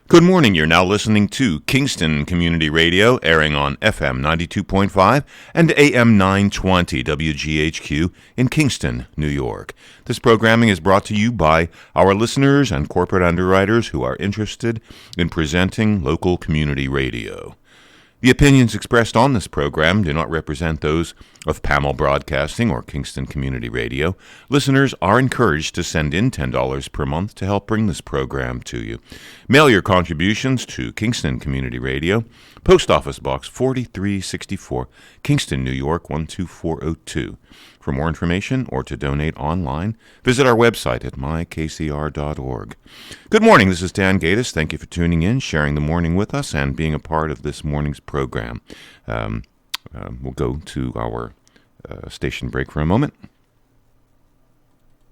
Good morning. You're now listening to Kingston Community Radio, airing on FM 92.5 and AM 920 WGHQ in Kingston, New York. This programming is brought to you by our listeners and corporate underwriters who are interested in presenting local community radio. The opinions expressed on this program do not represent those of Pamel Broadcasting or Kingston Community Radio. Listeners are encouraged to send in $10 per month to help bring this program to you. Mail your contributions to Kingston Community Radio, Post Office Box 4364, Kingston, New York 12402. For more information or to donate online, visit our website at mykcr.org. Good morning, this is Dan Gatis. Thank you for tuning in, sharing the morning with us, and being a part of this morning's program. We'll go to our station break for a moment.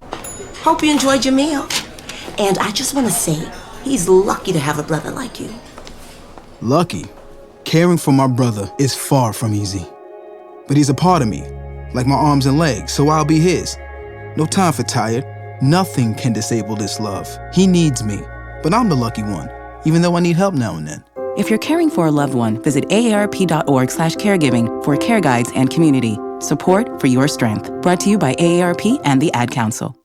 Hope you enjoyed your meal. And I just want to say, he's lucky to have a brother like you. Lucky? Caring for my brother is far from easy. But he's a part of me, like my arms and legs, so I'll be his. No time for tired. Nothing can disable this love. He needs me, but I'm the lucky one, even though I need help now and then. If you're caring for a loved one, visit aarp.org/caregiving for care guides and community support for your strength. Brought to you by AARP and the Ad Council.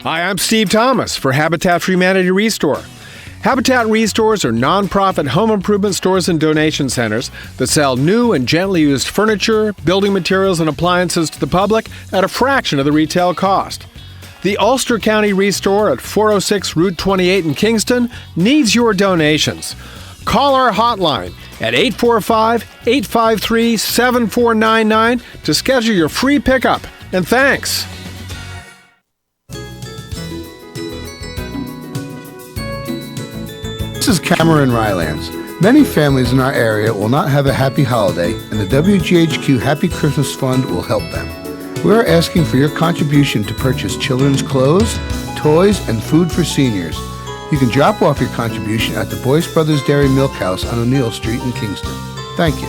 Hi, I'm Steve Thomas for Habitat for Humanity Restore. Habitat Restores are nonprofit home improvement stores and donation centers that sell new and gently used furniture, building materials, and appliances to the public at a fraction of the retail cost. The Ulster County Restore at 406 Route 28 in Kingston needs your donations. Call our hotline at 845-853-7499 to schedule your free pickup. And thanks. This is Cameron Rylance. Many families in our area will not have a happy holiday, and the WGHQ Happy Christmas Fund will help them. We are asking for your contribution to purchase children's clothes, toys, and food for seniors. You can drop off your contribution at the Boyce Brothers Dairy Milk House on O'Neill Street in Kingston. Thank you.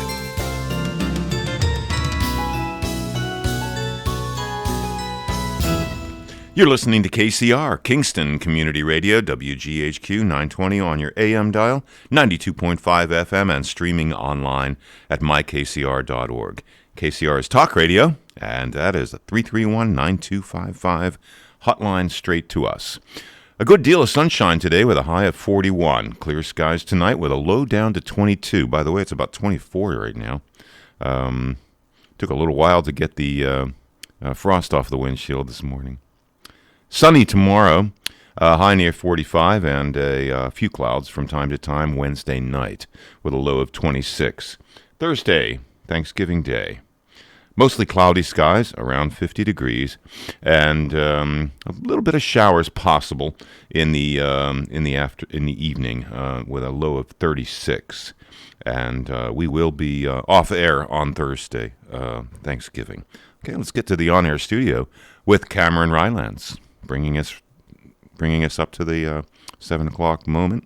You're listening to KCR, Kingston Community Radio, WGHQ 920 on your AM dial, 92.5 FM, and streaming online at mykcr.org. KCR is talk radio, and that is a 331-9255 hotline straight to us. A good deal of sunshine today with a high of 41. Clear skies tonight with a low down to 22. By the way, it's about 24 right now. Took a little while to get the frost off the windshield this morning. Sunny tomorrow, high near 45, and a few clouds from time to time Wednesday night with a low of 26. Thursday, Thanksgiving Day. Mostly cloudy skies, around 50 degrees, and a little bit of showers possible in the evening with a low of 36. And we will be off air on Thursday, Thanksgiving. Okay, let's get to the on-air studio with Cameron Rylance, bringing us up to the 7 o'clock moment.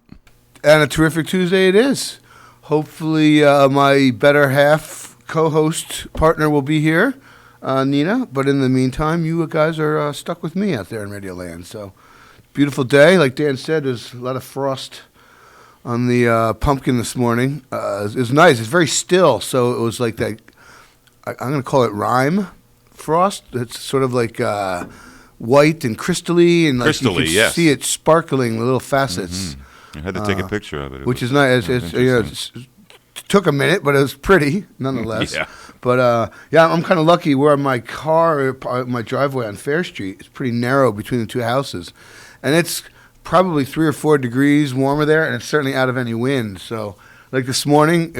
And a terrific Tuesday it is. Hopefully my better half co-host partner will be here, Nina. But in the meantime, you guys are stuck with me out there in Radio Land. So, beautiful day. Like Dan said, there's a lot of frost on the pumpkin this morning. It was nice. It's very still. So it was like that, I'm going to call it rime frost. It's sort of like white and crystally, and like you can see it sparkling, the little facets. I had to take a picture of it. Which is nice. It took a minute, but it was pretty nonetheless. Yeah. But I'm kind of lucky where my driveway on Fair Street is pretty narrow between the two houses, and it's probably 3 or 4 degrees warmer there, and it's certainly out of any wind. So, like this morning,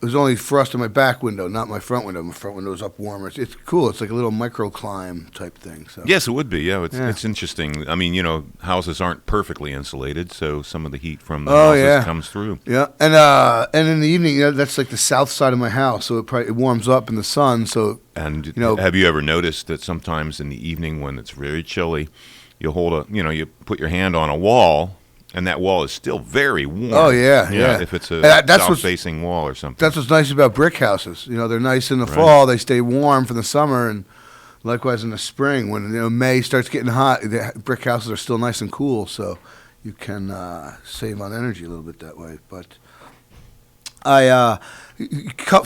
there's only frost in my back window, not my front window. My front window is up warmer. It's cool. It's like a little microclimate type thing. So. Yes, it would be. Yeah, it's interesting. I mean, houses aren't perfectly insulated, so some of the heat from the houses comes through. Yeah, and in the evening, that's like the south side of my house, so it warms up in the sun. So, and have you ever noticed that sometimes in the evening when it's very chilly, you put your hand on a wall, and that wall is still very warm. Oh, yeah. If it's a south-facing wall or something. That's what's nice about brick houses. They're nice in the fall. They stay warm for the summer, and likewise in the spring when May starts getting hot, the brick houses are still nice and cool. So you can save on energy a little bit that way. But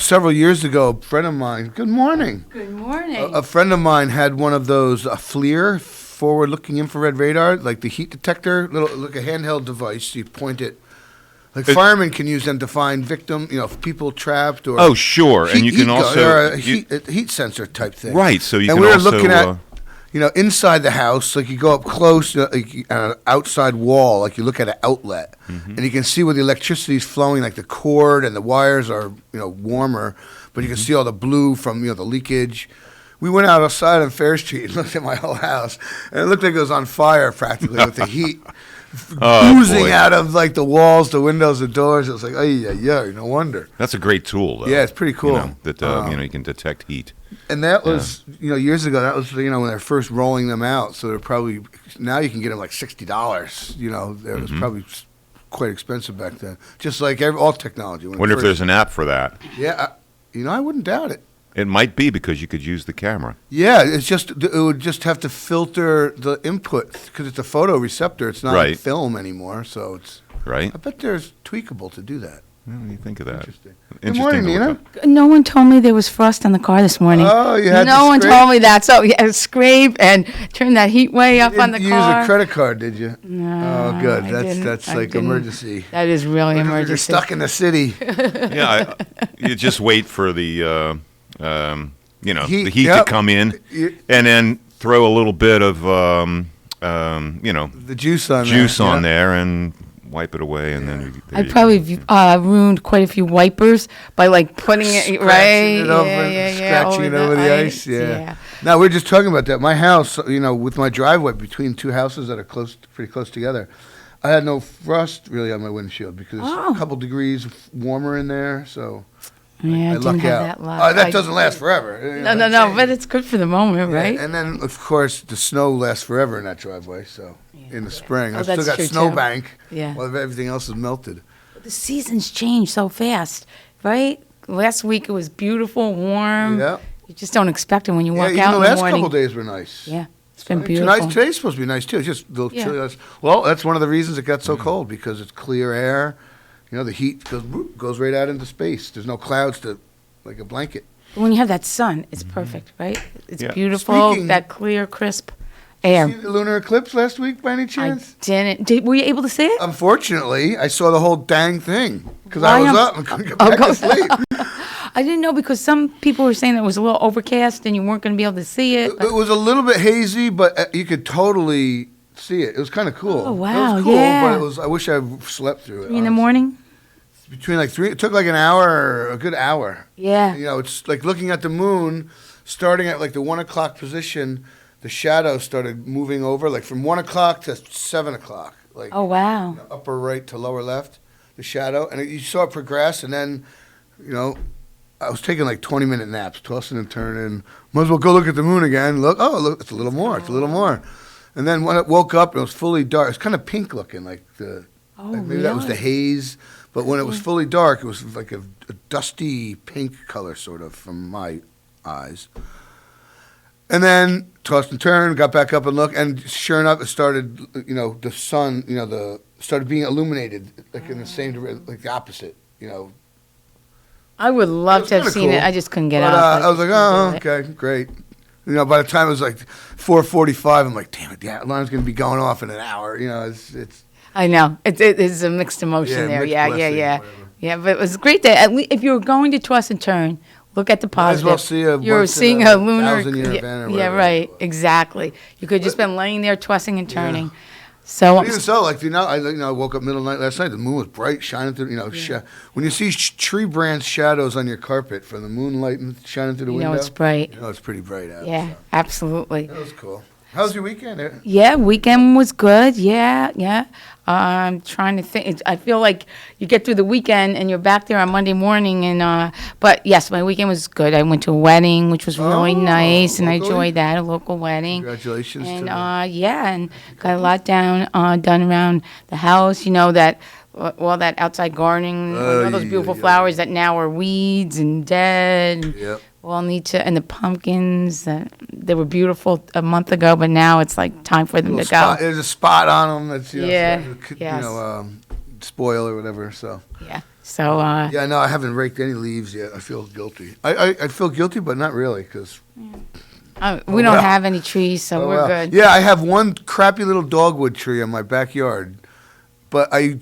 several years ago, a friend of mine. Good morning. Good morning. A friend of mine had one of those FLIR, forward-looking infrared radar, like the heat detector, like a handheld device. You point it. Like firemen can use them to find people trapped or. Oh, sure, and you can also a heat sensor type thing. Right, so you and can we were also. looking at, inside the house, like you go up close, like an outside wall, like you look at an outlet, and you can see where the electricity is flowing, like the cord and the wires are, warmer, but you can see all the blue from, the leakage. We went outside on Fair Street and looked at my whole house, and it looked like it was on fire practically with the heat oozing out of like the walls, the windows, the doors. It was like, no wonder. That's a great tool, though. Yeah, it's pretty cool. You can detect heat. And that was, years ago. That was, when they're first rolling them out. So they're probably now you can get them like $60. It was probably quite expensive back then. Just like all technology. Wonder if there's an app for that. Yeah, I wouldn't doubt it. It might be because you could use the camera. Yeah, it would just have to filter the input because it's a photoreceptor. It's not like film anymore, so it's right. I bet there's tweakable to do that. When you think of that. Interesting. Good morning, Nina. No one told me there was frost on the car this morning. Oh, you had no to one scrape? told me that. So scrape and turn that heat way up on the You car. use a credit card, did you? No, Oh, good. I That's I like didn't. emergency. That is really emergency. You're stuck in the city. Yeah, you just wait for the Heat, the heat to come in, and then throw a little bit of the juice on there and wipe it away, and then I probably ruined quite a few wipers by like putting it right, scratching it over the ice. Yeah. Now we're just talking about that. My house, with my driveway between two houses that are pretty close together, I had no frost really on my windshield because it's a couple degrees warmer in there, so. Yeah, I didn't have that luck. That doesn't last forever. No, but it's good for the moment, right? And then, of course, the snow lasts forever in that driveway, so in the spring. I've still that's got true, snowbank Yeah. while everything else is melted. The seasons change so fast, right? Last week it was beautiful, warm. Yeah. You just don't expect it when you walk even out the in the last morning. couple days were nice. Yeah, it's been beautiful. Today's supposed to be nice, too. It's just a little chilly. Well, that's one of the reasons it got so cold, because it's clear air. The heat goes right out into space. There's no clouds like a blanket. When you have that sun, it's perfect, right? It's beautiful, that clear, crisp air. See the lunar eclipse last week by any chance? I didn't. Were you able to see it? Unfortunately, I saw the whole dang thing because I was up and couldn't get back to sleep. I didn't know because some people were saying that it was a little overcast and you weren't going to be able to see it. It was a little bit hazy, but you could totally see it. It was kind of cool. Oh, wow, It was cool, yeah. but I wish I slept through it. 3 in the morning? Between like 3, it took like an hour, a good hour. Yeah. It's like looking at the moon, starting at like the 1 o'clock position, the shadow started moving over, like from 1 o'clock to 7 o'clock. Like, Oh, wow. upper right to lower left, the shadow. And you saw it progress, and then, I was taking like 20-minute naps, tossing and turning. Might as well go look at the moon again. Look, it's a little more, it's a little more. And then when I woke up, it was fully dark. It was kind of pink looking, like maybe that was the haze. But when it was fully dark, it was like a dusty pink color, sort of, from my eyes. And then tossed and turned, got back up and looked, and sure enough, it started, the sun, started being illuminated, like in the same direction, like the opposite, I would love to have seen it. I just couldn't get out. I was like, okay, great. By the time it was like 4:45, I'm like, damn it, the alarm's going to be going off in an hour. It's I know. It's a mixed emotion there. mixed Yeah, blessing, yeah. whatever. Yeah, but it was great that at least if you were going to toss and turn, look at the Might as positive. well see You're once in seeing a a lunar. 1,000-year event or Yeah, whatever. right. Exactly. You could have just been laying there tossing and turning. So But even so, like I woke up middle of the night last night. The moon was bright, shining through. When you see tree branch shadows on your carpet from the moonlight shining through the window, it's bright. It's pretty bright out. Yeah, So. absolutely. That was cool. How was your weekend? Yeah, weekend was good. Yeah. I'm trying to think. I feel like you get through the weekend and you're back there on Monday morning. But yes, my weekend was good. I went to a wedding, which was really nice, and I locally? enjoyed that, a local wedding. Congratulations. And and got a lot done around the house. That all that outside gardening, all those beautiful yeah. flowers that now are weeds and dead. And Yep. we all need to, and the pumpkins, they were beautiful a month ago, but now it's like time for them to go. There's a spot on them that's, Yeah, yes. spoil or whatever, so. Yeah. So, Yeah, no, I haven't raked any leaves yet. I feel guilty. I feel guilty, but not really, because... we don't have any trees, so we're good. Yeah, I have one crappy little dogwood tree in my backyard, but I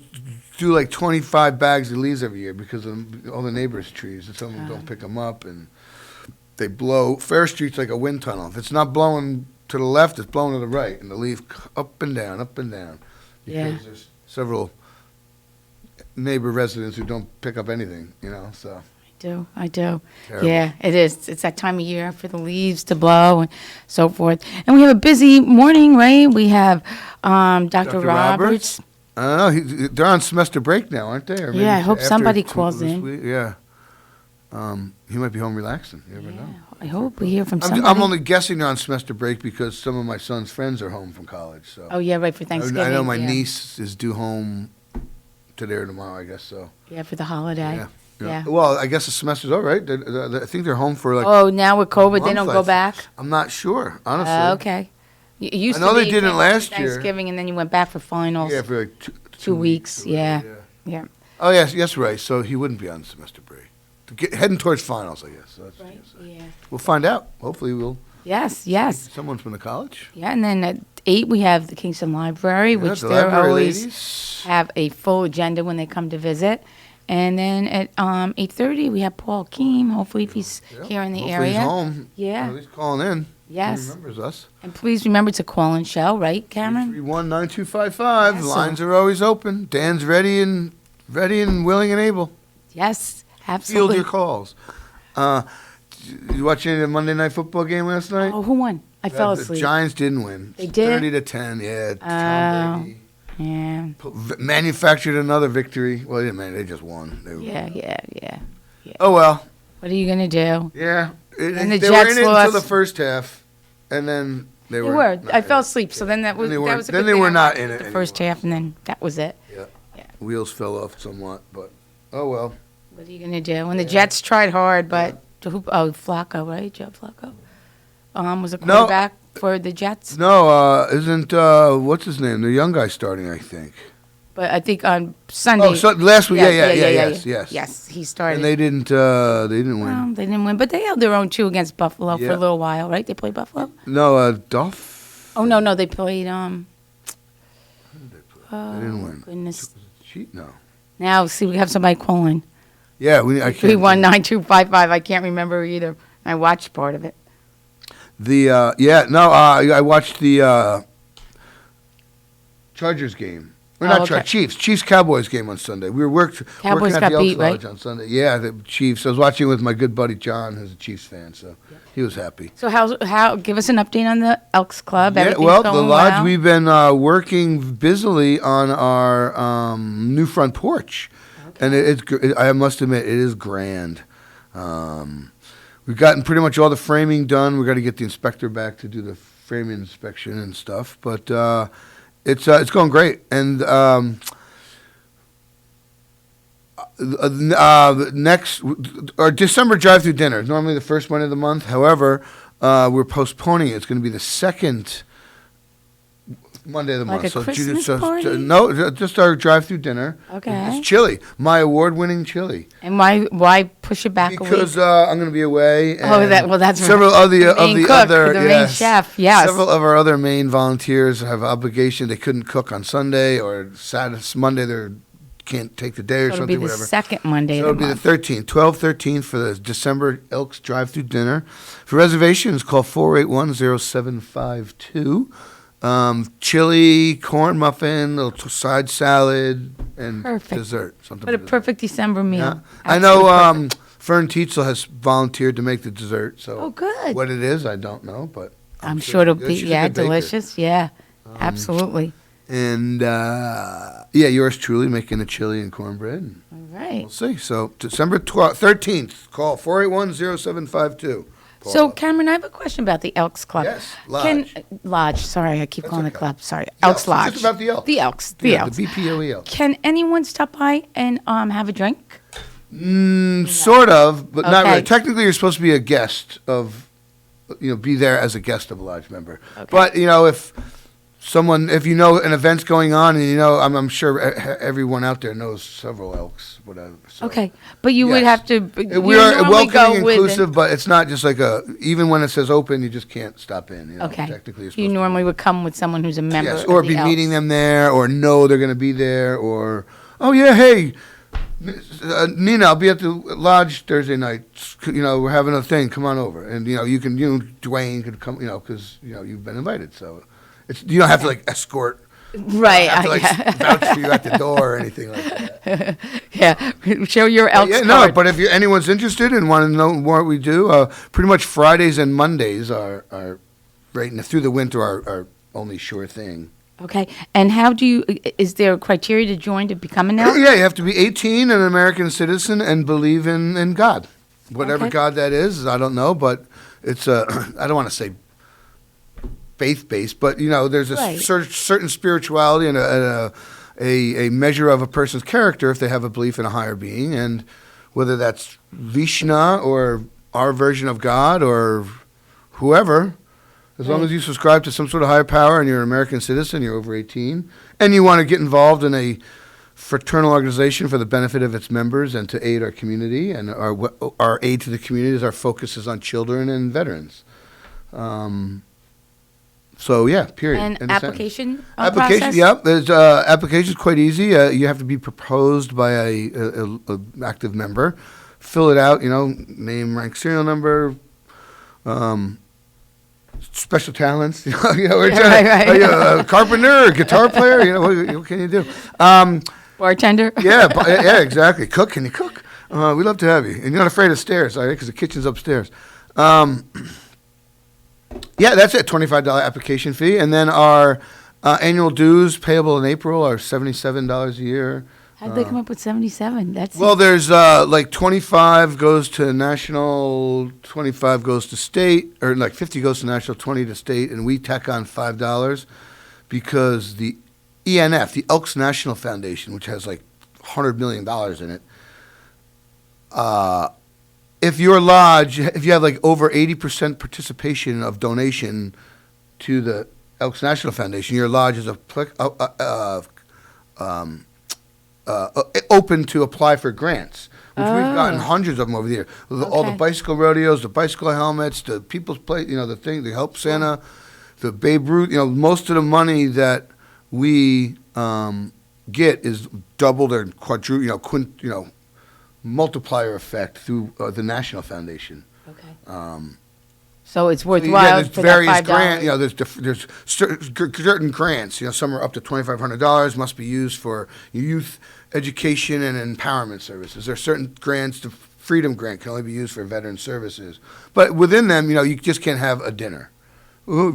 do like 25 bags of leaves every year because of all the neighbors' trees, and some of them don't pick them up, and they blow. Fair Street's like a wind tunnel. If it's not blowing to the left, it's blowing to the right, and the leaf up and down, up and down. Yeah. Because there's several neighbor residents who don't pick up anything, so. I do. Terrible. Yeah, it is. It's that time of year for the leaves to blow and so forth. And we have a busy morning, right? We have Dr. Roberts. I don't know. They're on semester break now, aren't they? Or maybe Yeah, I hope after somebody this calls in. week. Yeah. He might be home relaxing. You never know. I hope we hear from somebody. I'm only guessing they're on semester break because some of my son's friends are home from college. So. Oh, yeah, right, for Thanksgiving. I know my yeah. niece is due home today or tomorrow, I guess so. Yeah, for the holiday. Yeah. Well, I guess the semester's all right. I think they're home for like. Oh, now with COVID, they month, don't I go think. back? I'm not sure, honestly. Okay. It used I know to they be didn't last year. Thanksgiving, and then you went back for finals. Yeah, for like 2 weeks. or Yeah. whatever, Yeah. Oh yes, right. So he wouldn't be on semester break. Heading towards finals, I guess. So that's what Right. you're saying. Yeah. We'll find out. Hopefully, we'll. Yes. Someone's from the college. Yeah, and then at 8 we have the Kingston Library, which the they're library always ladies. have a full agenda when they come to visit. And then at 8:30 we have Paul Hakim. Hopefully, if he's here in the Hopefully area. He's home. Yeah. At least calling in. Yes. He remembers us. And please remember to call and show, right, Cameron? 331-9255. Yes, Lines are always open. Dan's ready and willing and able. Yes, Field absolutely. your calls. You watch any of the Monday Night Football game last night? Oh, who won? I fell The asleep. Giants didn't win. They did? 30-10. Yeah. Tom Brady Yeah. manufactured another victory. Well, they just won. Yeah. Oh well. What are you gonna do? Yeah. And the they Jets were in it until lost. the first half, and then they They were. were. not I in fell it. asleep. So then that was Then they that weren't- was a then good they thing. were I not watched in it the first anymore. half, and then that was it. Yeah. Yeah. Wheels fell off somewhat, but oh well. What are you gonna do? And the Jets tried hard, but Flacco, right? Joe Flacco, was a quarterback for the Jets. No, isn't what's his name? The young guy starting, I think. But I think on Sunday. Oh, so last week, yes. Yes, he started. And they didn't win. Well, they didn't win, but they held their own too against Buffalo for Yeah. a little while, right? They played Buffalo. No, Dolph. Oh no, they played. They didn't win. Goodness. Cheat? No. Now, see, we have somebody calling. Yeah, I can't. 319-255. I can't remember either. I watched part of it. I watched the Chargers game. Or not okay. Chiefs Cowboys game on Sunday. We were working Cowboys at got the Elks beat, right? Lodge on Sunday. Yeah, the Chiefs. I was watching with my good buddy John, who's a Chiefs fan, so he was happy. So how? Give us an update on the Elks Club. Yeah, Everything's well, the going lodge, well? we've been working busily on our new front porch. And I must admit, it is grand. We've gotten pretty much all the framing done. We've got to get the inspector back to do the framing inspection and stuff. But it's going great. And next, our December drive-through dinner is normally the first one of the month. However, we're postponing it. It's going to be the second Monday of the Like month. a Christmas party? No, just our drive-through dinner. Okay. It's chili, my award-winning chili. And why push it back a week? Because I'm going to be away. Oh, and that's several right. of the main cook, other the main chef. Yes. Several of our other main volunteers have obligation. They couldn't cook on Sunday or Saturday, Monday. They can't take the day or So it'll something. be the whatever. second Monday So of the it'll be month. the 13th, 12/13 for the December Elks drive-through dinner. For reservations, call 481-0752. Chili, corn muffin, a little side salad, and Perfect. dessert. Something What a to do. perfect December meal. Yeah. I Absolutely know perfect. Fern Tietzel has volunteered to make the dessert. So Oh, good. what it is, I don't know, but I'm sure it'll good. be, She's a good baker. delicious. Yeah, absolutely. And yours truly making the chili and cornbread. All right. We'll see. So December 13th, call 481-0752. So, Cameron, I have a question about the Elks Club. Yes, Lodge. Lodge, sorry, I keep calling it okay. club, sorry. The Elks Elks, Lodge. just about the Elks. The Elks, the Yeah, Elks. the BPOE Elks. Can anyone stop by and have a drink? Sort of, but not Okay. really. Technically, you're supposed to be a guest of, be there as a guest of a lodge member. Okay. But, if you know an event's going on, and I'm sure everyone out there knows several Elks, whatever. So. Okay, but you would Yes. have to. You We are normally go welcoming, with inclusive, but it's not just like even when it says open, you just can't stop in. Okay. Technically, you're supposed You to normally would come with someone who's a member. Yes, of or the be Elks. meeting them there, or know they're going to be there, or, oh, yeah, hey, Nina, I'll be at the lodge Thursday night. We're having a thing. Come on over. And, Dwayne could come, because, you've been invited. So you don't have to, escort. Right. Have to, vouch for you at the door or anything like that. Yeah, show your Elks Yeah, card. no, but if anyone's interested and want to know more what we do, pretty much Fridays and Mondays are through the winter are only sure thing. Okay, and is there a criteria to join to become an Elk? Yeah, you have to be 18 and an American citizen and believe in God. Whatever Okay. God that is, I don't know, but it's I don't want to say faith-based, but, there's a Right. certain spirituality and a measure of a person's character if they have a belief in a higher being, and whether that's Vishnu or our version of God or whoever, as long as you subscribe to some sort of higher power and you're an American citizen, you're over 18, and you want to get involved in a fraternal organization for the benefit of its members and to aid our community, and our aid to the community is our focus is on children and veterans. So yeah, period. And End of sentence. application Application, process? yep. Application's quite easy. You have to be proposed by a active member. Fill it out. Name, rank, serial number. Special talents. We're trying Right. are you a carpenter, a guitar player. What can you do? Bartender? Yeah, exactly. Cook? Can you cook? We'd love to have you. And you're not afraid of stairs, right? Because the kitchen's upstairs. Yeah, that's it. $25 application fee, and then our annual dues payable in April are $77 a year. How'd they come up with 77? That's Well, there's 25 goes to national, 25 goes to state, or 50 goes to national, 20 to state, and we tack on $5 because the ENF, the Elks National Foundation, which has $100 million in it, if your lodge, if you have over 80% participation of donation to the Elks National Foundation, your lodge is open to apply for grants, which we've gotten hundreds of them over the year. All the Okay. bicycle rodeos, the bicycle helmets, the people's play, the Help Santa, the Babe Ruth, most of the money that we get is doubled or quadrupled, multiplier effect through the National Foundation. okay. So it's worthwhile Yeah, there's for various that $5. grants. There's certain grants. Some are up to $2,500. Must be used for youth education and empowerment services. There are certain grants. The Freedom Grant can only be used for veteran services. But within them, you just can't have a dinner. You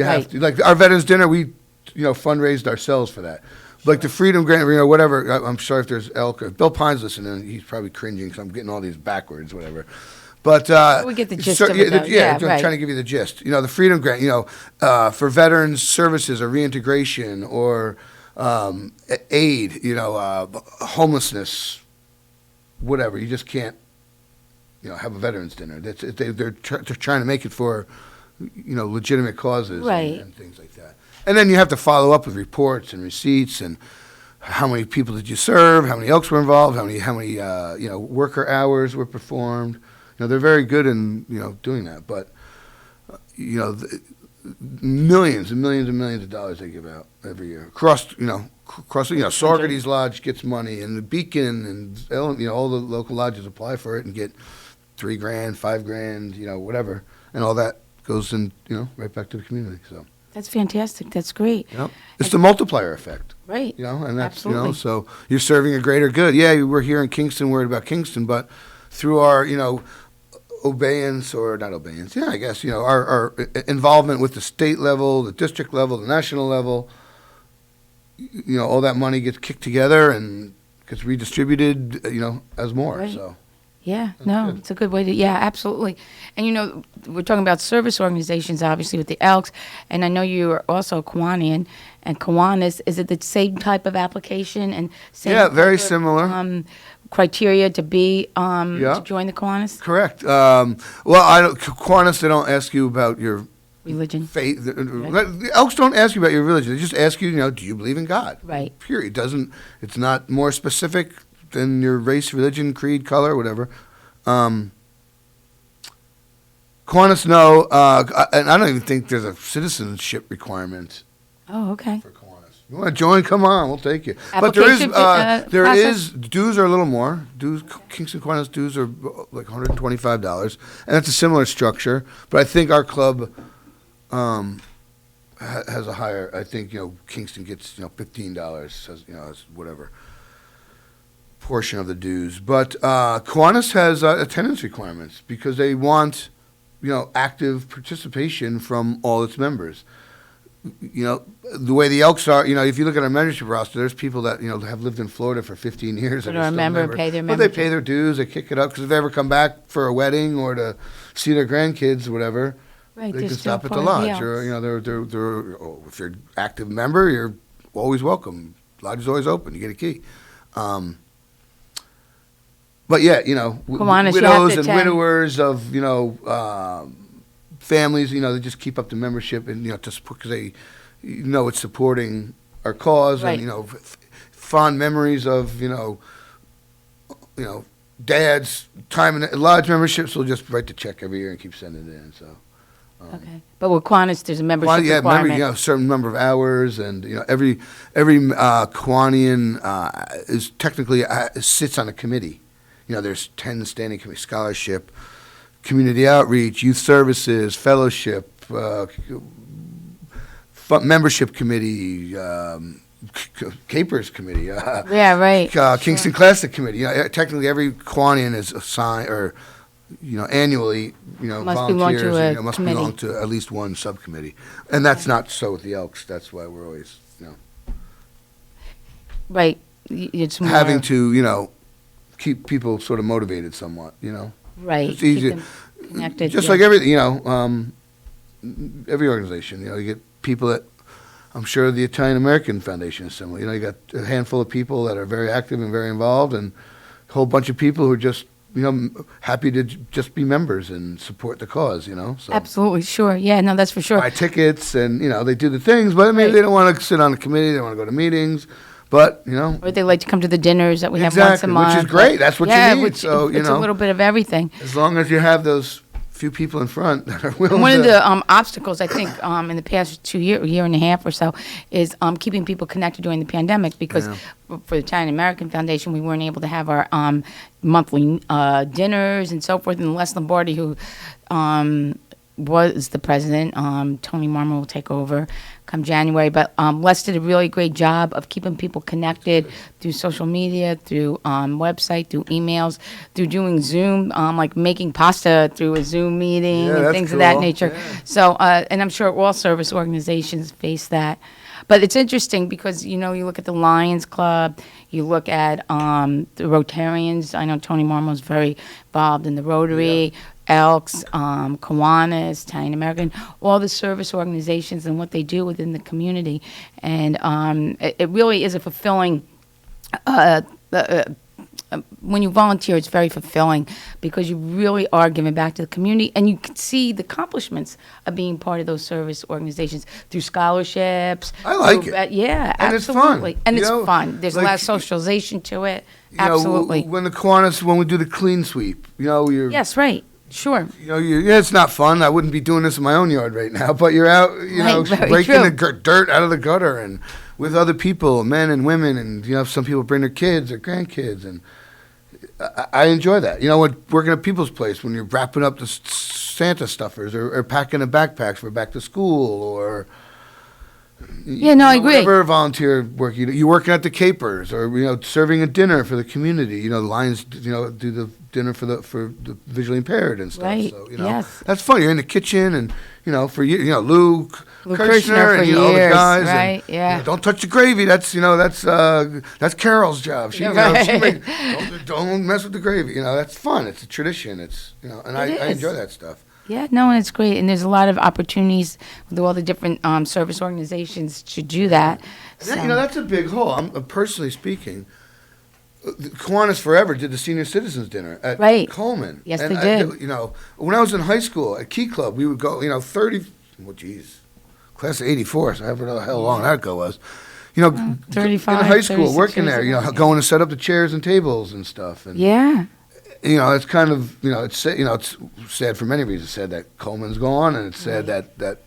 have to, our veterans dinner. We, fundraised ourselves for that. The Freedom Grant, whatever. I'm sorry if there's Elk or Bill Pine's listening. He's probably cringing because I'm getting all these backwards, whatever. But We get the gist of it, though. Yeah, I'm right. trying to give you the gist. The Freedom Grant, for veterans services or reintegration or aid, homelessness, whatever. You just can't, have a veterans dinner. They're trying to make it for, legitimate causes Right. and things like that. And then you have to follow up with reports and receipts and how many people did you serve, how many Elks were involved, how many worker hours were performed. They're very good in, doing that, but, millions and millions and millions of dollars they give out every year. Across, Saugerties Lodge gets money, and the Beacon and, all the local lodges apply for it and get $3,000, $5,000, whatever, and all that goes in, right back to the community, so. That's fantastic. That's great. Yep. It's the multiplier effect. Right. And that's, Absolutely. so you're serving a greater good. Yeah, we're here in Kingston, worried about Kingston, but through our, obeyance or not obeyance, I guess, our involvement with the state level, the district level, the national level, all that money gets kicked together and gets redistributed, as more. Right. So Yeah, no, it's a good way to, yeah, absolutely. And, we're talking about service organizations, obviously, with the Elks, and I know you are also a Kiwanian, and Kiwanis, is it the same type of application and same Yeah, very type of, similar. Criteria to be, to join the Kiwanis? Correct. Kiwanis, they don't ask you about your Religion? faith. The Elks don't ask you about your religion. They just ask you, do you believe in God? Right. Period. It's not more specific than your race, religion, creed, color, whatever. Kiwanis, no, and I don't even think there's a citizenship requirement Oh, okay. for Kiwanis. You want to join? Come on, we'll take you. But there is, Application, dues are a little more. Kingston Kiwanis dues are like $125, and it's a similar structure. But I think our club has a higher. I think Kingston gets $15 as whatever portion of the dues. But Kiwanis has attendance requirements because they want active participation from all its members. The way the Elks are, if you look at our membership roster, there's people that, have lived in Florida for 15 years. But and are still remember, members. pay their But they membership. pay their dues, they kick it up, because if they ever come back for a wedding or to see their grandkids or whatever, Right, they they're can still stop at the part of the lodge. Or, Elks. if you're an active member, you're always welcome. Lodge is always open, you get a key. But yeah, Kiwanis, you have widows to and attend. widowers of, families, they just keep up the membership and, to support, because they, it's supporting our cause Right. and, fond memories of, dad's time in lodge memberships. We'll just write the check every year and keep sending it in, so. Okay. But with Kiwanis, there's a membership Well, yeah, remember, requirement. a certain number of hours, and every Kiwanian is technically sits on a committee. There's 10 standing committees: scholarship, community outreach, youth services, fellowship, membership committee, Capers committee. Yeah, right. Kingston Classic committee. Technically, every Kiwanian is assigned or annually, Must belong to volunteers, a must committee. belong to at least one subcommittee. And that's not so with the Elks. That's why we're always, Right. It's more. having to, keep people sort of motivated somewhat, Right. It's easy. Keep them connected. Just yeah. like everything, every organization, you get people that, I'm sure the Italian American Foundation is similar. You got a handful of people that are very active and very involved, and a whole bunch of people who are just, happy to just be members and support the cause, so. Absolutely, sure. Yeah, no, that's for sure. Buy tickets and, they do the things, but maybe Right. they don't want to sit on the committee, they want to go to meetings, but, Or they like to come to the dinners that we have once a Exactly, month. which is great. That's what you yeah, need. Which, So, it's a little bit of everything. as long as you have those few people in front that are willing And one to. of the obstacles, I think, in the past year and a half or so, is keeping people connected during the pandemic, because for the Italian American Foundation, we weren't able to have our monthly dinners and so forth. And Les Lombardi, who was the president, Tony Marmor will take over come January. But Les did a really great job of keeping people connected through social media, through website, through emails, through doing Zoom, like making pasta through a Zoom meeting Yeah, and that's things of that cool. nature. Yeah. So, and I'm sure all service organizations face that. But it's interesting because, you look at the Lions Club, you look at the Rotarians. I know Tony Marmor is very involved in the Rotary, Elks, Kiwanis, Italian American, all the service organizations and what they do within the community. And it really is a fulfilling when you volunteer, it's very fulfilling because you really are giving back to the community, and you can see the accomplishments of being part of those service organizations through scholarships. I like through- it. Yeah, And it's fun. absolutely. And You it's know, fun. There's a lot like, of socialization to it. You know, Absolutely. when the Kiwanis, when we do the clean sweep, you're. Yes, right. Sure. It's not fun. I wouldn't be doing this in my own yard right now, but you're out, Right, very breaking true. the dirt out of the gutter and with other people, men and women, and, some people bring their kids or grandkids, and I enjoy that. Working at people's place when you're wrapping up the Santa stuffers or packing the backpacks for back to school or Yeah, no, I agree. Whatever volunteer work you're working at the Capers, or serving a dinner for the community. The Lions, do the dinner for the visually impaired and stuff. Right. So Yes. that's fun. You're in the kitchen, and for Lou Lou Kirshner for and all the years, guys. right, And, yeah. don't touch the gravy. That's that's Carol's job. She, Yeah, she right. don't mess with the gravy. That's fun. It's a tradition. It's and I is. enjoy that stuff. Yeah, no, and it's great. And there's a lot of opportunities with all the different service organizations to do that. So, That's a big hole. I'm personally speaking. Kiwanis Forever did the senior citizens dinner at Right. Coleman. Yes, And they did. when I was in high school at Key Club, we would go. 30. Well, geez, class of '84. So however the hell long that ago was. 35, in high school, 36 working years there. ago, yeah. Going to set up the chairs and tables and stuff. And yeah. it's kind of it's it's sad for many reasons. It's sad that Coleman's gone, and it's sad that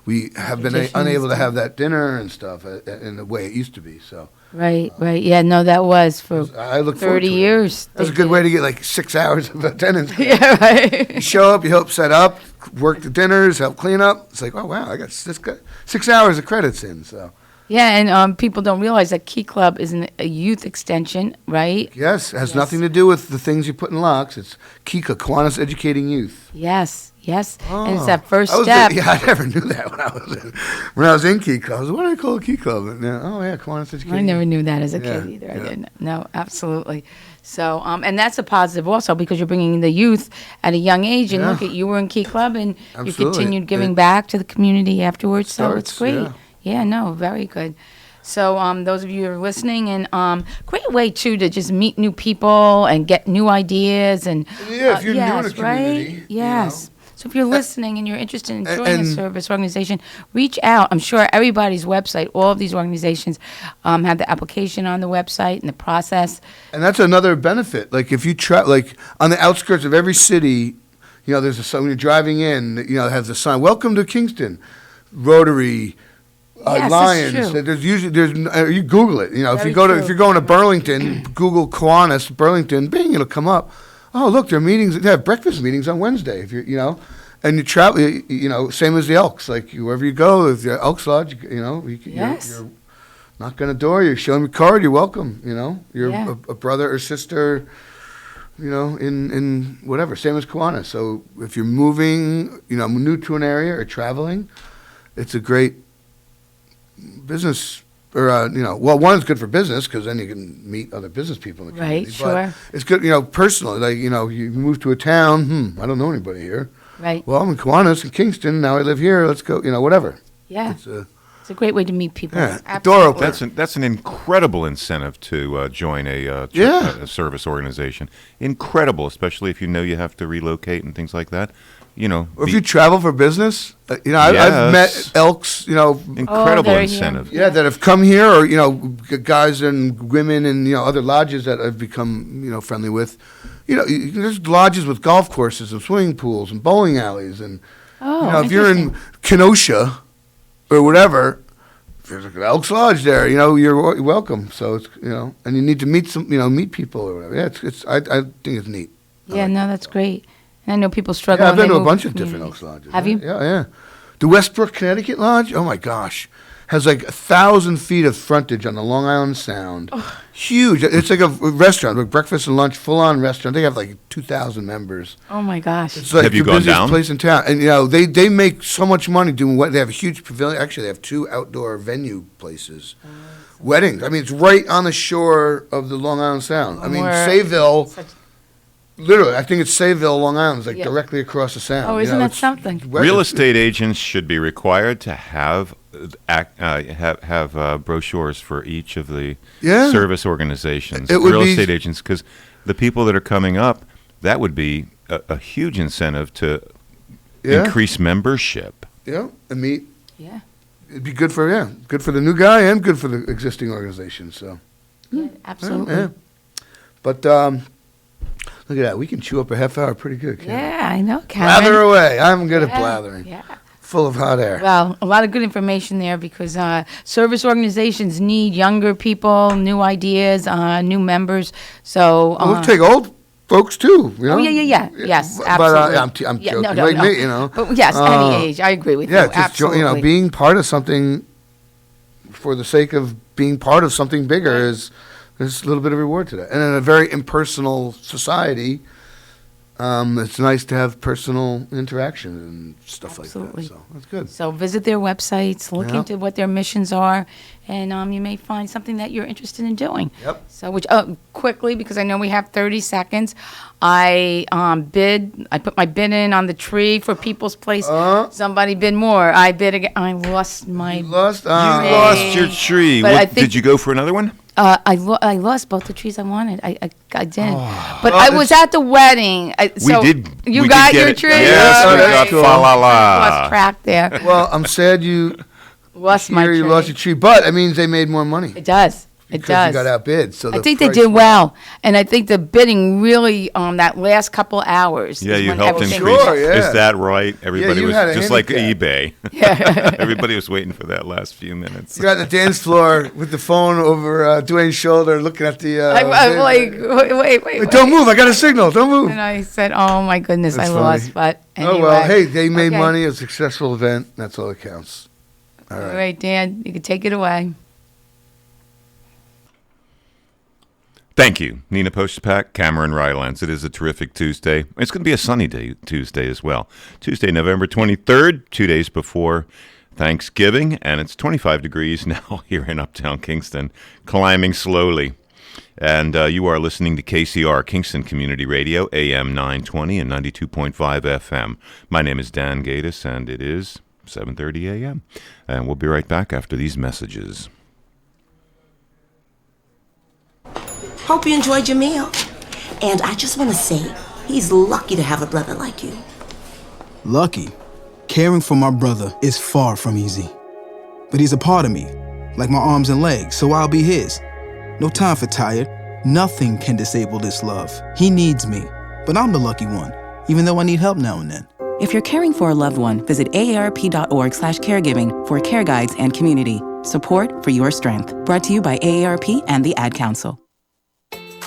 we have been Traditions, unable to yeah. have that dinner and stuff in the way it used to be. So Right. Yeah, no, that was for I look forward 30 to it. years. That's a they good did. way to get like 6 hours of attendance. Yeah, right. You show up, you help set up, work the dinners, help clean up. It's like, oh wow, I got 6 hours of credits in. So Yeah, and people don't realize that Key Club is a youth extension, right? yes, it has nothing to do with the things you put in locks. It's Kika, Kiwanis Educating Youth. Yes. And it's Oh. that first I was step. I never knew that when I was in Key Club. I was, what do I call a Key Club? And, Kiwanis Educating I never knew that as a Yeah, kid either. I yeah. didn't. No, absolutely. So, and that's a positive also because you're bringing the youth at a young age. And Yeah. look, you were in Key Club and you Absolutely. continued giving It back to the community afterwards. So it's starts, great. yeah. Yeah, no, very good. So those of you who are listening, and great way too to just meet new people and get new ideas and Yeah, if you're new in yes, a community, right? Yes. So if you're listening and you're interested in joining a and- service organization, reach out. I'm sure everybody's website, all of these organizations have the application on the website and the process. And that's another benefit. Like if you like on the outskirts of every city, there's a sign when you're driving in. It has a sign, "Welcome to Kingston," Rotary, Yes, that's Lions. true. There's usually you Google it. If Very you go to true. if you're going to Burlington, Google Kiwanis Burlington, bing, it'll come up. Oh, look, there are meetings. They have breakfast meetings on Wednesday. If and you travel, same as the Elks. Like wherever you go, if the Elks Lodge, Yes. you're knocking on a door, you're showing your card, you're welcome. You're Yeah. a brother or sister. In whatever, same as Kiwanis. So if you're moving, new to an area or traveling, it's a great business. Or one, it's good for business because then you can meet other business people in the Right, community. sure. But it's good, personally. Like you move to a town. I don't know anybody here. Right. Well, I'm in Kiwanis in Kingston. Now I live here. Let's go. Whatever. Yeah. It's a It's a great way to meet people. Yeah, Absolutely. door opener. That's an incredible incentive to join a Yeah. service organization. Incredible, especially if you know you have to relocate and things like that. Or if you travel for business, I've met Yes. Elks. incredible they're here. incentive. Yeah, that have come here, or guys and women and other lodges that I've become friendly with. There's lodges with golf courses and swimming pools and bowling alleys, and Oh, if you're in Kenosha or whatever, if there's an Elks Lodge there, you're welcome. So it's and you need to meet meet people or whatever. Yeah, I think it's neat. Yeah, no, that's great. And I know people struggle. Yeah, I've when been they to a move bunch of different communities. Elks Lodges. Have you? Yeah. The Westbrook, Connecticut Lodge, oh my gosh, has like 1,000 feet of frontage on the Long Island Sound. Huge. It's like a restaurant, like breakfast and lunch, full-on restaurant. They have like 2,000 members. Oh my gosh. It's like Have you the gone busiest down? place in town. And they make so much money doing what they have a huge pavilion. Actually, they have 2 outdoor venue places. Weddings. I mean, it's right on the shore of the Long Island Sound. I mean, We're- Sayville. Such- Literally, I think it's Sayville, Long Island. It's like Yeah. directly across the Sound. Oh, isn't that it's- something? Real estate agents should be required to have brochures for each of the Yeah. service organizations. It would Real be- estate agents, because the people that are coming up, that would be a huge incentive to Yeah. increase membership. Yeah, and meet. Yeah. It'd be good for the new guy and good for the existing organization. So, Absolutely. yeah. But look at that, we can chew up a half hour pretty good. Can't we? Yeah, I know, Blather Karen. away. I'm good at Yeah, blathering. Yeah. Full of hot air. Well, a lot of good information there because service organizations need younger people, new ideas, new members. So, We'll take old folks too. oh yeah. Yes, But absolutely. I'm Yeah, joking. no, like no. me, But yes, Uh, any age. I agree with Yeah, you. just Absolutely. being part of something for the sake of being part of something bigger, there's a little bit of reward to that. And in a very impersonal society, it's nice to have personal interaction and stuff Absolutely. like that. So that's good. So visit their websites, look Yeah. into what their missions are, and you may find something that you're interested in doing. Yep. So, quickly, because I know we have 30 seconds, I put my bid in on the tree for People's Place. Somebody bid more. I bid again. I lost my. You lost? You lost your tree. But I What, think- did you go for another one? I lost both the trees I wanted. I did. But I was at the wedding. We did You we got did get your it. tree? Yes, we Okay. got Cool. fa la Lost la. track there. Well, I'm sad you Lost my tree. you lost your tree, but it means they made more money. It does. It because does. you got outbid. So I the think they price did went- well, and I think the bidding really that last couple hours. Yeah, is you when helped everything- increase. Sure, yeah. Is that right? Everybody you was had a just like handicap. eBay. Yeah. Everybody was waiting for that last few minutes. You're at the dance floor with the phone over Dwayne's shoulder, looking at the. I'm like, wait. Don't move! I got a signal. Don't move. And I said, oh my goodness, That's I funny. lost. But anyway. Oh well, hey, they made Okay. money. It was a successful event. That's all that counts. All All right. right, Dan, you can take it away. Thank you, Nina Postupack, Cameron Rylance. It is a terrific Tuesday. It's going to be a sunny day Tuesday as well. Tuesday, November 23rd, 2 days before Thanksgiving, and it's 25 degrees now here in Uptown Kingston, climbing slowly. And you are listening to KCR, Kingston Community Radio, AM 920 and 92.5 FM. My name is Dan Gatis, and it is 7:30 a.m. And we'll be right back after these messages. Hope you enjoyed your meal. And I just want to say, he's lucky to have a brother like you. Lucky? Caring for my brother is far from easy. But he's a part of me, like my arms and legs, so I'll be his. No time for tired. Nothing can disable this love. He needs me, but I'm the lucky one, even though I need help now and then. If you're caring for a loved one, visit aarp.org/caregiving for care guides and community. Support for your strength. Brought to you by AARP and the Ad Council.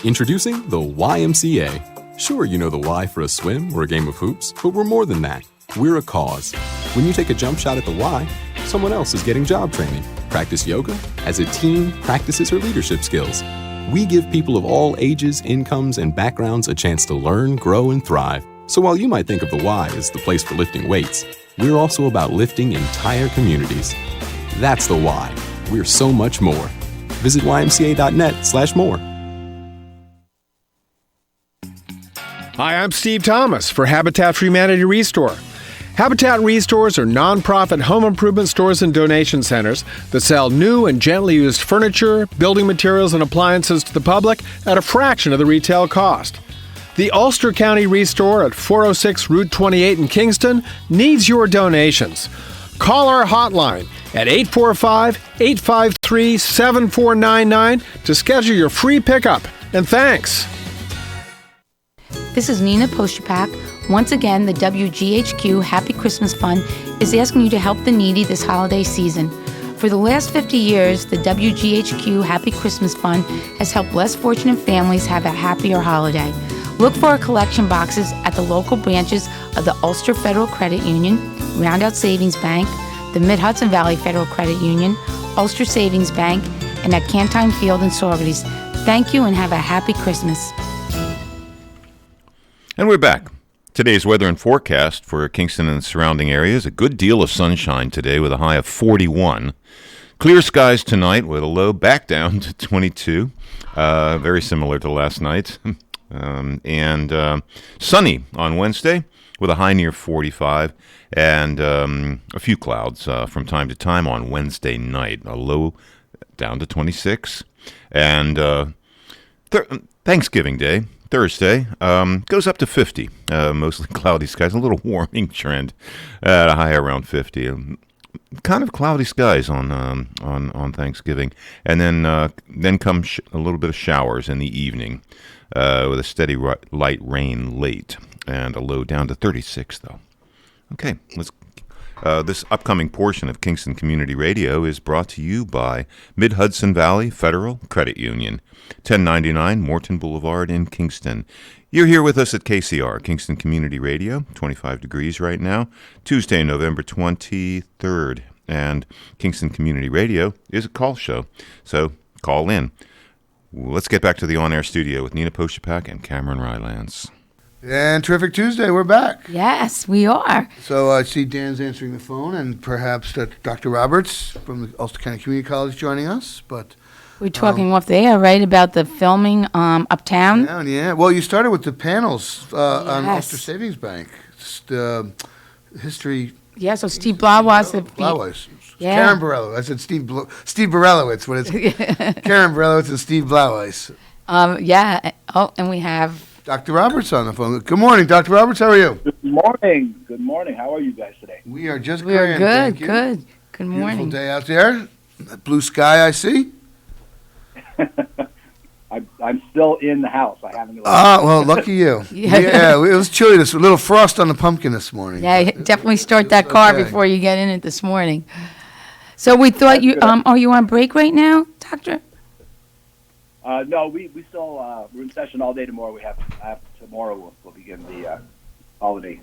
Introducing the YMCA. Sure, you know the Y for a swim or a game of hoops, but we're more than that. We're a cause. When you take a jump shot at the Y, someone else is getting job training. Practice yoga as a team practices her leadership skills. We give people of all ages, incomes, and backgrounds a chance to learn, grow, and thrive. So while you might think of the Y as the place for lifting weights, we're also about lifting entire communities. That's the Y. We're so much more. Visit ymca.net/more. Hi, I'm Steve Thomas for Habitat for Humanity Restore. Habitat Restores are nonprofit home improvement stores and donation centers that sell new and gently used furniture, building materials, and appliances to the public at a fraction of the retail cost. The Ulster County Restore at 406 Route 28 in Kingston needs your donations. Call our hotline at 845-853-7499 to schedule your free pickup. And thanks. This is Nina Postupack. Once again, the WGHQ Happy Christmas Fund is asking you to help the needy this holiday season. For the last 50 years, the WGHQ Happy Christmas Fund has helped less fortunate families have a happier holiday. Look for our collection boxes at the local branches of the Ulster Federal Credit Union, Roundout Savings Bank, the Mid-Hudson Valley Federal Credit Union, Ulster Savings Bank, and at Cantine Field and Saugerties. Thank you and have a happy Christmas. And we're back. Today's weather and forecast for Kingston and the surrounding areas. A good deal of sunshine today with a high of 41. Clear skies tonight with a low back down to 22. Very similar to last night. And sunny on Wednesday with a high near 45. And a few clouds from time to time on Wednesday night. A low down to 26. And Thanksgiving Day. Thursday goes up to 50. Mostly cloudy skies. A little warming trend at a high around 50. Kind of cloudy skies on Thanksgiving, and then come a little bit of showers in the evening, with a steady light rain late, and a low down to 36 though. Okay, let's. This upcoming portion of Kingston Community Radio is brought to you by Mid-Hudson Valley Federal Credit Union, 1099 Morton Boulevard in Kingston. You're here with us at KCR, Kingston Community Radio, 25 degrees right now, Tuesday, November 23rd, and Kingston Community Radio is a call show. So call in. Let's get back to the on-air studio with Nina Postupack and Cameron Rylance. And Terrific Tuesday, we're back. Yes, we are. So I see Dan's answering the phone, and perhaps that Dr. Roberts from the Ulster County Community College joining us. But We're talking off there, right, about the filming uptown. yeah. Well, you started with the panels on Yes. Ulster Savings Bank. History. Yeah, so Steve Blauwas. Blauwas. Yeah. Karen Borello. I said Steve Borelowitz, but it's Karen Borelowitz and Steve Blauwas. Yeah. Oh, and we have... Dr. Roberts on the phone. Good morning, Dr. Roberts. How are you? Good morning. Good morning. How are you guys today? We are just We are grand, good, thank you. good. Good Beautiful morning. day out there. That blue sky I see. I'm still in the house. I haven't. Well, lucky you. Yeah. It was chilly. This a little frost on the pumpkin this morning. Yeah, definitely start that it's car okay. before you get in it this morning. So we thought you, are you on break right now, Doctor? No, we still we're in session all day tomorrow. Tomorrow we'll begin the holiday.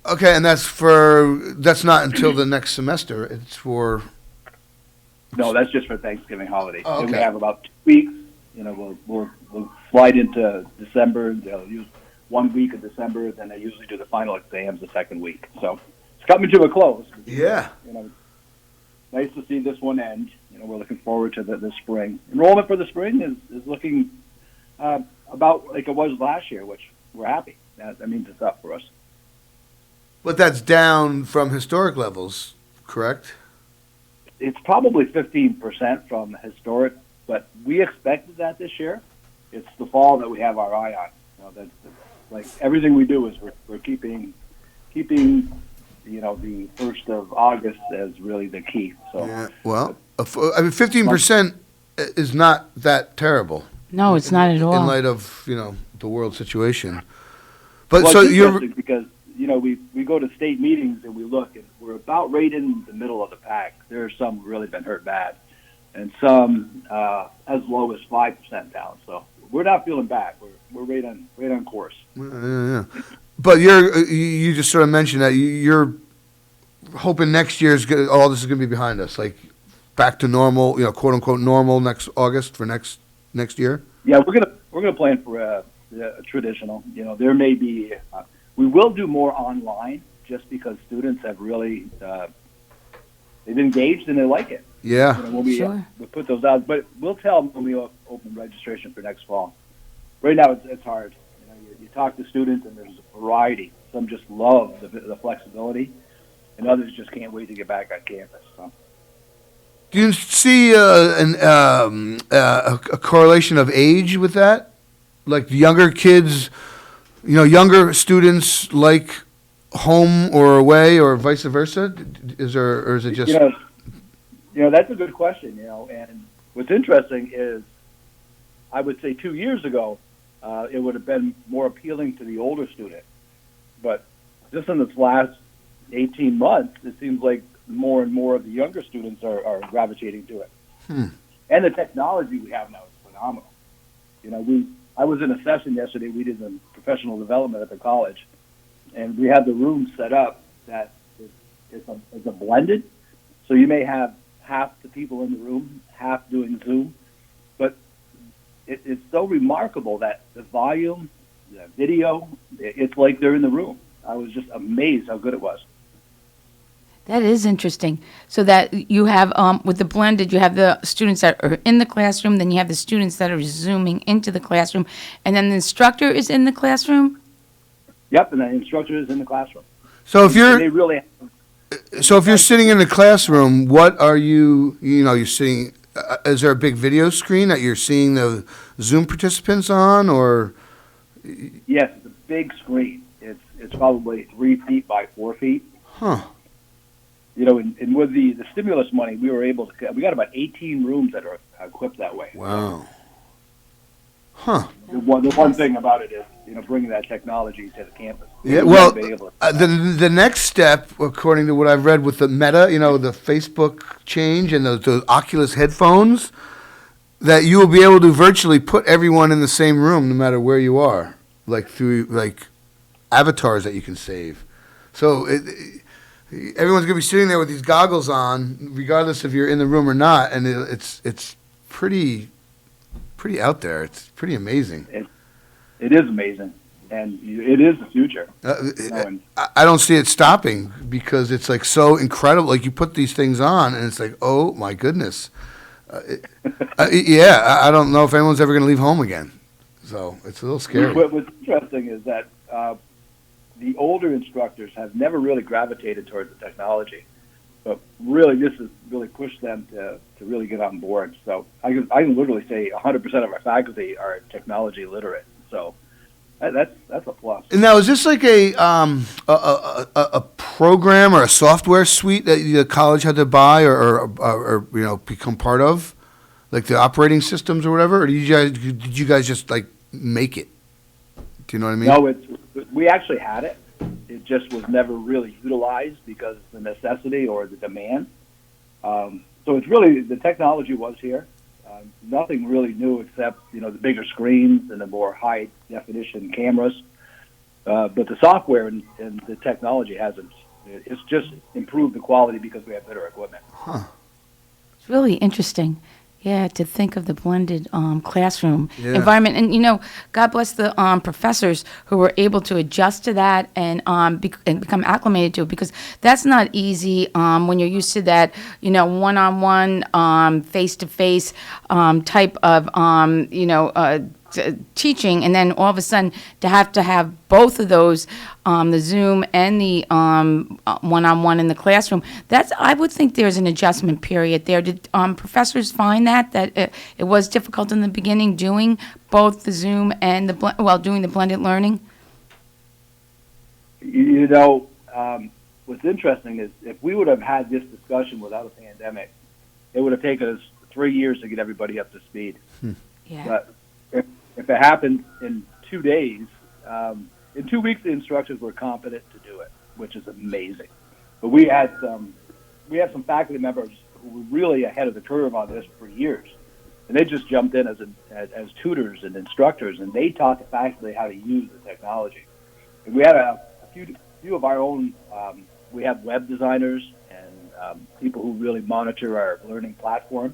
Okay, and that's not until the next semester. It's for. No, that's just for Thanksgiving holiday. Oh, And we okay. have about 2 weeks. You know, we'll slide into December. They'll use 1 week of December. Then they usually do the final exams the second week. So it's coming to a close. Yeah. You know, nice to see this one end. You know, we're looking forward to the spring. Enrollment for the spring is looking about like it was last year, which we're happy. That means it's up for us. But that's down from historic levels, correct? It's probably 15% from historic, but we expected that this year. It's the fall that we have our eye on. You know, that's like everything we do is we're keeping you know, the 1st of August as really the key. So Yeah. Well, 15% is not that terrible. No, it's not at In all. light of, the world situation. But well, so it's you're. interesting because, you know, we go to state meetings and we look, and we're about right in the middle of the pack. There are some who've really been hurt bad, and some as low as 5% down. So we're not feeling bad. We're right on course. Yeah. But you just sort of mentioned that you're hoping next year's all this is going to be behind us, like back to normal, quote unquote normal next August for next year. Yeah, we're gonna plan for a traditional. You know, there may be we will do more online just because students have really they've engaged and they like it. Yeah. You know, when we Sure. we put those out, but we'll tell them when we open registration for next fall. Right now, it's hard. You know, you talk to students and there's a variety. Some just love the flexibility, and others just can't wait to get back on campus. So. Do you see a correlation of age with that? Like younger kids, younger students like home or away or vice versa? Or is it just? You know, that's a good question. And what's interesting is, I would say 2 years ago, it would have been more appealing to the older student, but just in this last 18 months, it seems like more and more of the younger students are gravitating to it. And the technology we have now is phenomenal. You know, I was in a session yesterday. We did some professional development at the college, and we had the room set up that it's a blended. So you may have half the people in the room, half doing Zoom, but it's so remarkable that the volume, the video, it's like they're in the room. I was just amazed how good it was. That is interesting. So that you have, with the blended, you have the students that are in the classroom, then you have the students that are Zooming into the classroom, and then the instructor is in the classroom? Yep, and the instructor is in the classroom. So if you're They really So if you're sitting in the classroom, what are you're seeing, is there a big video screen that you're seeing the Zoom participants on, or? Yes, it's a big screen. It's probably 3 feet by 4 feet. Huh. You know, and with the stimulus money, we got about 18 rooms that are equipped that way. Wow. Huh. The one thing about it is, bringing that technology to the campus. Yeah, We well, gotta be able the next step, according to what I've read with the Meta, the Facebook change and those Oculus headphones, that you will be able to virtually put everyone in the same room no matter where you are, like through avatars that you can save. So Everyone's gonna be sitting there with these goggles on, regardless if you're in the room or not, and it's pretty out there. It's pretty amazing. It is amazing, and it is the future. I don't see it stopping because it's like so incredible. Like you put these things on, and it's like, oh my goodness. I don't know if anyone's ever going to leave home again. So it's a little scary. What's interesting is that the older instructors have never really gravitated towards the technology, but really this has really pushed them to really get on board. So I can literally say 100% of our faculty are technology literate. So that's a plus. And now, is this like a program or a software suite that the college had to buy or become part of, like the operating systems or whatever? Or did you guys just like make it? Do you know what I mean? No, we actually had it. It just was never really utilized because of the necessity or the demand. So it's really, the technology was here. Nothing really new except, the bigger screens and the more high definition cameras. But the software and the technology hasn't. It's just improved the quality because we have better equipment. Huh. It's really interesting. Yeah, to think of the blended classroom environment. And, God bless the professors who were able to adjust to that and become acclimated to it, because that's not easy when you're used to that, one-on-one, face-to-face type of, teaching, and then all of a sudden to have both of those, the Zoom and the one-on-one in the classroom. I would think there's an adjustment period there. Did professors find that it was difficult in the beginning doing both the Zoom and doing the blended learning? What's interesting is if we would have had this discussion without a pandemic, it would have taken us 3 years to get everybody up to speed. Yeah. But if it happened in 2 days, in 2 weeks the instructors were competent to do it, which is amazing. But we had some faculty members who were really ahead of the curve on this for years, and they just jumped in as tutors and instructors, and they taught the faculty how to use the technology. And we had a few of our own. We have web designers and people who really monitor our learning platform.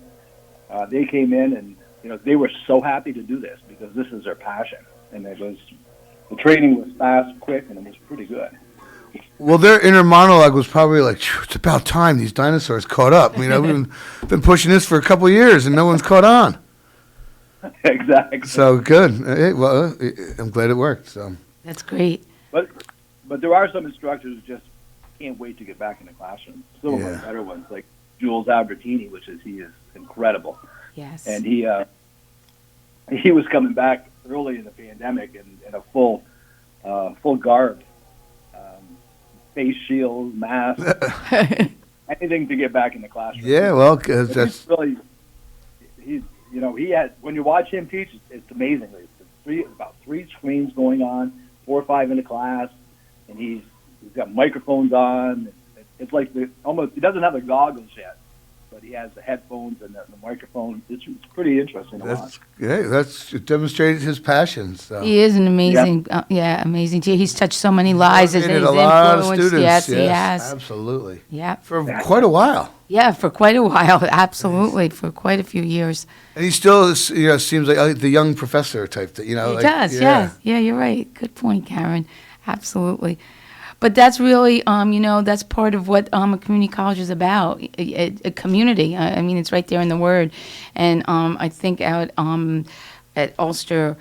They came in and they were so happy to do this because this is their passion, and the training was fast, quick, and it was pretty good. Well, their inner monologue was probably like, "It's about time these dinosaurs caught up." We've been pushing this for a couple of years, and no one's caught on. Exactly. So good. I'm glad it worked. So that's great. But there are some instructors who just can't wait to get back in the classroom. Some of our better ones, like Jules Albertini, he is incredible. Yes. And he was coming back early in the pandemic in a full garb, face shield, mask, anything to get back in the classroom. Yeah, well, cause that's he had, when you watch him teach, it's amazing. About 3 screens going on, 4 or 5 in the class, and he's got microphones on. It's like he doesn't have the goggles yet, but he has the headphones and the microphone. It's pretty interesting to watch. Yeah, that's demonstrated his passion. So. He is an amazing, amazing teacher. He's touched so many lives and a lot of students. Yes, he has. Absolutely. Yeah. For quite a while. Yeah, for quite a while. Absolutely, for quite a few years. And he still, seems like the young professor type. That He does. Yeah, you're right. Good point, Karen. Absolutely. But that's really, that's part of what a community college is about, a community. I mean, it's right there in the word. And I think out at Ulster,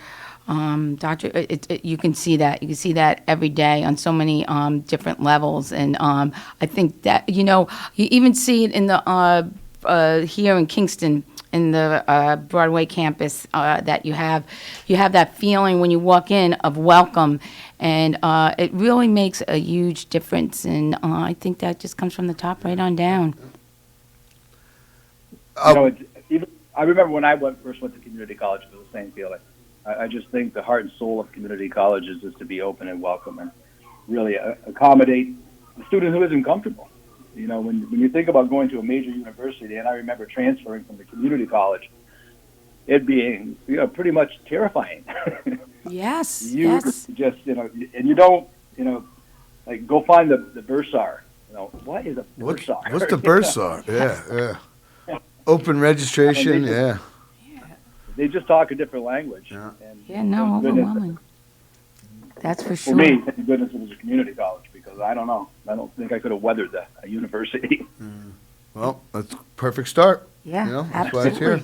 you can see that. You can see that every day on so many different levels. And I think that, you even see it in the here in Kingston, in the Broadway campus that you have that feeling when you walk in of welcome, and it really makes a huge difference, and I think that just comes from the top right on down. I remember when I first went to community college, it was the same feeling. I just think the heart and soul of community colleges is to be open and welcome and really accommodate the student who isn't comfortable. When you think about going to a major university, and I remember transferring from the community college, it being pretty much terrifying. Yes. Just and you don't like go find the bursar. what is a bursar? What's the bursar? Yeah. Open registration, yeah. They just talk a different language. Yeah. And overwhelming. That's for sure. For me, thank goodness it was a community college, because I don't know. I don't think I could have weathered a university. Well, that's a perfect start. Yeah, That's why it's here.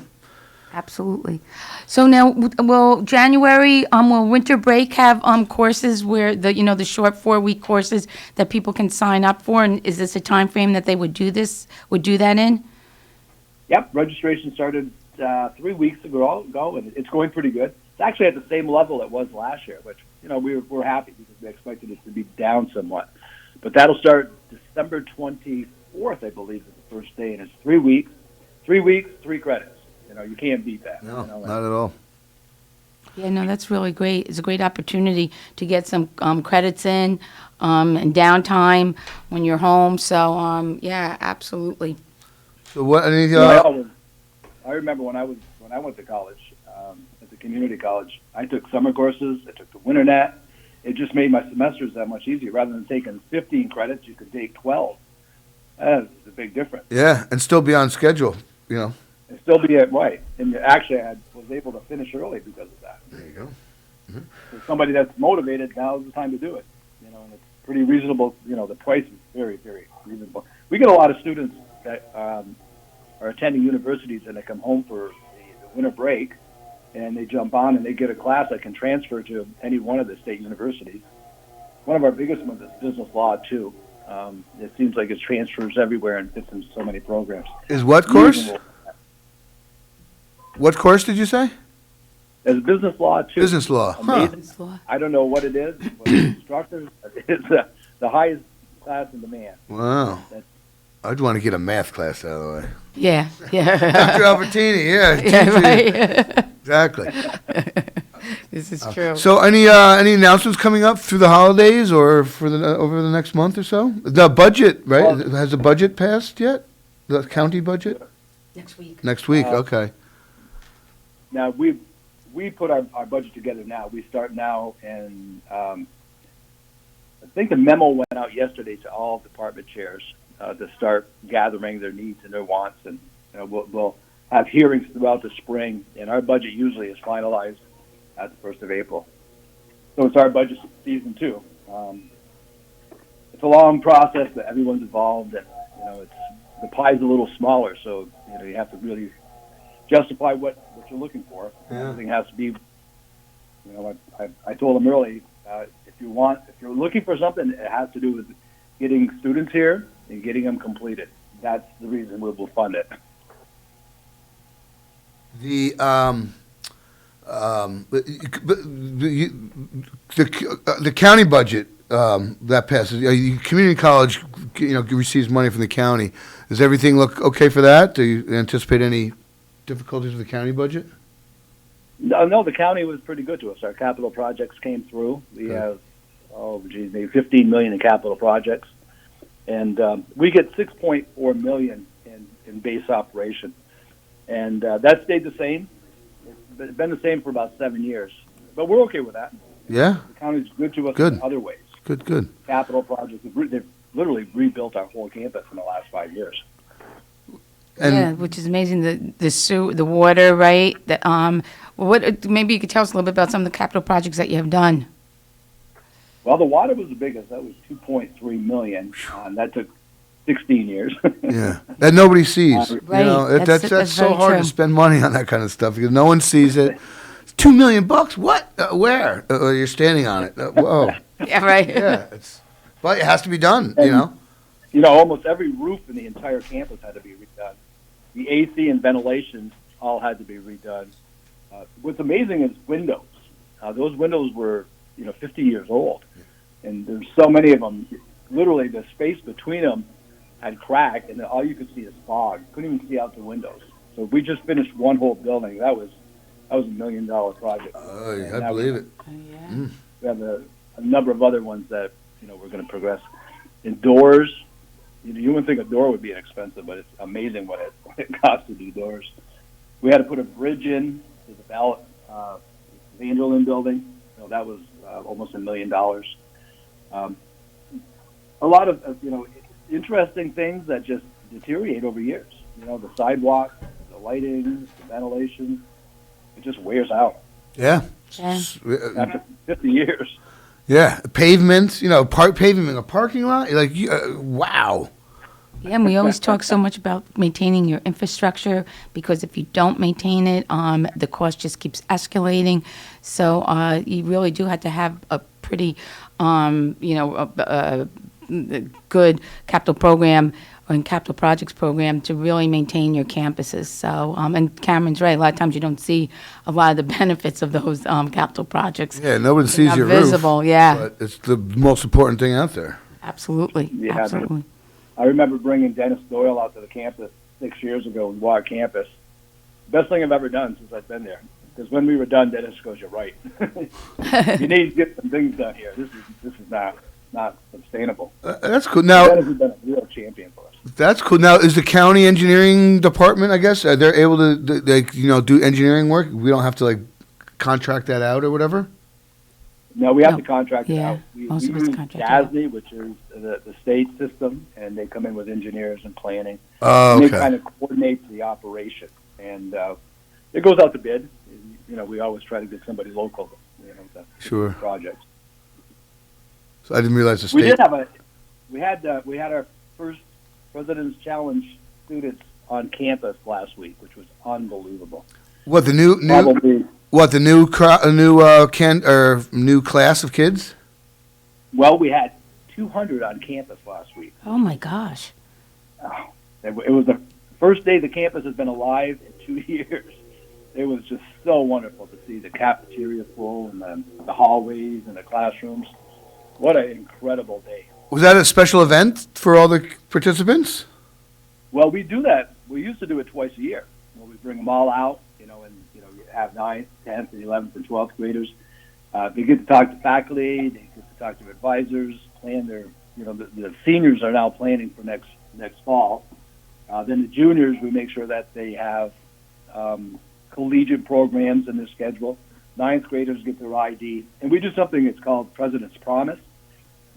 Absolutely. So now, will January, will winter break have courses where the short 4-week courses that people can sign up for? And is this a time frame that they would do that in? Yep, registration started 3 weeks ago, and it's going pretty good. It's actually at the same level it was last year, which we're happy, because we expected it to be down somewhat. But that'll start December 24th, I believe, is the first day, and it's 3 weeks. 3 weeks, 3 credits. You can't beat that. No, not at all. Yeah, no, that's really great. It's a great opportunity to get some credits in and downtime when you're home. So, yeah, absolutely. So what? I remember when I went to college, at the community college, I took summer courses. I took the winter net. It just made my semesters that much easier. Rather than taking 15 credits, you could take 12. That's a big difference. Yeah, and still be on schedule. And still be right. And actually, I was able to finish early because of that. There you go. For somebody that's motivated, now's the time to do it. And it's pretty reasonable. The price is very, very reasonable. We get a lot of students that are attending universities, and they come home for the winter break, and they jump on and they get a class that can transfer to any one of the state universities. One of our biggest ones is business law, too. It seems like it transfers everywhere and fits in so many programs. Is what course? What course did you say? There's business law, too. Business law. Huh. I don't know what it is, but the instructor is the highest class in demand. Wow. I'd want to get a math class out of the way. Yeah. Dr. Albertini, yeah. Yeah, right. Exactly. This is true. So any announcements coming up through the holidays or for over the next month or so? The budget, right? Well, has the budget passed yet? The county budget? Next week. Next week, okay. Now, we put our budget together now. We start now, and I think the memo went out yesterday to all department chairs to start gathering their needs and their wants, and we'll have hearings throughout the spring, and our budget usually is finalized at the 1st of April. So it's our budget season, too. It's a long process, but everyone's involved, and the pie's a little smaller, so you have to really justify what you're looking for. Yeah. Everything has to be. I told them early, if you're looking for something, it has to do with getting students here and getting them completed. That's the reason we'll fund it. The county budget that passes. Community college, receives money from the county. Does everything look okay for that? Do you anticipate any difficulties with the county budget? No, the county was pretty good to us. Our capital projects came through. We have, maybe $15 million in capital projects, and we get $6.4 million in base operation, and that stayed the same. It's been the same for about 7 years, but we're okay with that. Yeah, the county's good to us Good. in other ways. Good. Capital projects. They've literally rebuilt our whole campus in the last 5 years. Yeah, which is amazing. The water, right? What? Maybe you could tell us a little bit about some of the capital projects that you have done. Well, the water was the biggest. That was $2.3 million. That took 16 years. Yeah, that nobody sees. Right. That's so very hard true. to spend money on that kind of stuff because no one sees it. It's $2 million. What? Where? You're standing on it. Whoa. Yeah, right. Yeah, but it has to be done. Almost every roof in the entire campus had to be redone. The AC and ventilation all had to be redone. What's amazing is windows. Those windows were, 50 years old, and there's so many of them. Literally, the space between them had cracked, and all you could see is fog. Couldn't even see out the windows. So we just finished one whole building. That was a $1 million project. Oh, I believe it. We have a number of other ones that we're going to progress. In doors, you wouldn't think a door would be inexpensive, but it's amazing what it costs to do doors. We had to put a bridge in to the Vanderlyn building. That was almost $1 million. A lot of interesting things that just deteriorate over years. You know, the sidewalk, the lighting, the ventilation, it just wears out Yeah. after 50 years. Yeah. Pavement, paving a parking lot. Like, wow. Yeah, and we always talk so much about maintaining your infrastructure, because if you don't maintain it, the cost just keeps escalating. So you really do have to have a pretty, a good capital program and capital projects program to really maintain your campuses. So, and Cameron's right. A lot of times you don't see a lot of the benefits of those capital projects. Yeah, no one They're sees not your visible, roof. yeah. But it's the most important thing out there. Absolutely, Yeah, absolutely. I remember bringing Dennis Doyle out to the campus 6 years ago in Water Campus. Best thing I've ever done since I've been there. Because when we were done, Dennis goes, "You're right. You need to get some things done here. This is not sustainable." That's cool. Now, Dennis has been a real champion for us. that's cool. Now, is the county engineering department, I guess, are they able to, do engineering work? We don't have to, contract that out or whatever? No, we have No. to contract it Yeah, out. We most of it's use contracted out. GASNY, which is the state system, and they come in with engineers and planning. Oh, And okay. they kind of coordinate the operation. And it goes out to bid. And, we always try to get somebody local, to Sure. the project. So I didn't realize the state. We had our first President's Challenge students on campus last week, which was unbelievable. What, the new Probably, new class of kids? well, we had 200 on campus last week. Oh my gosh. Oh, it was the first day the campus has been alive in 2 years. It was just so wonderful to see the cafeteria full and the hallways and the classrooms. What an incredible day. Was that a special event for all the participants? Well, we do that. We used to do it twice a year. We bring them all out, you have 9th, 10th, and 11th, and 12th graders. They get to talk to faculty. They get to talk to advisors, plan their, the seniors are now planning for next fall. Then the juniors, we make sure that they have collegiate programs in their schedule. 9th graders get their ID. And we do something that's called President's Promise.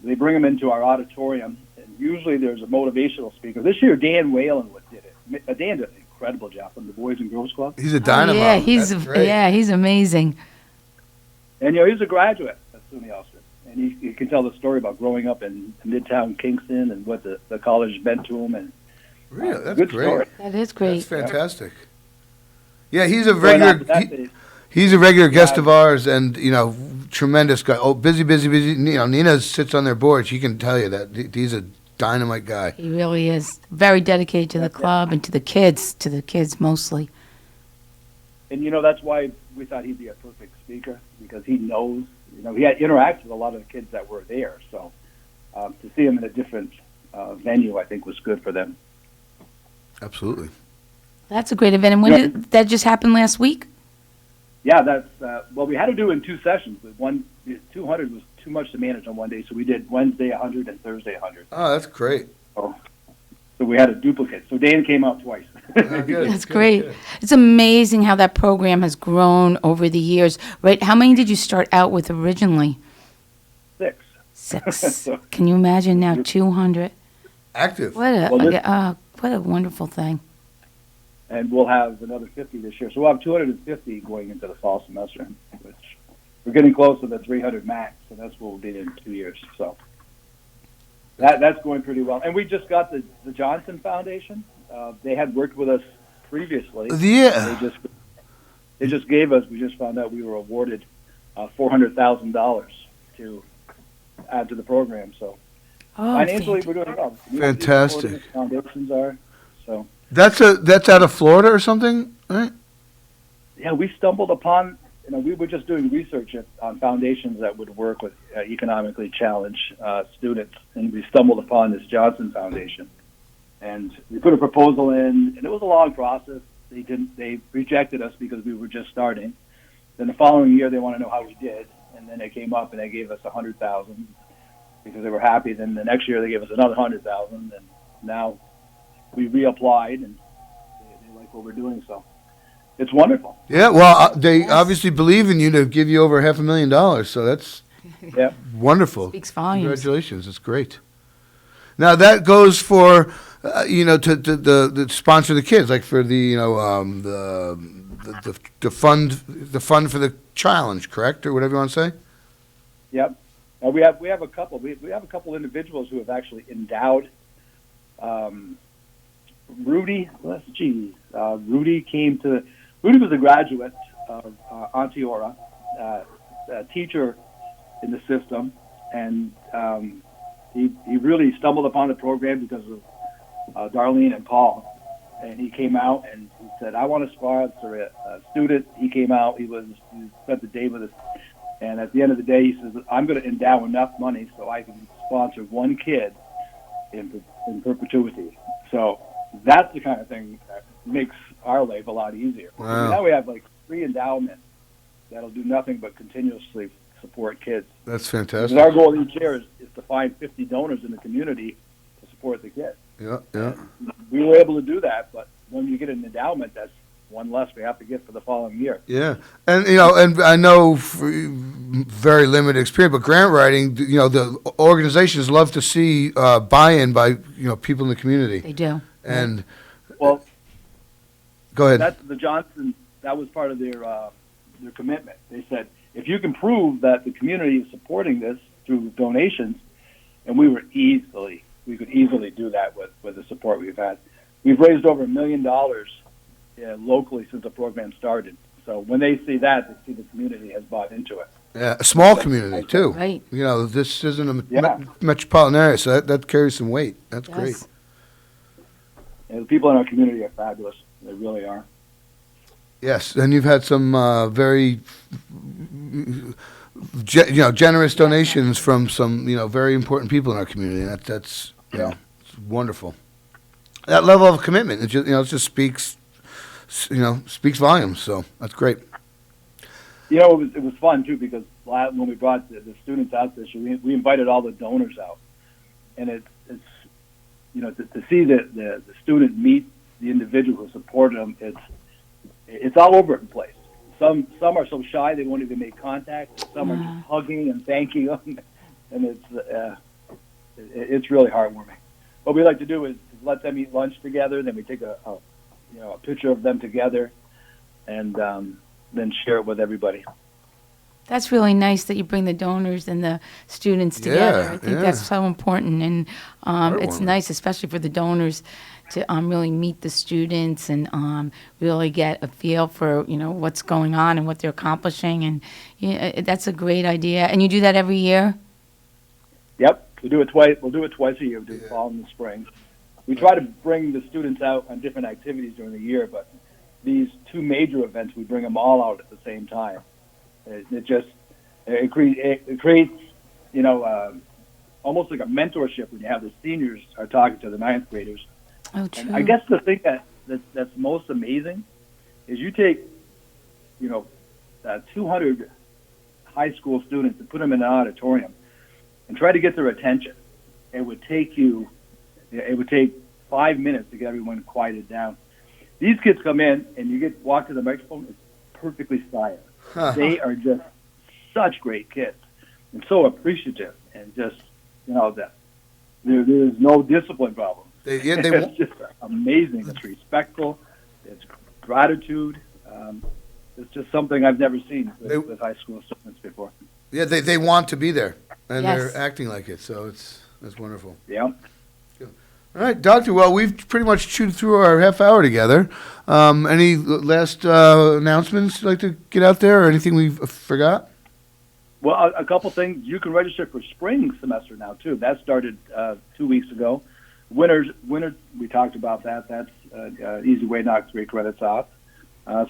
They bring them into our auditorium, and usually there's a motivational speaker. This year, Dan Whalen did it. Dan did an incredible job from the Boys and Girls Club. He's a dynamo. Yeah, That's great. he's amazing. And, he's a graduate at SUNY Ulster. And he can tell the story about growing up in Midtown Kingston and what the college meant to him. And Really? That's good great. story. That is great. That's fantastic. Yeah, he's a Going regular. after that, He's a regular guest of ours, and tremendous guy. Oh, busy. Nina sits on their board. She can tell you that he's a dynamite guy. He really is. Very dedicated to the club and to the kids mostly. And, that's why we thought he'd be a perfect speaker, because he knows, he had interacted with a lot of the kids that were there. So to see him in a different venue, I think, was good for them. Absolutely. That's a great event. And when did that just happen last week? Yeah, that's, we had to do it in 2 sessions. But 200 was too much to manage on one day, so we did Wednesday 100 and Thursday 100. Oh, that's great. So we had a duplicate. So Dan came out twice. Good, That's good, great. good. It's amazing how that program has grown over the years, right? How many did you start out with originally? 6. 6. Can you imagine now 200? Active. What a wonderful thing. And we'll have another 50 this year. So we'll have 250 going into the fall semester, which we're getting close to the 300 max, and that's what we'll be in 2 years. So that's going pretty well. And we just got the Johnson Foundation. They had worked with us previously. Yeah. They just gave us, we just found out we were awarded $400,000 to add to the program. So financially, we're doing well. Fantastic. Foundations are, so. That's out of Florida or something, right? Yeah, we stumbled upon, we were just doing research on foundations that would work with economically challenged students, and we stumbled upon this Johnson Foundation. And we put a proposal in, and it was a long process. They rejected us because we were just starting. Then the following year, they want to know how we did, and then they came up and they gave us $100,000 because they were happy. Then the next year, they gave us another $100,000, and now we reapplied, and they like what we're doing. So it's wonderful. Yeah, well, they obviously believe in you to give you over $500,000, so that's Yeah. wonderful. Speaks volumes. Congratulations, it's great. Now that goes for, to sponsor the kids, like for the, the fund for the challenge, correct, or whatever you want to say. Yep. We have a couple. We have a couple individuals who have actually endowed. Rudy was a graduate of Ontiora, a teacher in the system, and he really stumbled upon the program because of Darlene and Paul. And he came out and he said, "I want to sponsor a student." He came out. He spent the day with us, and at the end of the day, he says, "I'm going to endow enough money so I can sponsor one kid in perpetuity." So that's the kind of thing that makes our life a lot easier. Wow. Now we have like 3 endowments that'll do nothing but continuously support kids. That's fantastic. Because our goal each year is to find 50 donors in the community to support the kids. Yeah, yeah. We were able to do that, but when you get an endowment, that's one less we have to get for the following year. Yeah, and and I know very limited experience, but grant writing, the organizations love to see buy-in by people in the community. They do. And well, go ahead. That's the Johnson. That was part of their commitment. They said if you can prove that the community is supporting this through donations, and we could easily do that with the support we've had. We've raised over $1 million locally since the program started. So when they see that, they see the community has bought into it. Yeah, a small community too. Right. This isn't a metropolitan area, so that carries some weight. That's Yes. great. And the people in our community are fabulous. They really are. Yes, and you've had some very, generous donations from some, very important people in our community. That's it's wonderful. That level of commitment, it just speaks volumes. So that's great. It was fun too because when we brought the students out this year, we invited all the donors out, and it's to see the student meet the individual who supported them. It's all over the place. Some are so shy they won't even make contact. Some are just hugging and thanking them, and it's really heartwarming. What we like to do is let them eat lunch together. Then we take a picture of them together, and then share it with everybody. That's really nice that you bring the donors and the students together. I think that's so important, and it's nice, especially for the donors, to really meet the students and really get a feel for what's going on and what they're accomplishing, and that's a great idea. And you do that every year? Yep, we do it twice. We'll do it twice a year. We do it fall and the spring. We try to bring the students out on different activities during the year, but these 2 major events, we bring them all out at the same time. It creates almost like a mentorship when you have the seniors are talking to the 9th graders. Oh, true. And I guess the thing that's most amazing is you take 200 high school students and put them in an auditorium and try to get their attention. It would take 5 minutes to get everyone quieted down. These kids come in and you walk to the microphone, it's perfectly silent. They are just such great kids and so appreciative, and just that there's no discipline problem. It's just amazing. It's respectful. It's gratitude. It's just something I've never seen with high school students before. Yeah, they want to be there, and Yes. they're acting like it. So that's wonderful. Yeah. All right, Doctor. Well, we've pretty much chewed through our half hour together. Any last announcements you'd like to get out there, or anything we forgot? Well, a couple things. You can register for spring semester now too. That started 2 weeks ago. Winter, we talked about that. That's an easy way to knock 3 credits off.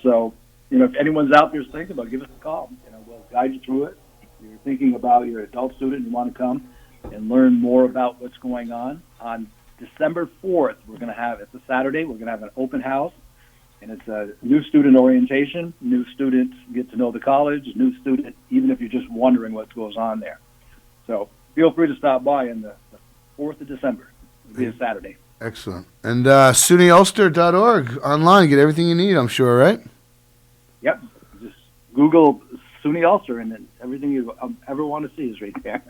So, if anyone's out there thinking about it, give us a call. We'll guide you through it. If you're thinking about your adult student and you want to come and learn more about what's going on December 4th, it's a Saturday, we're going to have an open house, and it's a new student orientation. New students get to know the college, new student, even if you're just wondering what goes on there. So feel free to stop by on the 4th of December. It'll be a Saturday. Excellent. And SUNYUlster.org online, get everything you need, I'm sure, right? Yep. Just Google SUNY Ulster, and then everything you ever want to see is right there.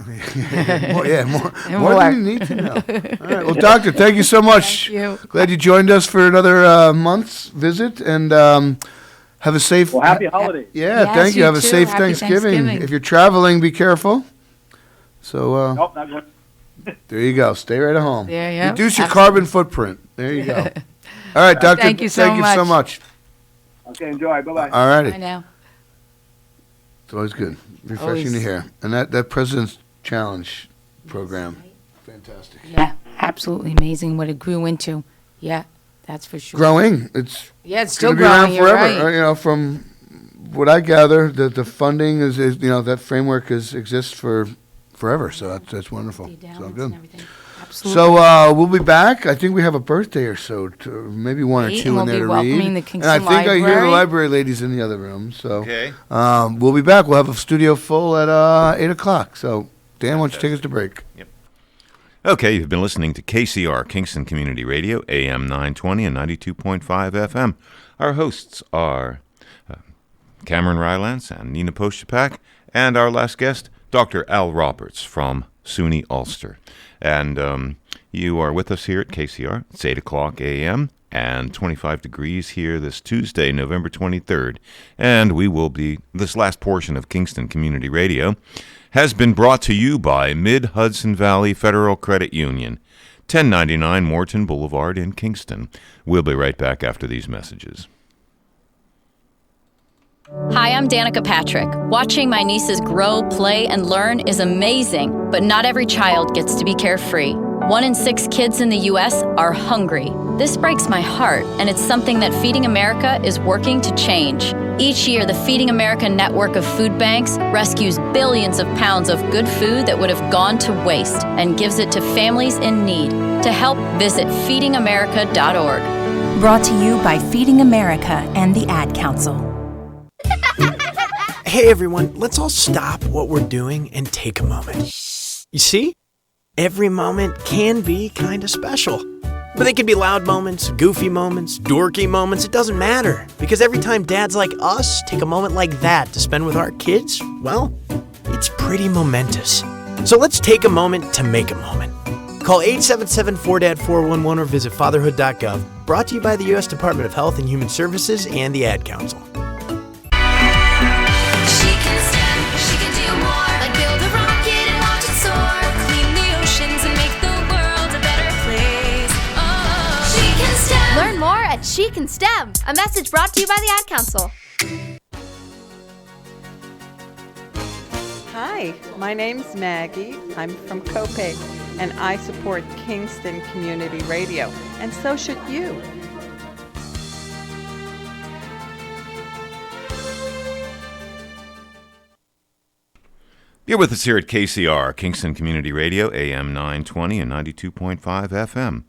more than you need to know. All right, well, Doctor, thank you so much. Thank you. Glad you joined us for another month's visit, and have a safe. Well, happy holidays. Yeah, Yes, thank you. you Have a too. safe Happy Thanksgiving. Thanksgiving. If you're traveling, be careful. So Nope, not going. there you go. Stay right at home. Yeah, yeah. Reduce your Absolutely. carbon footprint. There you go. All right, Doctor. Thank you so much. Okay, enjoy. Bye-bye. All righty. I know. It's always good. Refreshing Always. to hear. And that President's Challenge program, fantastic. Yeah, absolutely amazing what it grew into. Yeah, that's for sure. Growing. It's Yeah, it's still going to be around growing. You're forever. right. You know, from what I gather, the funding is that framework exists for forever. So that's wonderful. The So endowments good. and everything. Absolutely. So we'll be back. I think we have a birthday or so, maybe one or Great, two and in we'll there be to read. welcoming the And Kingston I think I hear the Library. library ladies in the other room. So Okay. we'll be back. We'll have a studio full at 8 o'clock. So Dan, why don't you take us to break? Okay, you've been listening to KCR, Kingston Community Radio, AM 920 and 92.5 FM. Our hosts are Cameron Rylance and Nina Postupack, and our last guest, Dr. Al Roberts from SUNY Ulster. And you are with us here at KCR. It's 8 o'clock a.m. and 25 degrees here this Tuesday, November 23rd. And we will be, this last portion of Kingston Community Radio has been brought to you by Mid-Hudson Valley Federal Credit Union, 1099 Morton Boulevard in Kingston. We'll be right back after these messages. Hi, I'm Danica Patrick. Watching my nieces grow, play, and learn is amazing, but not every child gets to be carefree. 1 in 6 kids in the U.S. are hungry. This breaks my heart, and it's something that Feeding America is working to change. Each year, the Feeding America network of food banks rescues billions of pounds of good food that would have gone to waste and gives it to families in need. To help, visit feedingamerica.org. Brought to you by Feeding America and the Ad Council. Hey everyone, let's all stop what we're doing and take a moment. You see? Every moment can be kind of special. But they can be loud moments, goofy moments, dorky moments, it doesn't matter. Because every time dads like us take a moment like that to spend with our kids, well, it's pretty momentous. So let's take a moment to make a moment. Call 877-4DAD-411 or visit fatherhood.gov. Brought to you by the U.S. Department of Health and Human Services and the Ad Council. Learn more at She Can STEM, a message brought to you by the Ad Council. Hi, my name's Maggie. I'm from Copiague, and I support Kingston Community Radio, and so should you. You're with us here at KCR, Kingston Community Radio, AM 920 and 92.5 FM,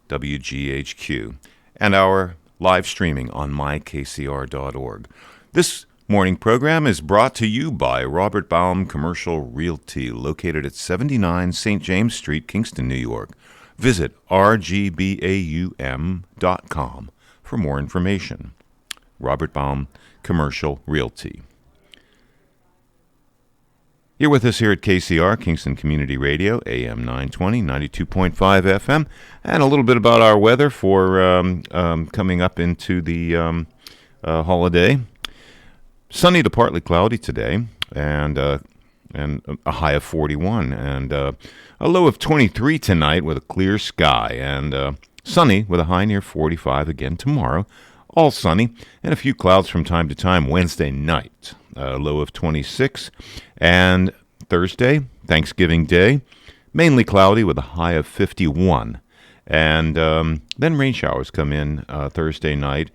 WGHQ, and our live streaming on mykcr.org. This morning program is brought to you by Robert Baum Commercial Realty, located at 79 St. James Street, Kingston, New York. Visit rgbaum.com for more information. Robert Baum Commercial Realty. You're with us here at KCR, Kingston Community Radio, AM 920, 92.5 FM, and a little bit about our weather for coming up into the holiday. Sunny to partly cloudy today, and a high of 41, and a low of 23 tonight with a clear sky, and sunny with a high near 45 again tomorrow. All sunny, and a few clouds from time to time Wednesday night. Low of 26, and Thursday, Thanksgiving Day, mainly cloudy with a high of 51. And then rain showers come in Thursday night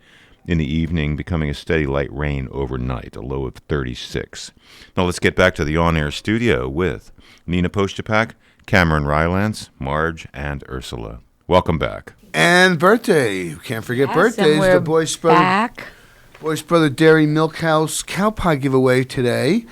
in the evening, becoming a steady light rain overnight, a low of 36. Now let's get back to the on-air studio with Nina Postupack, Cameron Rylance, Marge, and Ursula. Welcome back. And birthday. Can't forget Yes, birthdays. and we're The Boyce Brother, back. Boyce Brother Dairy Milk House cow pie giveaway today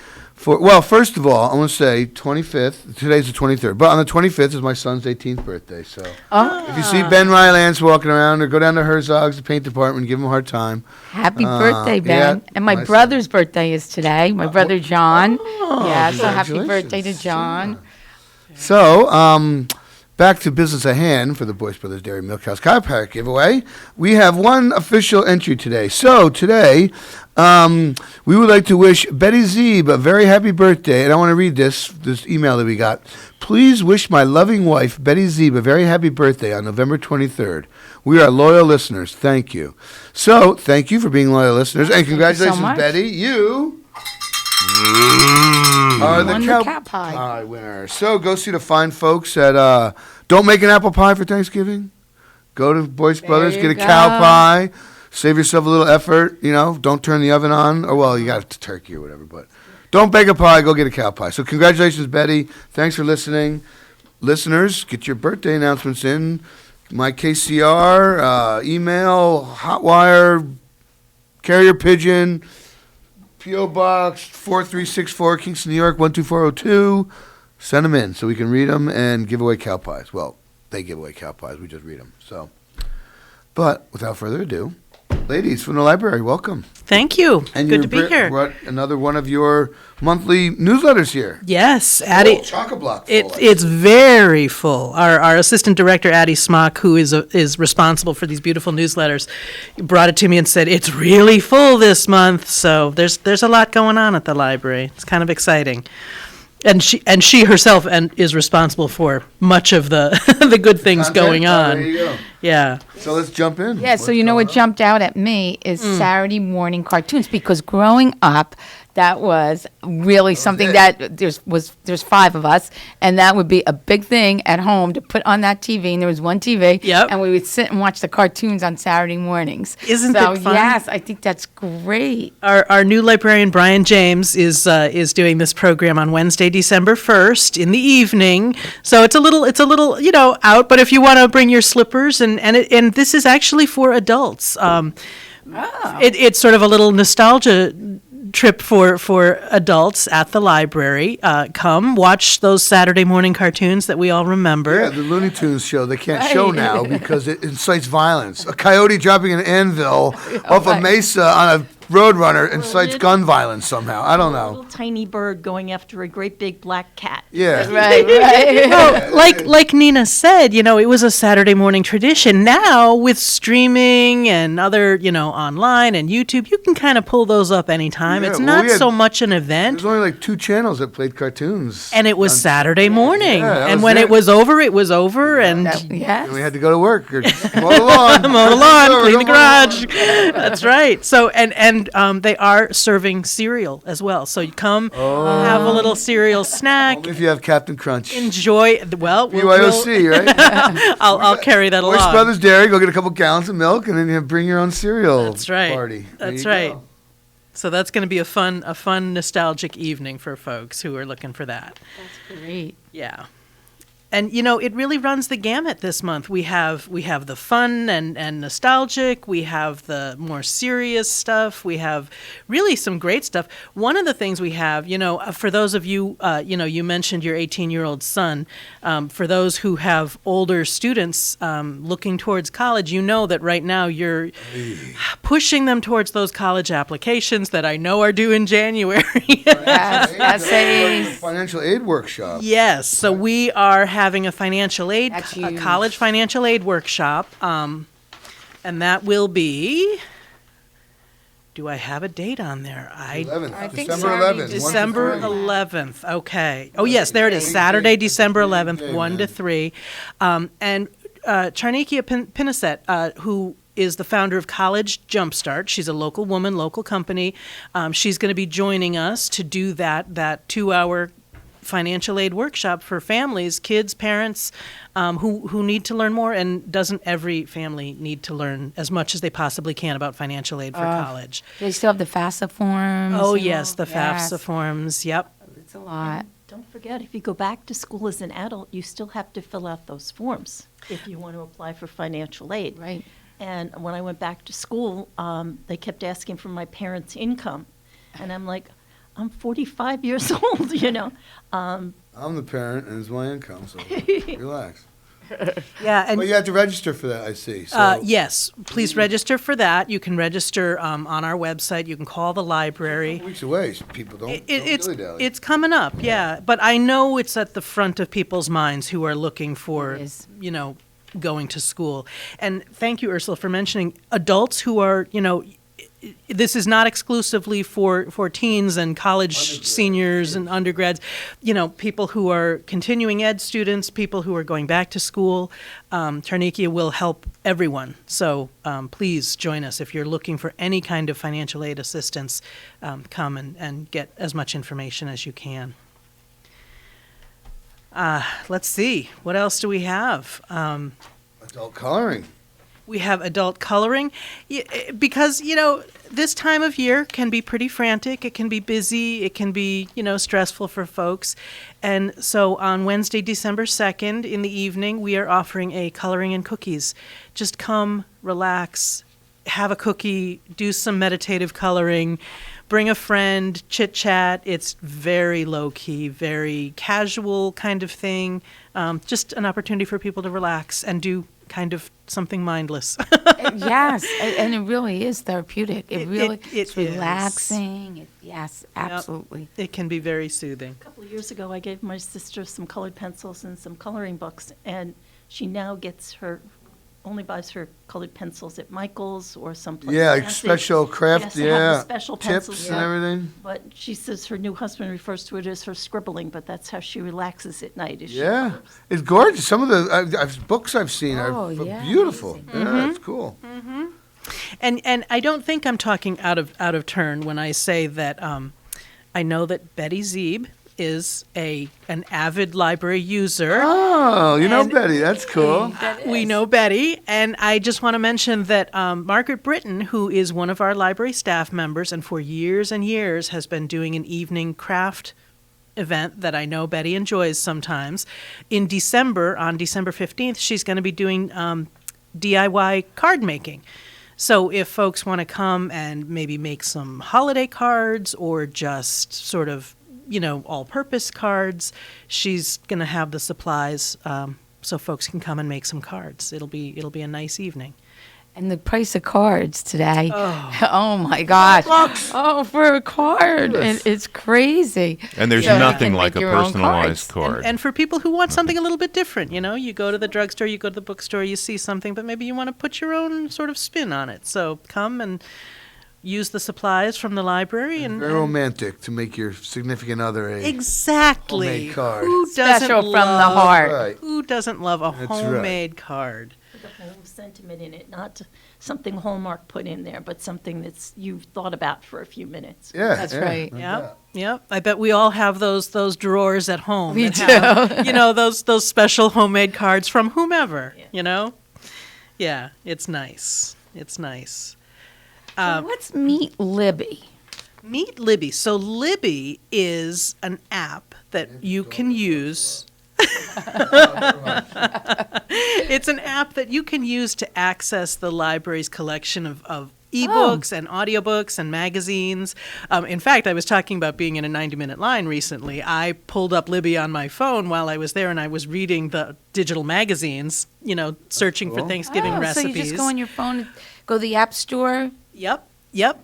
Well, first of all, I want to say 25th. Today's the 23rd, but on the 25th is my son's 18th birthday. So if you see Ben Rylance walking around, or go down to Herzog's, the paint department, give him a hard time. Happy birthday, Ben. Yeah, and my brother's birthday is today. My brother John. Yeah, so happy congratulations. birthday to John. So, back to business at hand for the Boyce Brothers Dairy Milkhouse Chiropractic giveaway. We have one official entry today. So today, we would like to wish Betty Zeeb a very happy birthday. And I want to read this email that we got. Please wish my loving wife, Betty Zeeb, a very happy birthday on November 23rd. We are loyal listeners. Thank you. So, thank you for being loyal listeners. And congratulations, much. Betty. You are the Won the cow pie winner. So go see the fine folks at Don't Make an Apple Pie for Thanksgiving. Go to Boyce Brothers, get a cow pie. Save yourself a little effort. Don't turn the oven on. Or, well, you got a turkey or whatever. But don't bake a pie. Go get a cow pie. So congratulations, Betty. Thanks for listening. Listeners, get your birthday announcements in. My KCR, email, hotwire, carrier pigeon, P.O. Box 4364, Kingston, New York 12402. Send them in so we can read them and give away cow pies. Well, they give away cow pies. We just read them. So, but without further ado, ladies from the library, welcome. Thank you. And good to be here. Brought another one of your monthly newsletters here. Yes, Addie. Chock-a-block. It's very full. Our assistant director, Addie Smock, who is responsible for these beautiful newsletters, brought it to me and said it's really full this month. So there's a lot going on at the library. It's kind of exciting. And she herself is responsible for much of the the good things going on. There you go. Yeah. So let's jump in. Yeah, so what jumped out at me is Saturday morning cartoons, because growing up, that was really something that there's 5 of us, and that would be a big thing at home to put on that TV, and there was one TV, and we would sit and watch the cartoons on Saturday mornings. Isn't it fun? Yes, I think that's great. Our new librarian, Brian James, is doing this program on Wednesday, December 1st in the evening. So it's a little out, but if you want to bring your slippers and this is actually for adults. It's sort of a little nostalgia trip for adults at the library. Come watch those Saturday morning cartoons that we all remember. Yeah, the Looney Tunes show they can't show now because it incites violence. A coyote dropping an anvil off a mesa on a roadrunner incites gun violence somehow. I don't know. A little tiny bird going after a great big black cat. Yeah. Right. Well, like Nina said, it was a Saturday morning tradition. Now with streaming and other, online and YouTube, you can kind of pull those up anytime. Yeah, it's not so much an event. There's only like 2 channels that played cartoons. And it was Saturday morning. Yeah, and when it was over, it was over. And and we had to go to work or mow the lawn. mow the lawn, clean the garage. That's right. So, and they are serving cereal as well. So you come, have a little cereal snack. Only if you have Captain Crunch. Enjoy. Well, BYOC, right? I'll carry that along. Boyce Brothers Dairy, go get a couple gallons of milk, and then you bring your own cereal. That's right. Party. That's right. So that's going to be a fun, nostalgic evening for folks who are looking for that. That's great. Yeah. And, it really runs the gamut this month. We have the fun and nostalgic. We have the more serious stuff. We have really some great stuff. One of the things we have, for those of you, you mentioned your 18-year-old son. For those who have older students looking towards college, that right now you're pushing them towards those college applications that I know are due in January. Essays. Financial aid workshop. Yes. So we are having a college financial aid workshop, and that will be. Do I have a date on there? December 11th. December 11th. Okay. Oh yes, there it is. Saturday, December 11th, 1 to 3, and Charnikia Pinasset, who is the founder of College Jumpstart. She's a local woman, local company. She's going to be joining us to do that 2-hour financial aid workshop for families, kids, parents who need to learn more. And doesn't every family need to learn as much as they possibly can about financial aid for college? They still have the FAFSA forms. Oh, yes, the FAFSA forms. Yep. It's a lot. And don't forget, if you go back to school as an adult, you still have to fill out those forms if you want to apply for financial aid. Right. And when I went back to school, they kept asking for my parents' income. And I'm like, I'm 45 years old, you know. I'm the parent, and it's my income, so relax. Yeah, and well, you have to register for that, I see. So. Yes, please register for that. You can register on our website. You can call the library. Weeks away, so people don't dilly-dally. It's coming up, yeah. But I know it's at the front of people's minds who are looking for, going to school. And thank you, Ursula, for mentioning adults who are, this is not exclusively for teens and college seniors and undergrads, people who are continuing ed students, people who are going back to school. Tarnikia will help everyone. So please join us. If you're looking for any kind of financial aid assistance, come and get as much information as you can. Let's see. What else do we have? Adult coloring. We have adult coloring because, this time of year can be pretty frantic. It can be busy. It can be, stressful for folks. And so on Wednesday, December 2nd in the evening, we are offering a coloring and cookies. Just come, relax, have a cookie, do some meditative coloring, bring a friend, chit-chat. It's very low-key, very casual kind of thing. Just an opportunity for people to relax and do kind of something mindless. Yes, and it really is therapeutic. It's relaxing. Yes, absolutely. Yep. It can be very soothing. A couple of years ago, I gave my sister some colored pencils and some coloring books, and she now only buys her colored pencils at Michael's or someplace. Yeah, like special craft, special tips pencils, and everything. But she says her new husband refers to it as her scribbling, but that's how she relaxes at night. It's gorgeous. Some of the books I've seen are beautiful. Yeah, it's cool. Mm-hmm. And I don't think I'm talking out of turn when I say that I know that Betty Zeeb is an avid library user. Oh, you know Betty. That's cool. We know Betty. And I just want to mention that Margaret Britton, who is one of our library staff members and for years and years has been doing an evening craft event that I know Betty enjoys sometimes. In December, on December 15th, she's going to be doing DIY card making. So if folks want to come and maybe make some holiday cards or just sort of all-purpose cards, she's going to have the supplies so folks can come and make some cards. It'll be a nice evening. And the price of cards today, oh my gosh. Oh, for a card, it's crazy. And there's nothing like a personalized card. And for people who want something a little bit different, you go to the drugstore, you go to the bookstore, you see something, but maybe you want to put your own sort of spin on it. So come and use the supplies from the library. And very romantic to make your significant other a homemade card. Who doesn't Special from the heart. Right. Who doesn't love a homemade card? With a whole sentiment in it, not something Hallmark put in there, but something that's you've thought about for a few minutes. Yeah, that's right. Yep. I bet we all have those drawers at home. We do. Have, those special homemade cards from whomever. Yeah, it's nice. It's nice. So what's Meet Libby? Meet Libby. So Libby is an app that you can use. It's an app that you can use to access the library's collection of ebooks and audiobooks and magazines. In fact, I was talking about being in a 90-minute line recently. I pulled up Libby on my phone while I was there, and I was reading the digital magazines, searching for Thanksgiving recipes. So you just go on your phone, go to the App Store? Yep. Okay.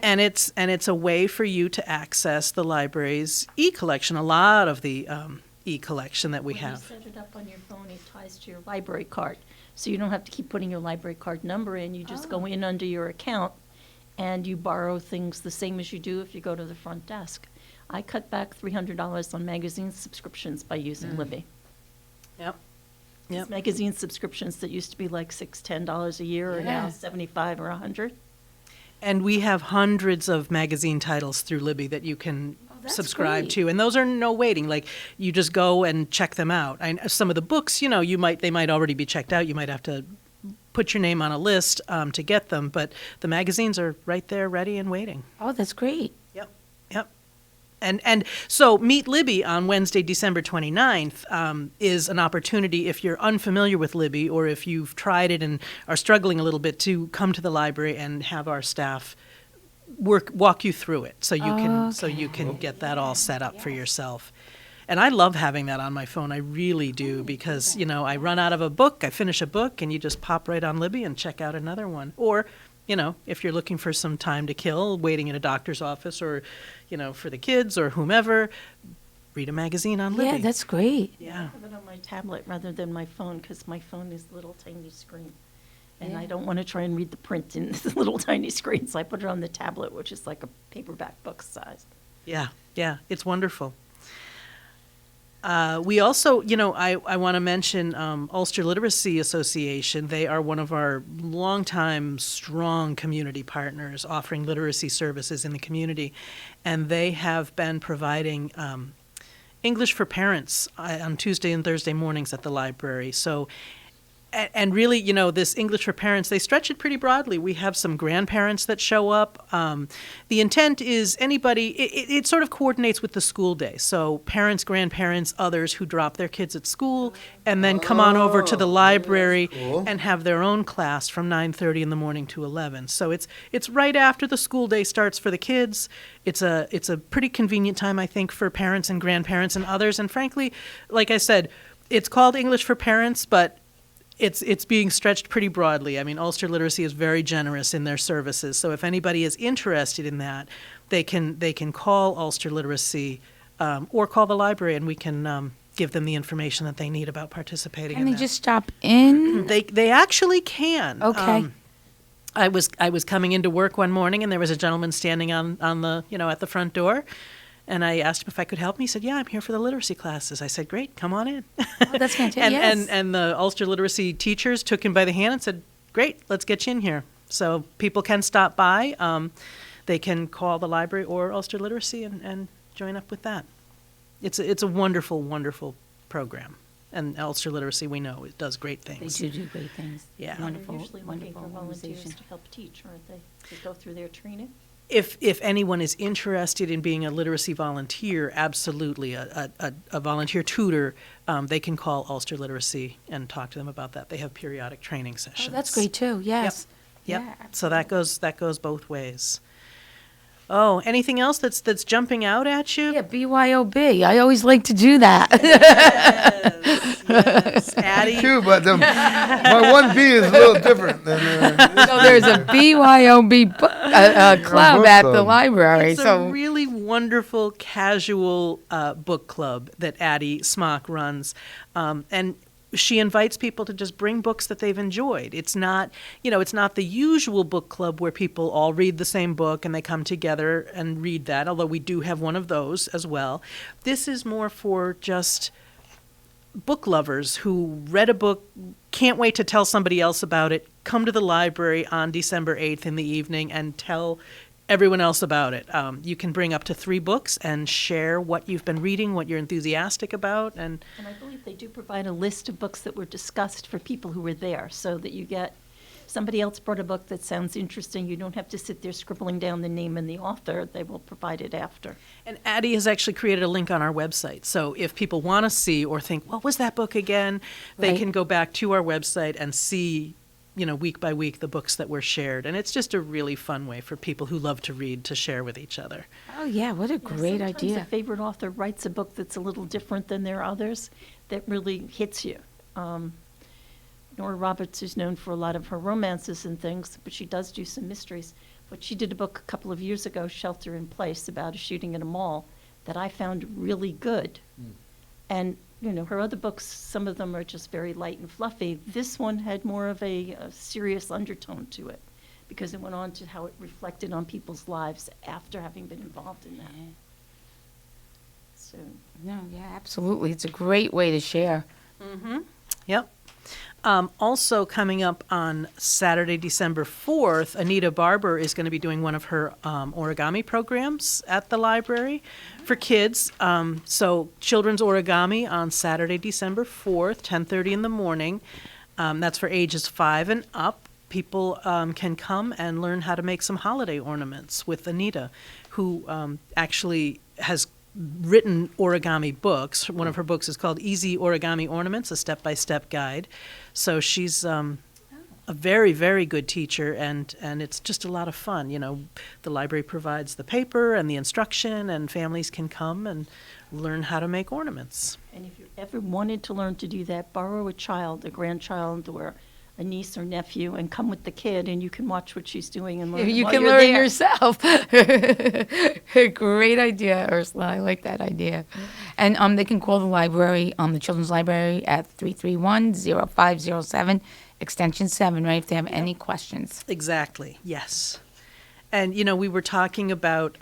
And it's a way for you to access the library's e-collection, a lot of the e-collection that we have. When you set it up on your phone, it ties to your library card. So you don't have to keep putting your library card number in. You just go in under your account and you borrow things the same as you do if you go to the front desk. I cut back $300 on magazine subscriptions by using Libby. Yep. These magazine subscriptions that used to be like $10 a year are now $75 or $100. And we have hundreds of magazine titles through Libby that you can subscribe to, and those are no waiting. Like you just go and check them out. Some of the books, they might already be checked out. You might have to put your name on a list to get them, but the magazines are right there, ready and waiting. Oh, that's great. Yep. And so Meet Libby on Wednesday, December 29th is an opportunity, if you're unfamiliar with Libby or if you've tried it and are struggling a little bit, to come to the library and have our staff walk you through it, so you can get that all set up for yourself. And I love having that on my phone. I really do, because I run out of a book, I finish a book, and you just pop right on Libby and check out another one. Or if you're looking for some time to kill, waiting in a doctor's office, or for the kids or whomever, read a magazine on Libby. Yeah, that's great. Yeah, I have it on my tablet rather than my phone, because my phone is a little tiny screen. And I don't want to try and read the print in this little tiny screen, so I put it on the tablet, which is like a paperback book size. Yeah, it's wonderful. We also, I want to mention Ulster Literacy Association. They are one of our longtime strong community partners offering literacy services in the community. And they have been providing English for parents on Tuesday and Thursday mornings at the library. So, and really, this English for parents, they stretch it pretty broadly. We have some grandparents that show up. The intent is anybody, it sort of coordinates with the school day. So parents, grandparents, others who drop their kids at school and then come on over to the library and have their own class from 9:30 in the morning to 11. So it's right after the school day starts for the kids. It's a pretty convenient time, I think, for parents and grandparents and others. And frankly, like I said, it's called English for Parents, but it's being stretched pretty broadly. I mean, Ulster Literacy is very generous in their services. So if anybody is interested in that, they can call Ulster Literacy or call the library, and we can give them the information that they need about participating in that. Can they just stop in? They actually can. Okay. I was coming into work one morning, and there was a gentleman standing on the at the front door. And I asked him if I could help him. He said, "Yeah, I'm here for the literacy classes." I said, "Great, come on in." Oh, that's fantastic. and the Ulster Literacy teachers took him by the hand and said, "Great, let's get you in here." So people can stop by. They can call the library or Ulster Literacy and join up with that. It's a wonderful, wonderful program. And Ulster Literacy, we know, it does great things. They do great things. Yeah. Wonderful, They're usually looking wonderful for volunteers organization. to help teach, aren't they? To go through their training. If anyone is interested in being a literacy volunteer, absolutely, a volunteer tutor, they can call Ulster Literacy and talk to them about that. They have periodic training sessions. Oh, that's great too. Yes. Yep. Yeah, So that goes both ways. Oh, anything else that's jumping out at you? Yeah, BYOB. I always like to do that. Yes, Addie. Too, but my one B is a little different than. So there's a BYOB club book at the club. library. It's a really wonderful casual book club that Addie Smock runs, and she invites people to just bring books that they've enjoyed. It's not, it's not the usual book club where people all read the same book and they come together and read that, although we do have one of those as well. This is more for just book lovers who read a book, can't wait to tell somebody else about it, come to the library on December 8th in the evening and tell everyone else about it. You can bring up to 3 books and share what you've been reading, what you're enthusiastic about. And I believe they do provide a list of books that were discussed for people who were there, so that you get, somebody else brought a book that sounds interesting. You don't have to sit there scribbling down the name and the author. They will provide it after. And Addie has actually created a link on our website. So if people want to see or think, what was that book again? They Right. can go back to our website and see, week by week, the books that were shared. And it's just a really fun way for people who love to read to share with each other. Oh, yeah, what a great Sometimes idea. a favorite author writes a book that's a little different than their others that really hits you. Nora Roberts is known for a lot of her romances and things, but she does do some mysteries. But she did a book a couple of years ago, Shelter in Place, about a shooting at a mall that I found really good. And, her other books, some of them are just very light and fluffy. This one had more of a serious undertone to it, because it went on to how it reflected on people's lives after having been involved in that. So, No, yeah, absolutely. It's a great way to share. Mm-hmm. Yep. Also coming up on Saturday, December 4th, Anita Barber is going to be doing one of her origami programs at the library for kids. So children's origami on Saturday, December 4th, 10:30 in the morning. That's for ages 5 and up. People can come and learn how to make some holiday ornaments with Anita, who actually has written origami books. One of her books is called Easy Origami Ornaments, a step-by-step guide. So she's a very, very good teacher, and it's just a lot of fun. The library provides the paper and the instruction, and families can come and learn how to make ornaments. And if you ever wanted to learn to do that, borrow a child, a grandchild, or a niece or nephew, and come with the kid, and you can watch what she's doing and learn. You while can you're learn there. yourself. Great idea, Ursula. I like that idea. And they can call the library, the Children's Library, at 331-0507, extension 7, right, if they have any questions. Exactly, yes. And, we were talking about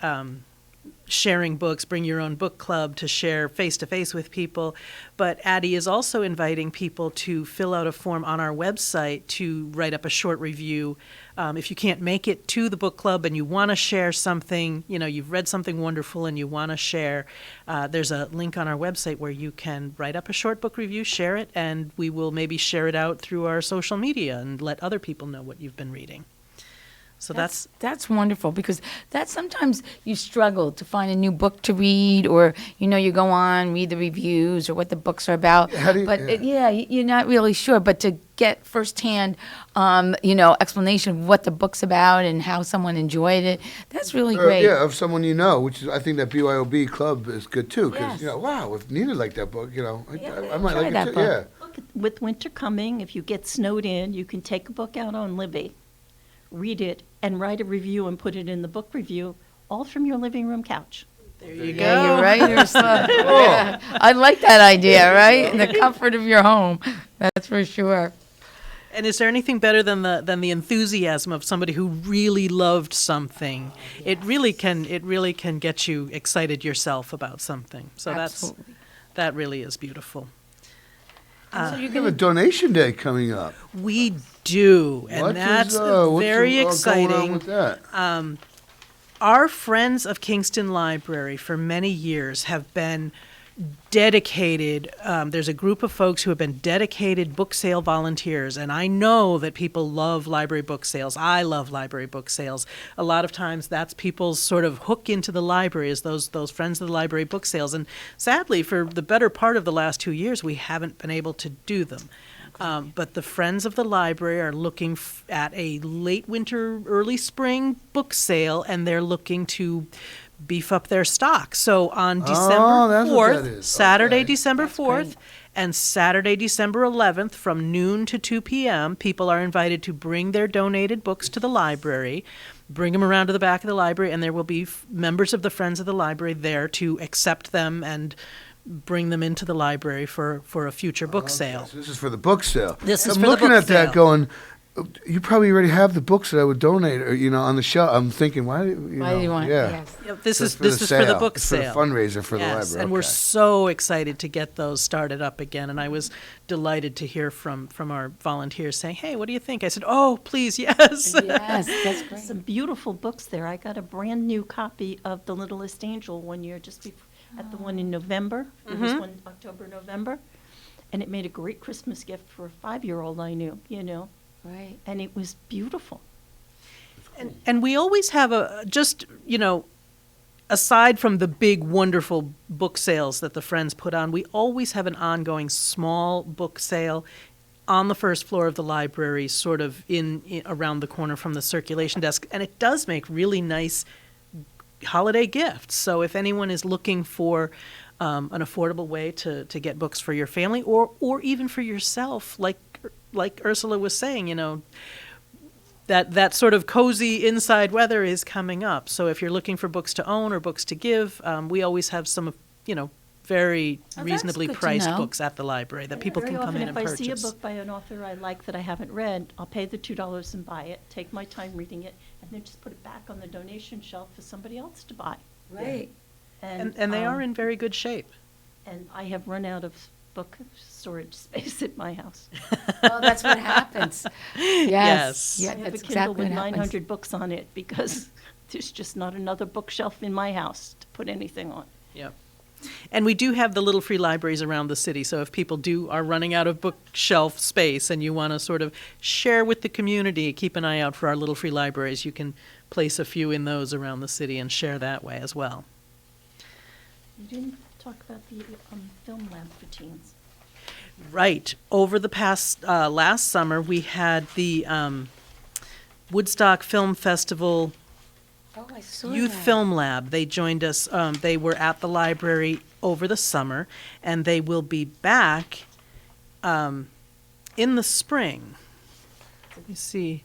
sharing books, bring your own book club to share face-to-face with people. But Addie is also inviting people to fill out a form on our website to write up a short review. If you can't make it to the book club and you want to share something, you've read something wonderful and you want to share, there's a link on our website where you can write up a short book review, share it, and we will maybe share it out through our social media and let other people know what you've been reading. So that's wonderful, because sometimes you struggle to find a new book to read, or you go on, read the reviews or what the books are about. You're not really sure. But to get firsthand, explanation of what the book's about and how someone enjoyed it, that's really great. Of someone which is, I think that BYOB club is good too, because wow, if Nina liked that book, I might like it too. Yeah. Look, with winter coming, if you get snowed in, you can take a book out on Libby, read it, and write a review and put it in the book review, all from your living room couch. There you Yeah, go. you're right, Ursula. Yeah. I like that idea, right? In the comfort of your home. That's for sure. And is there anything better than the enthusiasm of somebody who really loved something? Yes. It really can get you excited yourself about something. So that really is beautiful. So you have a donation day coming up. We do, and that's very exciting. Going on with that? Our friends of Kingston Library for many years have been dedicated. There's a group of folks who have been dedicated book sale volunteers, and I know that people love library book sales. I love library book sales. A lot of times that's people's sort of hook into the library, is those friends of the library book sales. And sadly, for the better part of the last 2 years, we haven't been able to do them. But the Friends of the Library are looking at a late winter, early spring book sale, and they're looking to beef up their stock. So on December 4th, Saturday, December 4th, and Saturday, December 11th, from noon to 2 p.m., people are invited to bring their donated books to the library, bring them around to the back of the library, and there will be members of the Friends of the Library there to accept them and bring them into the library for a future book sale. So this is for the book sale. This is I'm for the book looking at sale. that going, you probably already have the books that I would donate, or, on the shelf. I'm thinking, why do you want? Yeah, this is for the book sale. It's for the fundraiser for the library. And we're so excited to get those started up again. And I was delighted to hear from our volunteers saying, "Hey, what do you think?" I said, "Oh, please, yes." Yes, that's great. Some beautiful books there. I got a brand new copy of The Littlest Angel one year, just before, at the one in November. It was one October, November, and it made a great Christmas gift for a 5-year-old I knew. Right. And it was beautiful. And we always have aside from the big, wonderful book sales that the Friends put on, we always have an ongoing small book sale on the first floor of the library, sort of in around the corner from the circulation desk. And it does make really nice holiday gifts. So if anyone is looking for an affordable way to get books for your family or even for yourself, like Ursula was saying, that sort of cozy inside weather is coming up. So if you're looking for books to own or books to give, we always have some, very reasonably priced books at the library that people can come in and purchase. If I see a book by an author I like that I haven't read, I'll pay the $2 and buy it, take my time reading it, and then just put it back on the donation shelf for somebody else to buy. Right. And they are in very good shape. And I have run out of book storage space at my house. Oh, that's what happens. Yes. I have a Kindle with 900 books on it because there's just not another bookshelf in my house to put anything on. Yep. And we do have the little free libraries around the city, so if people are running out of bookshelf space and you want to sort of share with the community, keep an eye out for our little free libraries. You can place a few in those around the city and share that way as well. You didn't talk about the film lab for teens. Right. Over the past, last summer, we had the Woodstock Film Festival Youth Film Lab. They joined us. They were at the library over the summer, and they will be back in the spring. Let me see.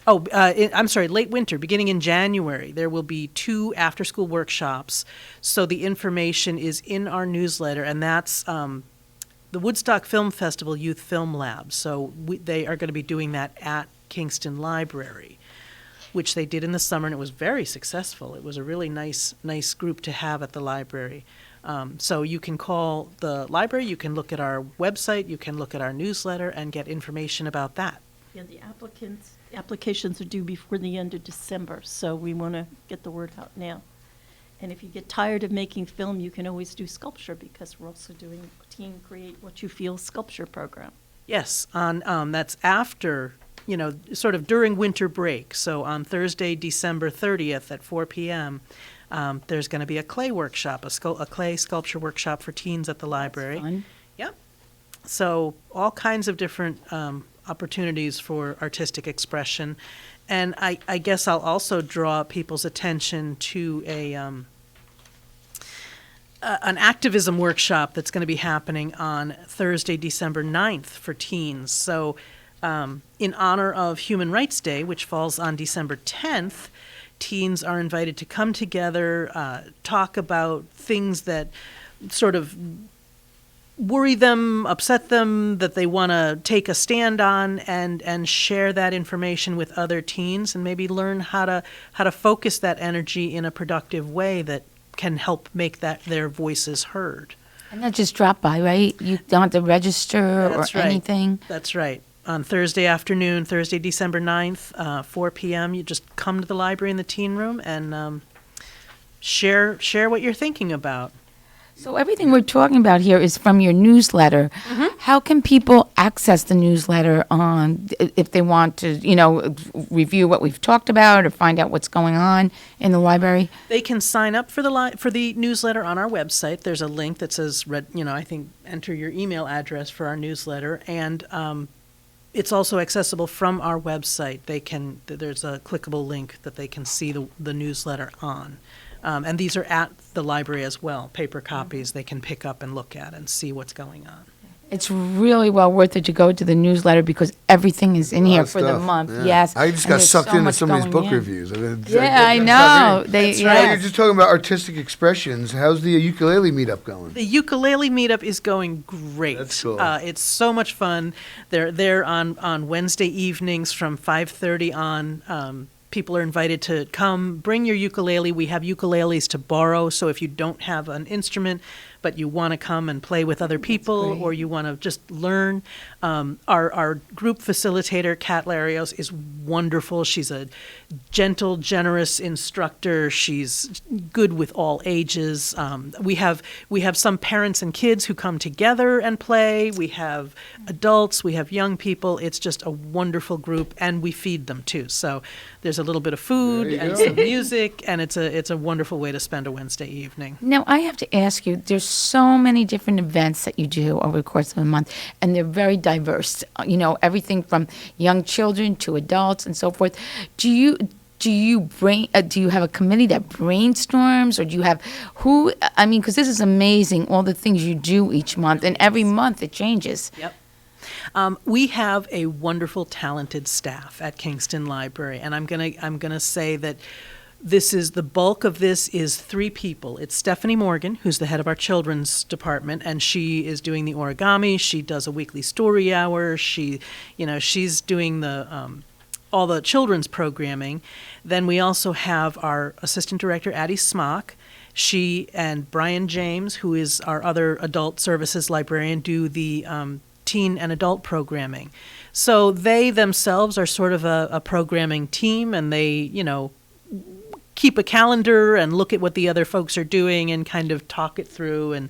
I'm sorry, late winter, beginning in January. There will be 2 after-school workshops. So the information is in our newsletter, and that's the Woodstock Film Festival Youth Film Lab. So they are going to be doing that at Kingston Library, which they did in the summer, and it was very successful. It was a really nice group to have at the library. So you can call the library, you can look at our website, you can look at our newsletter and get information about that. Yeah, the applications are due before the end of December, so we want to get the word out now. And if you get tired of making film, you can always do sculpture, because we're also doing Teen Create What You Feel sculpture program. Yes, that's after, sort of during winter break. So on Thursday, December 30th at 4 p.m., there's going to be a clay workshop, a clay sculpture workshop for teens at the library. Fun. Yep. So all kinds of different opportunities for artistic expression. And I guess I'll also draw people's attention to an activism workshop that's going to be happening on Thursday, December 9th for teens. So in honor of Human Rights Day, which falls on December 10th, teens are invited to come together, talk about things that sort of worry them, upset them, that they want to take a stand on, and share that information with other teens, and maybe learn how to focus that energy in a productive way that can help make their voices heard. And not just drop by, right? You don't have to register anything. That's right. On Thursday afternoon, Thursday, December 9th, 4 p.m., you just come to the library in the teen room and share what you're thinking about. So everything we're talking about here is from your newsletter. Mm-hmm. How can people access the newsletter if they want to, review what we've talked about or find out what's going on in the library? They can sign up for the newsletter on our website. There's a link that says, I think, enter your email address for our newsletter, and it's also accessible from our website. There's a clickable link that they can see the newsletter on. And these are at the library as well, paper copies they can pick up and look at and see what's going on. It's really well worth it to go to the newsletter because everything is in here for the month. Yeah. Yes. I just got sucked into some of these book reviews. I know. You're just talking about artistic expressions. How's the ukulele meetup going? The ukulele meetup is going great. That's cool. It's so much fun. They're there on Wednesday evenings from 5:30 on. People are invited to come, bring your ukulele. We have ukuleles to borrow, so if you don't have an instrument, but you want to come and play with other people, or you want to just learn, our group facilitator, Kat Larios, is wonderful. She's a gentle, generous instructor. She's good with all ages. We have some parents and kids who come together and play. We have adults. We have young people. It's just a wonderful group, and we feed them too. So there's a little bit of food and some music, and it's a wonderful way to spend a Wednesday evening. Now, I have to ask you, there's so many different events that you do over the course of a month, and they're very diverse. Everything from young children to adults and so forth. Do you have a committee that brainstorms, or do you have who? I mean, because this is amazing, all the things you do each month, and every month it changes. Yep. We have a wonderful, talented staff at Kingston Library, and I'm gonna say that the bulk of this is 3 people. It's Stephanie Morgan, who's the head of our children's department, and she is doing the origami. She does a weekly story hour. She's doing all the children's programming. Then we also have our assistant director, Addie Smock. She and Brian James, who is our other adult services librarian, do the teen and adult programming. So they themselves are sort of a programming team, and they, keep a calendar and look at what the other folks are doing and kind of talk it through. And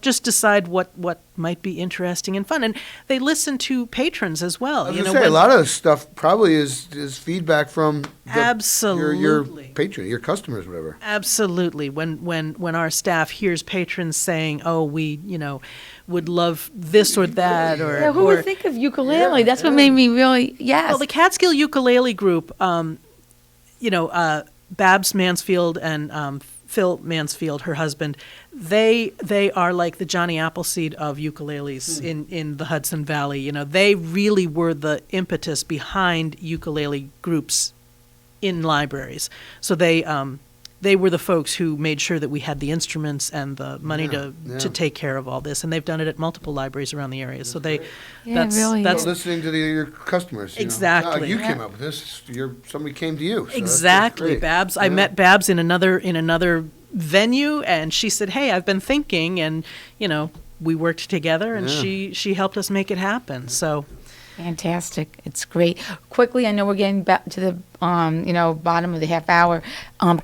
just decide what might be interesting and fun. And they listen to patrons as well. I was gonna say, a lot of stuff probably is feedback from your patron, your customers, whatever. Absolutely. When our staff hears patrons saying, "Oh, we would love this or that," or who would think of ukulele? That's what made me really Well, the Catskill Ukulele Group, Babs Mansfield and Phil Mansfield, her husband, they are like the Johnny Appleseed of ukuleles in the Hudson Valley. They really were the impetus behind ukulele groups in libraries. So they were the folks who made sure that we had the instruments and the money to take care of all this, and they've done it at multiple libraries around the area. So that's listening to your customers. Exactly. You came up with this. Somebody came to you. So exactly, Babs. I met Babs in another venue, and she said, "Hey, I've been thinking," and we worked together, and she helped us make it happen. So. Fantastic. It's great. Quickly, I know we're getting back to the bottom of the half hour.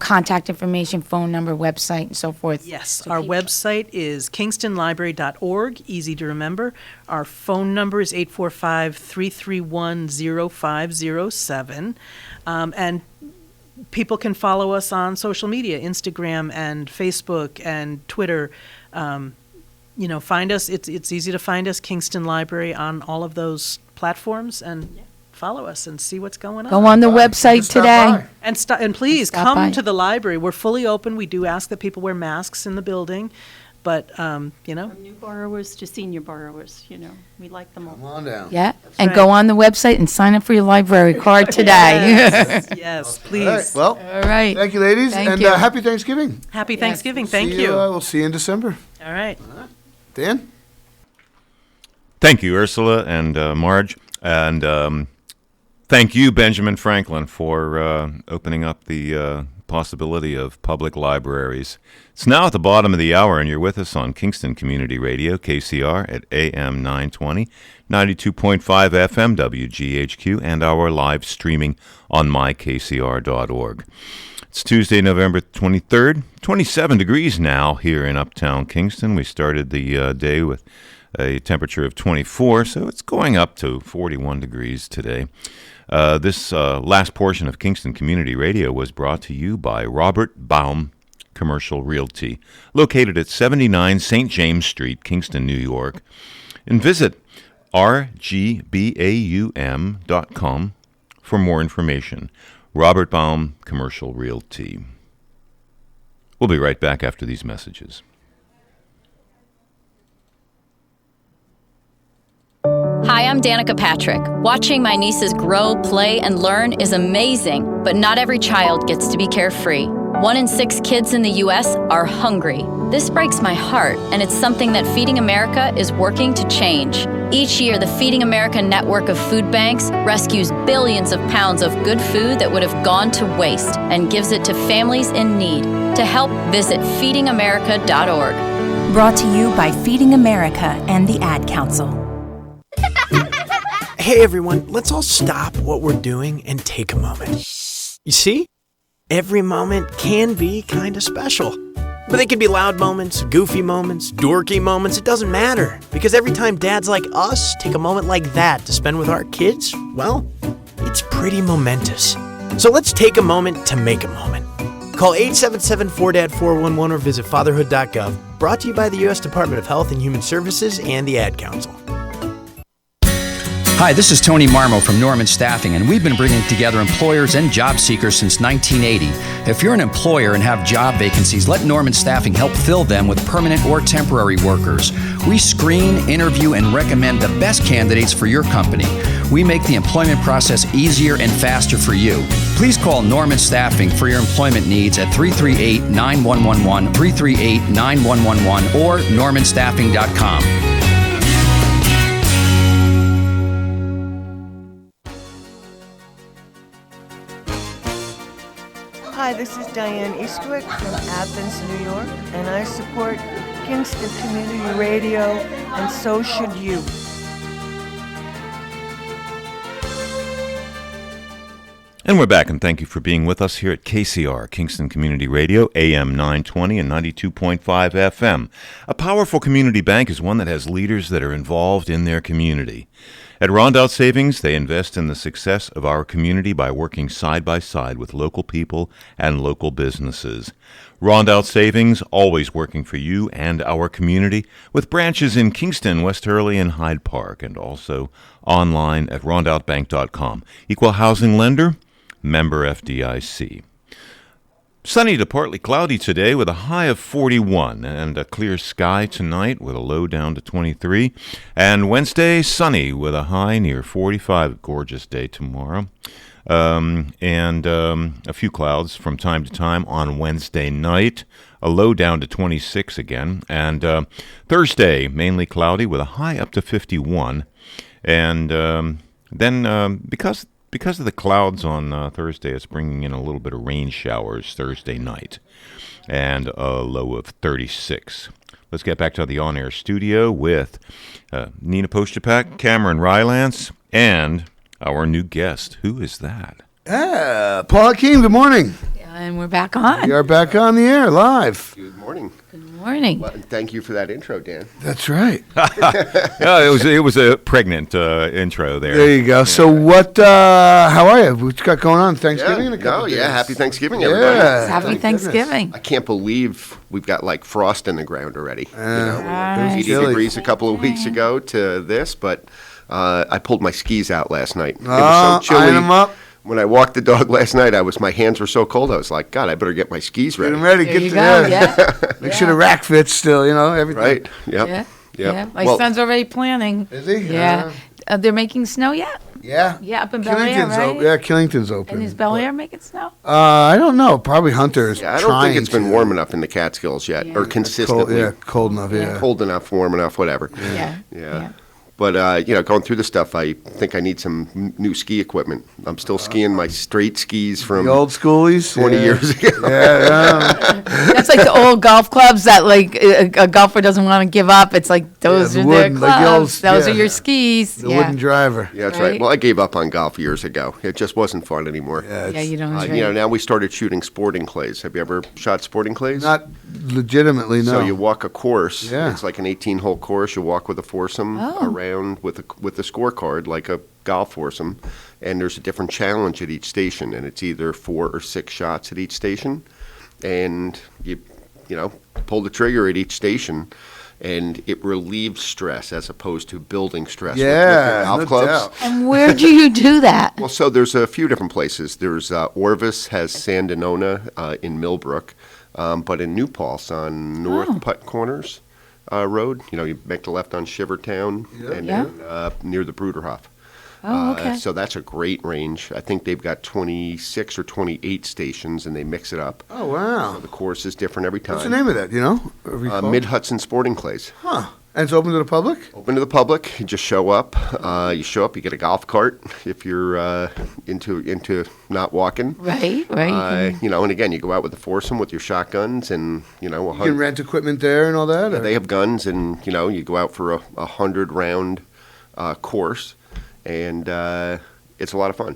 Contact information, phone number, website, and so forth. Yes, our website is kingstonlibrary.org, easy to remember. Our phone number is 845-331-0507. And people can follow us on social media, Instagram and Facebook and Twitter. Find us. It's easy to find us, Kingston Library, on all of those platforms, and follow us and see what's going on. Go on the website today. And please come to the library. We're fully open. We do ask that people wear masks in the building, but From new borrowers to senior borrowers, we like them all. Come on down. Yeah, and go on the website and sign up for your library card today. Yes, please. All right. Well, all right. Thank you, ladies, and happy Thanksgiving. Happy Thanksgiving. Thank you. We'll see you in December. All right. Dan? Thank you, Ursula and Marge. And thank you, Benjamin Franklin, for opening up the possibility of public libraries. It's now at the bottom of the hour, and you're with us on Kingston Community Radio, KCR, at AM 920, 92.5 FM, WGHQ, and our live streaming on mykcr.org. It's Tuesday, November 23rd, 27 degrees now here in uptown Kingston. We started the day with a temperature of 24, so it's going up to 41 degrees today. This last portion of Kingston Community Radio was brought to you by Robert Baum Commercial Realty, located at 79 St. James Street, Kingston, New York. And visit rgbaum.com for more information. Robert Baum Commercial Realty. We'll be right back after these messages. Hi, I'm Danica Patrick. Watching my nieces grow, play, and learn is amazing, but not every child gets to be carefree. 1 in 6 kids in the U.S. are hungry. This breaks my heart, and it's something that Feeding America is working to change. Each year, the Feeding America network of food banks rescues billions of pounds of good food that would have gone to waste and gives it to families in need. To help, visit feedingamerica.org. Brought to you by Feeding America and the Ad Council. Hey everyone, let's all stop what we're doing and take a moment. You see? Every moment can be kind of special. But they can be loud moments, goofy moments, dorky moments, it doesn't matter. Because every time dads like us take a moment like that to spend with our kids, well, it's pretty momentous. So let's take a moment to make a moment. Call 877-4DAD-411 or visit fatherhood.gov. Brought to you by the U.S. Department of Health and Human Services and the Ad Council. Hi, this is Tony Marmo from Norman Staffing, and we've been bringing together employers and job seekers since 1980. If you're an employer and have job vacancies, let Norman Staffing help fill them with permanent or temporary workers. We screen, interview, and recommend the best candidates for your company. We make the employment process easier and faster for you. Please call Norman Staffing for your employment needs at 338-9111, 338-9111, or normanstaffing.com. Hi, this is Diane Eastwick from Athens, New York, and I support Kingston Community Radio, and so should you. And we're back, and thank you for being with us here at KCR, Kingston Community Radio, AM 920 and 92.5 FM. A powerful community bank is one that has leaders that are involved in their community. At Rondout Savings, they invest in the success of our community by working side by side with local people and local businesses. Rondout Savings, always working for you and our community, with branches in Kingston, West Hurley, and Hyde Park, and also online at rondoutbank.com. Equal housing lender, member FDIC. Sunny to partly cloudy today with a high of 41 and a clear sky tonight with a low down to 23. And Wednesday, sunny with a high near 45. Gorgeous day tomorrow. And a few clouds from time to time on Wednesday night. A low down to 26 again. And Thursday, mainly cloudy with a high up to 51. And then because of the clouds on Thursday, it's bringing in a little bit of rain showers Thursday night, and a low of 36. Let's get back to the on-air studio with Nina Postupack, Cameron Rylance, and our new guest. Who is that? Paul Hakim, good morning. And we're back on. We are back on the air, live. Good morning. Good morning. Well, thank you for that intro, Dan. That's right. Yeah, it was a pregnant intro there. There you go. Yeah. So what, how are you? What you got going on? Thanksgiving in a couple days? Happy Thanksgiving, everybody. Yeah. Happy Thanksgiving. I can't believe we've got like frost in the ground already. Right. 80 degrees a couple of weeks ago to this, but I pulled my skis out last night. It was so chilly. Iron 'em up. When I walked the dog last night, my hands were so cold. I was like, God, I better get my skis ready. Get them ready. There you go, yeah. Make sure the rack fits still, everything. Right. Yep. Yeah. Yep. Yeah. My Well, son's already planning. Is he? Yeah. They're making snow yet? Yeah. Yeah, up in Bel Air, right? Yeah, Killington's open. And is Bel Air making snow? I don't know. Probably Hunter is I don't trying think it's been to. warm enough in the Catskills yet, or consistently. Cold enough, yeah. Cold enough, warm enough, whatever. Yeah. But, going through the stuff, I think I need some new ski equipment. I'm still skiing my straight skis from The old schoolies? 20 years ago. Yeah. That's like the old golf clubs that like a golfer doesn't want to give up. It's like those the are wooden, their like the old- clubs. Those yeah. are your skis. The wooden driver. Yeah, that's right. Right. Well, I gave up on golf years ago. It just wasn't fun anymore. Yeah, you don't enjoy it. now we started shooting sporting clays. Have you ever shot sporting clays? Not legitimately, no. So you walk a course. Yeah. It's like an 18-hole course. You walk with a foursome around with a scorecard, like a golf foursome, and there's a different challenge at each station, and it's either 4 or 6 shots at each station, and you pull the trigger at each station, and it relieves stress as opposed to building stress with Yeah, the golf no clubs. doubt. And where do you do that? Well, so there's a few different places. There's Orvis has Sandinona in Millbrook, but in New Paltz on North Putt Corners Road, you make the left on Shivertown and then near the Bruderhof. Oh, okay. So that's a great range. I think they've got 26 or 28 stations, and they mix it up. Oh, wow. So the course is different every time. What's the name of that, Mid-Hudson Sporting Clays. Huh. And it's open to the public? Open to the public. You just show up. You get a golf cart if you're into not walking. Right. And again, you go out with a foursome with your shotguns and, You can rent equipment there and all that? They have guns and, you go out for a 100-round course, and it's a lot of fun.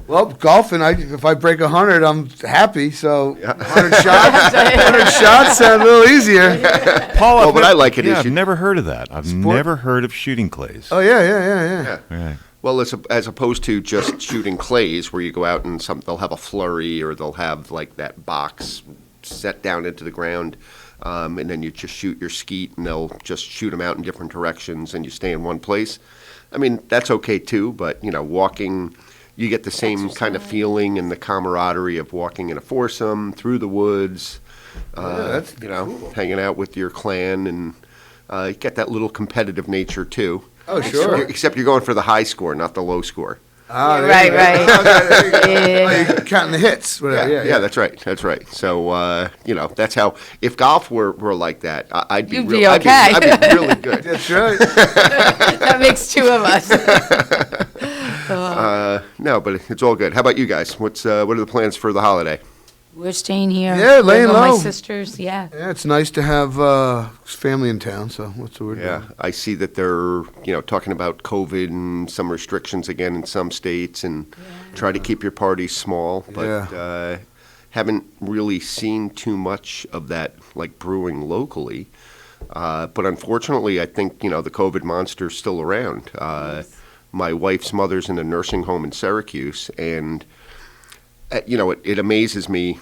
Well, golfing, if I break 100, I'm happy. So 100 shots sound a little easier. Paul, what I like it is I've never heard of that. I've never heard of shooting clays. Oh, yeah. Right. Well, as opposed to just shooting clays, where you go out and they'll have a flurry or they'll have like that box set down into the ground, and then you just shoot your skeet and they'll just shoot them out in different directions and you stay in one place. I mean, that's okay too, but walking, you get the same kind of feeling and the camaraderie of walking in a foursome through the woods, hanging out with your clan, and you get that little competitive nature too. Oh, sure. Except you're going for the high score, not the low score. Right. You're counting the hits. Whatever. Yeah, that's right. So, that's how, if golf were like that, I'd be You'd real, be okay. I'd be really good. That's right. That makes two of us. No, but it's all good. How about you guys? What are the plans for the holiday? We're staying here. Yeah, laying with low. My sisters, yeah. Yeah, it's nice to have family in town, so that's what we're doing. Yeah, I see that they're, talking about COVID and some restrictions again in some states and try to keep your parties small, but haven't really seen too much of that, like, brewing locally. But unfortunately, I think, the COVID monster's still around. My wife's mother's in a nursing home in Syracuse, and it amazes me,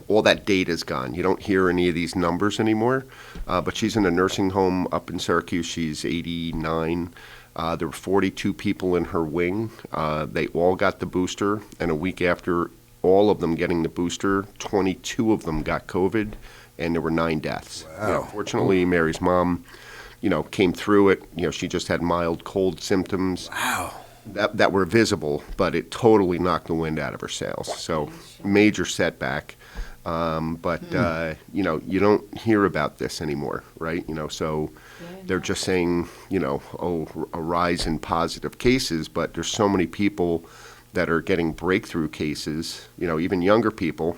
all that data's gone. You don't hear any of these numbers anymore, but she's in a nursing home up in Syracuse. She's 89. There were 42 people in her wing. They all got the booster, and a week after all of them getting the booster, 22 of them got COVID, and there were 9 deaths. Wow. Fortunately, Mary's mom, came through it. She just had mild cold symptoms. Wow. That were visible, but it totally knocked the wind out of her sails. So major setback. But you don't hear about this anymore, right? So they're just saying, a rise in positive cases, but there's so many people that are getting breakthrough cases, even younger people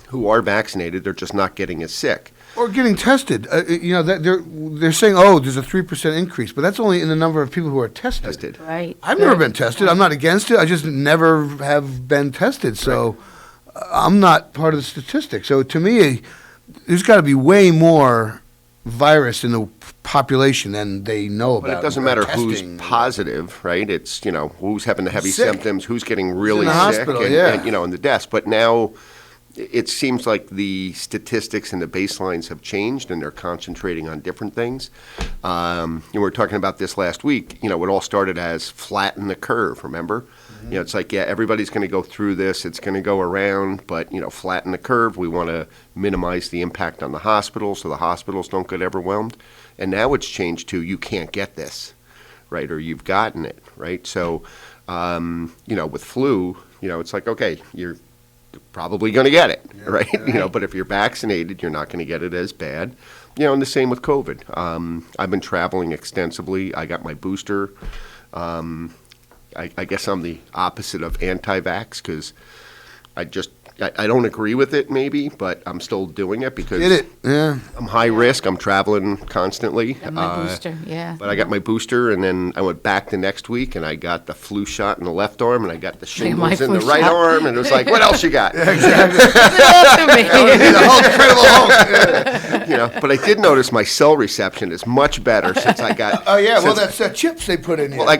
who are vaccinated, they're just not getting as sick. Or getting tested. They're saying, there's a 3% increase, but that's only in the number of people who are tested. Right. I've never been tested. I'm not against it. I just never have been tested, so I'm not part of the statistics. So to me, there's got to be way more virus in the population than they know about. But it doesn't matter testing. who's positive, right? It's, who's having the heavy Sick. symptoms, who's getting really in the sick, hospital, and the deaths. But now it seems like the statistics and the baselines have changed, and they're concentrating on different things. We were talking about this last week. It all started as flatten the curve, remember? Mm-hmm. It's like, everybody's going to go through this. It's going to go around, but, flatten the curve. We want to minimize the impact on the hospitals so the hospitals don't get overwhelmed. And now it's changed to you can't get this, right? Or you've gotten it, right? So, with flu, it's like, okay, you're probably going to get it, right? But if you're vaccinated, you're not going to get it as bad. And the same with COVID. I've been traveling extensively. I got my booster. I guess I'm the opposite of anti-vax because I don't agree with it maybe, but I'm still doing it because I'm high risk. I'm traveling constantly. Got my booster, yeah. But I got my booster, and then I went back the next week, and I got the flu shot in the left arm, and I got the shingles in the right arm, and it was like, what else you got? Exactly. But I did notice my cell reception is much better since I got. Oh yeah, well that's the chips they put in here. Well, I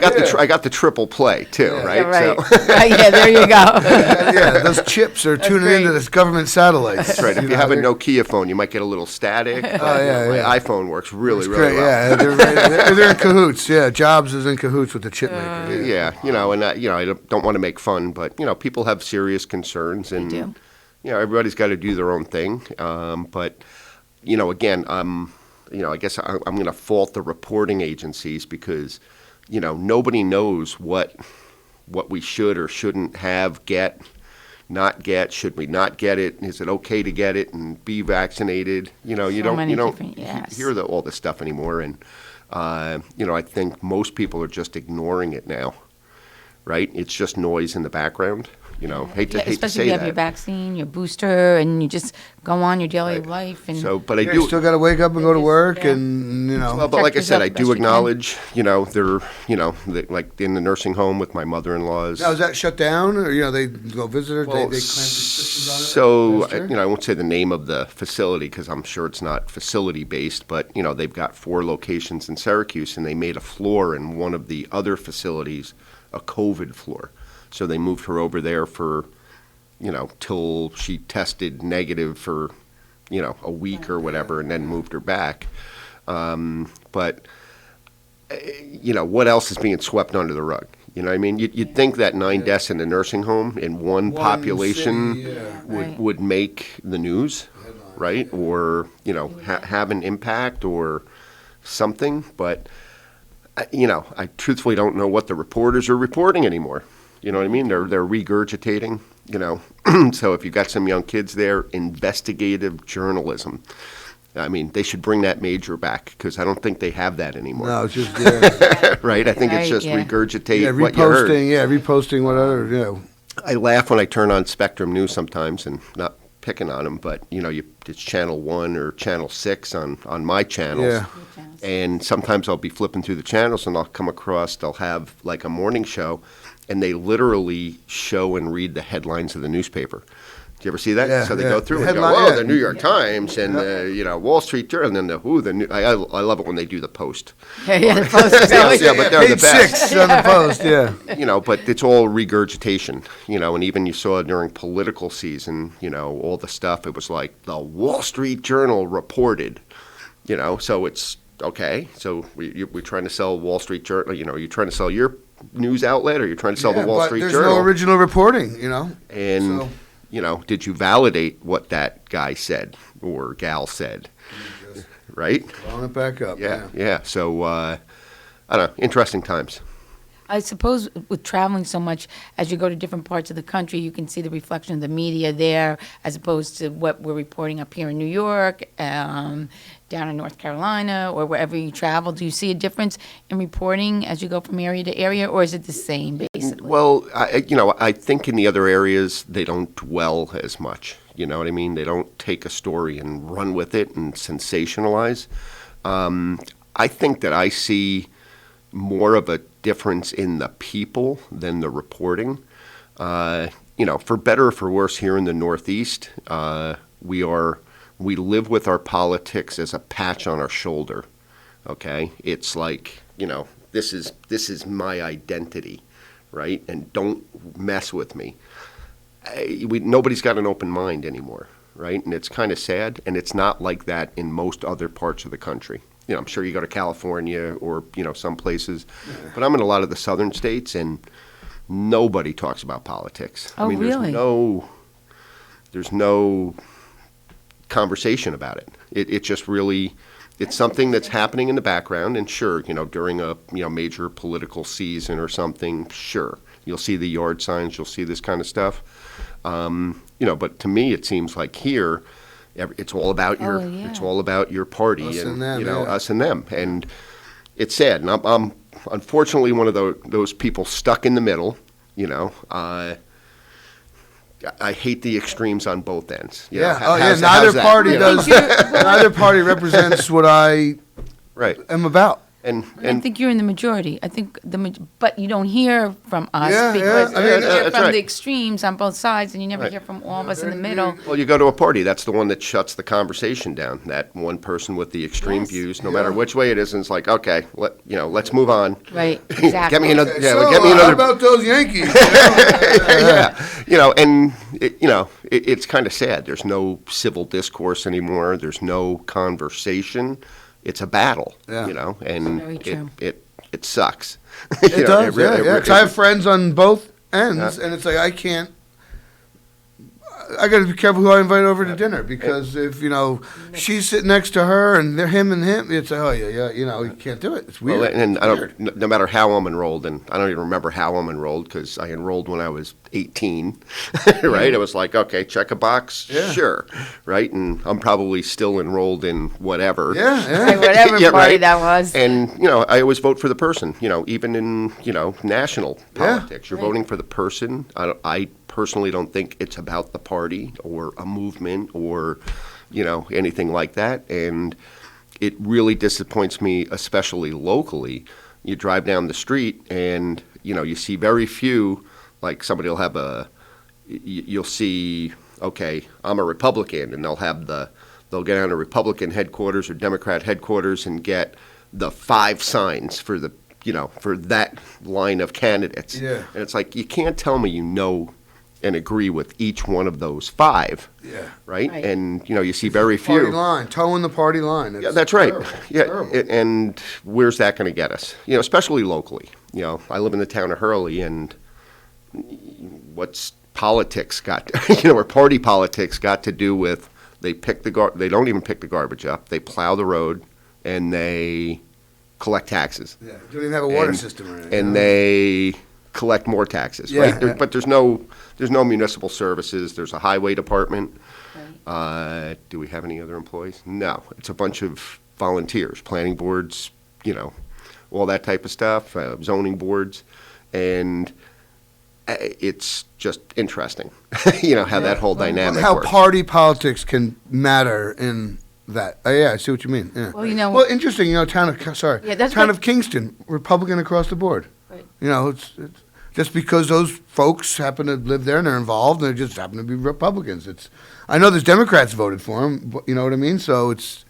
got the triple play too, right? Right. So. Yeah, there you go. Those chips are tuning into this government satellites. That's right. If you have a Nokia phone, you might get a little static. My iPhone works really well. Yeah, they're in cahoots. Yeah, Jobs is in cahoots with the chip maker. Yeah, and I don't want to make fun, but people have serious concerns, and everybody's got to do their own thing. But again, I guess I'm going to fault the reporting agencies because nobody knows what we should or shouldn't have, not get. Should we not get it? Is it okay to get it and be vaccinated? You don't hear all this stuff anymore, and I think most people are just ignoring it now, right? It's just noise in the background. Hate to especially say if you have that. your vaccine, your booster, and you just go on your daily life. And So, but I You do still got to wake up and go to work, and Well, but like I said, I do yourself acknowledge, they're, like in the nursing home with my mother-in-law's. Now is that shut down, or they go visitors? They clamp restrictions on it? So, Last year? I won't say the name of the facility because I'm sure it's not facility-based, but, they've got 4 locations in Syracuse, and they made a floor in one of the other facilities, a COVID floor. So they moved her over there for, till she tested negative for, a week or whatever, and then moved her back. But what else is being swept under the rug? You know what I mean? You'd think that 9 deaths in a nursing home in one population city, would make the news, right? Or, have an impact or something. But, I truthfully don't know what the reporters are reporting anymore. You know what I mean? They're regurgitating, So if you've got some young kids there, investigative journalism. I mean, they should bring that major back because I don't think they have that anymore. No, it's just right. I think it's just regurgitate what you reposting. heard. Yeah, reposting whatever. I laugh when I turn on Spectrum News sometimes, and not picking on them, but it's Channel 1 or Channel 6 on my channels. Yeah. And sometimes I'll be flipping through the channels and I'll come across, they'll have like a morning show, and they literally show and read the headlines of the newspaper. Do you ever see that? Yeah, So they yeah. go through The and go, headline, the New York Times and Wall Street Journal, and then I love it when they do the Post. Yeah, the Post is always- Yeah, but they're the Page best. 6 on the Post, yeah. But it's all regurgitation, and even you saw during political season, all the stuff, it was like the Wall Street Journal reported, so it's okay. So we're trying to sell Wall Street Journal, you're trying to sell your news outlet, or you're trying to sell the Wall Street there's Journal. no original reporting, And, So- did you validate what that guy said or gal said? Right? Blowing it back up. Yeah. So, I don't know, interesting times. I suppose with traveling so much, as you go to different parts of the country, you can see the reflection of the media there, as opposed to what we're reporting up here in New York, down in North Carolina, or wherever you travel. Do you see a difference in reporting as you go from area to area, or is it the same, basically? Well, I think in the other areas, they don't dwell as much. You know what I mean? They don't take a story and run with it and sensationalize. I think that I see more of a difference in the people than the reporting. For better or for worse, here in the Northeast, we live with our politics as a patch on our shoulder. Okay, it's like this is my identity, right? And don't mess with me. Nobody's got an open mind anymore, right? And it's kind of sad. And it's not like that in most other parts of the country. I'm sure you go to California or, some places, but I'm in a lot of the southern states and nobody talks about politics. Oh, really? There's no conversation about it. It just really, it's something that's happening in the background, and sure, during a, major political season or something, sure, you'll see the yard signs, you'll see this kind of stuff. But to me, it seems like here, it's all about it's all about your party Us and and them, us and them, and it's sad. And I'm unfortunately one of those people stuck in the middle. I hate the extremes on both ends. Neither party does. Neither party represents what I am about. And I think you're in the majority. I think but you don't hear from us because you hear from the extremes on both sides, and you never hear from all of us in the middle. Well, you go to a party, that's the one that shuts the conversation down. That one person with the extreme views, no matter which way it is, and it's like, okay, let's move on. Right, exactly. Get me another. How about those Yankees? And it's kind of sad. There's no civil discourse anymore. There's no conversation. It's a battle, and very true. It sucks. It does, really, yeah. 'Cause I have friends on both ends, and it's like I got to be careful who I invite over to dinner, because if she's sitting next to her and they're him, it's like, you can't do it. It's weird. Well, and I don't, no matter how I'm enrolled, and I don't even remember how I'm enrolled because I enrolled when I was 18, right? It was like, okay, check a box, sure, right? And I'm probably still enrolled in whatever, whatever party that was. And I always vote for the person. Even in national politics, you're voting for the person. I personally don't think it's about the party or a movement or anything like that, and it really disappoints me, especially locally. You drive down the street and you see very few, like somebody will have you'll see, okay, I'm a Republican, and they'll get on a Republican headquarters or Democrat headquarters and get the 5 signs for for that line of candidates. And it's like, you can't tell me and agree with each one of those 5. Right? And you see very few. Party line, toeing the party line. Yeah, that's right. Terrible. And where's that going to get us? Especially locally. I live in the town of Hurley, and what's politics got or party politics got to do with they don't even pick the garbage up. They plow the road and they collect taxes. Yeah, don't even have a water system or anything. And they collect more taxes, right? But there's no municipal services. There's a highway department. Do we have any other employees? No. It's a bunch of volunteers, planning boards, all that type of stuff, zoning boards. And it's just interesting, how that whole dynamic How works. party politics can matter in that. Yeah, I see what you mean. Yeah. Well, interesting. Town of Kingston, Republican across the board. Right. It's just because those folks happen to live there and they're involved, and they just happen to be Republicans. I know there's Democrats voted for them. You know what I mean? So it's.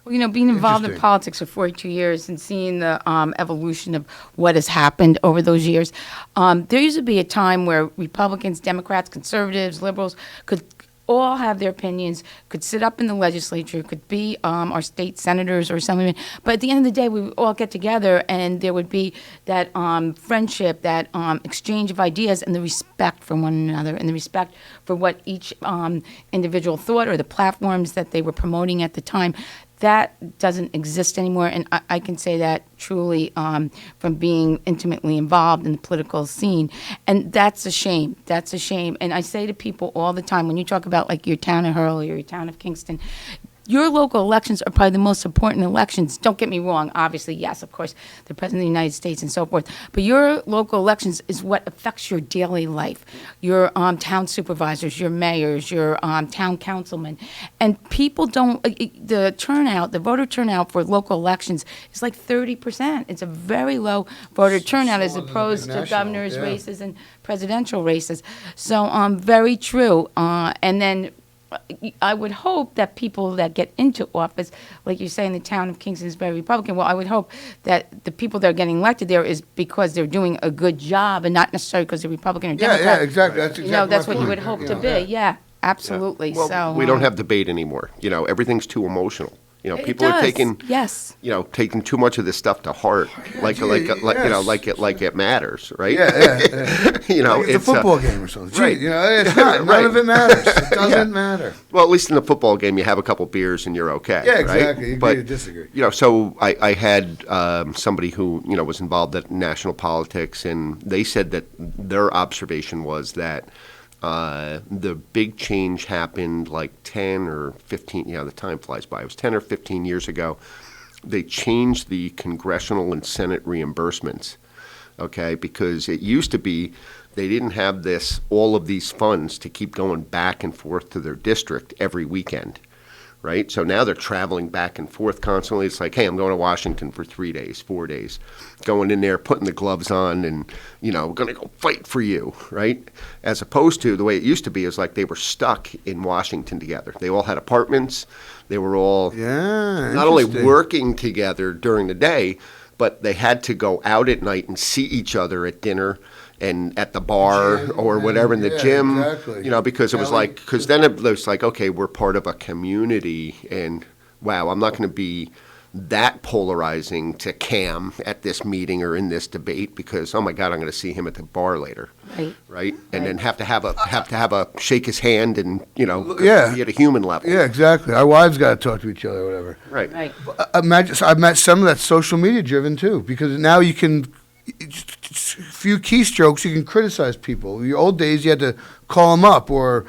Well, being involved in politics for 42 years and seeing the evolution of what has happened over those years, there used to be a time where Republicans, Democrats, conservatives, liberals could all have their opinions, could sit up in the legislature, could be our state senators or something. But at the end of the day, we would all get together and there would be that friendship, that exchange of ideas and the respect for one another and the respect for what each individual thought or the platforms that they were promoting at the time. That doesn't exist anymore, and I can say that truly from being intimately involved in the political scene, and that's a shame. That's a shame, and I say to people all the time, when you talk about like your town of Hurley or your town of Kingston, your local elections are probably the most important elections. Don't get me wrong. Obviously, yes, of course, the President of the United States and so forth. But your local elections is what affects your daily life. Your town supervisors, your mayors, your town councilmen. And people don't, the voter turnout for local elections is like 30%. It's a very low voter turnout as opposed to governor's races and presidential races. So very true. And then I would hope that people that get into office, like you say in the town of Kingston is very Republican, well, I would hope that the people that are getting elected there is because they're doing a good job and not necessarily because they're Republican or Democrat. Yeah, exactly. That's exactly that's my what you point. would hope to be. Yeah, absolutely. Well, so we don't have debate anymore. Everything's too emotional. People does. are taking yes. Taking too much of this stuff to heart, like it matters, right? Yeah. It's a football game or something. Right. It's not. None of it matters. It doesn't matter. Well, at least in a football game, you have a couple beers and you're okay. Yeah, exactly. Right? Agree but or disagree. So I had somebody who was involved in national politics, and they said that their observation was that. The big change happened like 10 or 15, the time flies by. It was 10 or 15 years ago. They changed the congressional and Senate reimbursements, okay, because it used to be they didn't have all of these funds to keep going back and forth to their district every weekend, right? So now they're traveling back and forth constantly. It's like, hey, I'm going to Washington for 3 days, 4 days, going in there, putting the gloves on and, going to go fight for you, right? As opposed to the way it used to be is like they were stuck in Washington together. They all had apartments. They were all not only working together during the day, but they had to go out at night and see each other at dinner and at the bar or whatever in the gym, exactly. Because it was like, because then it was like, okay, we're part of a community, and wow, I'm not going to be that polarizing to Cam at this meeting or in this debate because, oh my God, I'm going to see him at the bar later, right? And then have to have a shake his hand and be at a human level. Yeah, exactly. Our wives got to talk to each other or whatever. Right. I've met some of that social media driven too, because now you can. Just a few keystrokes, you can criticize people. In your old days, you had to call them up or,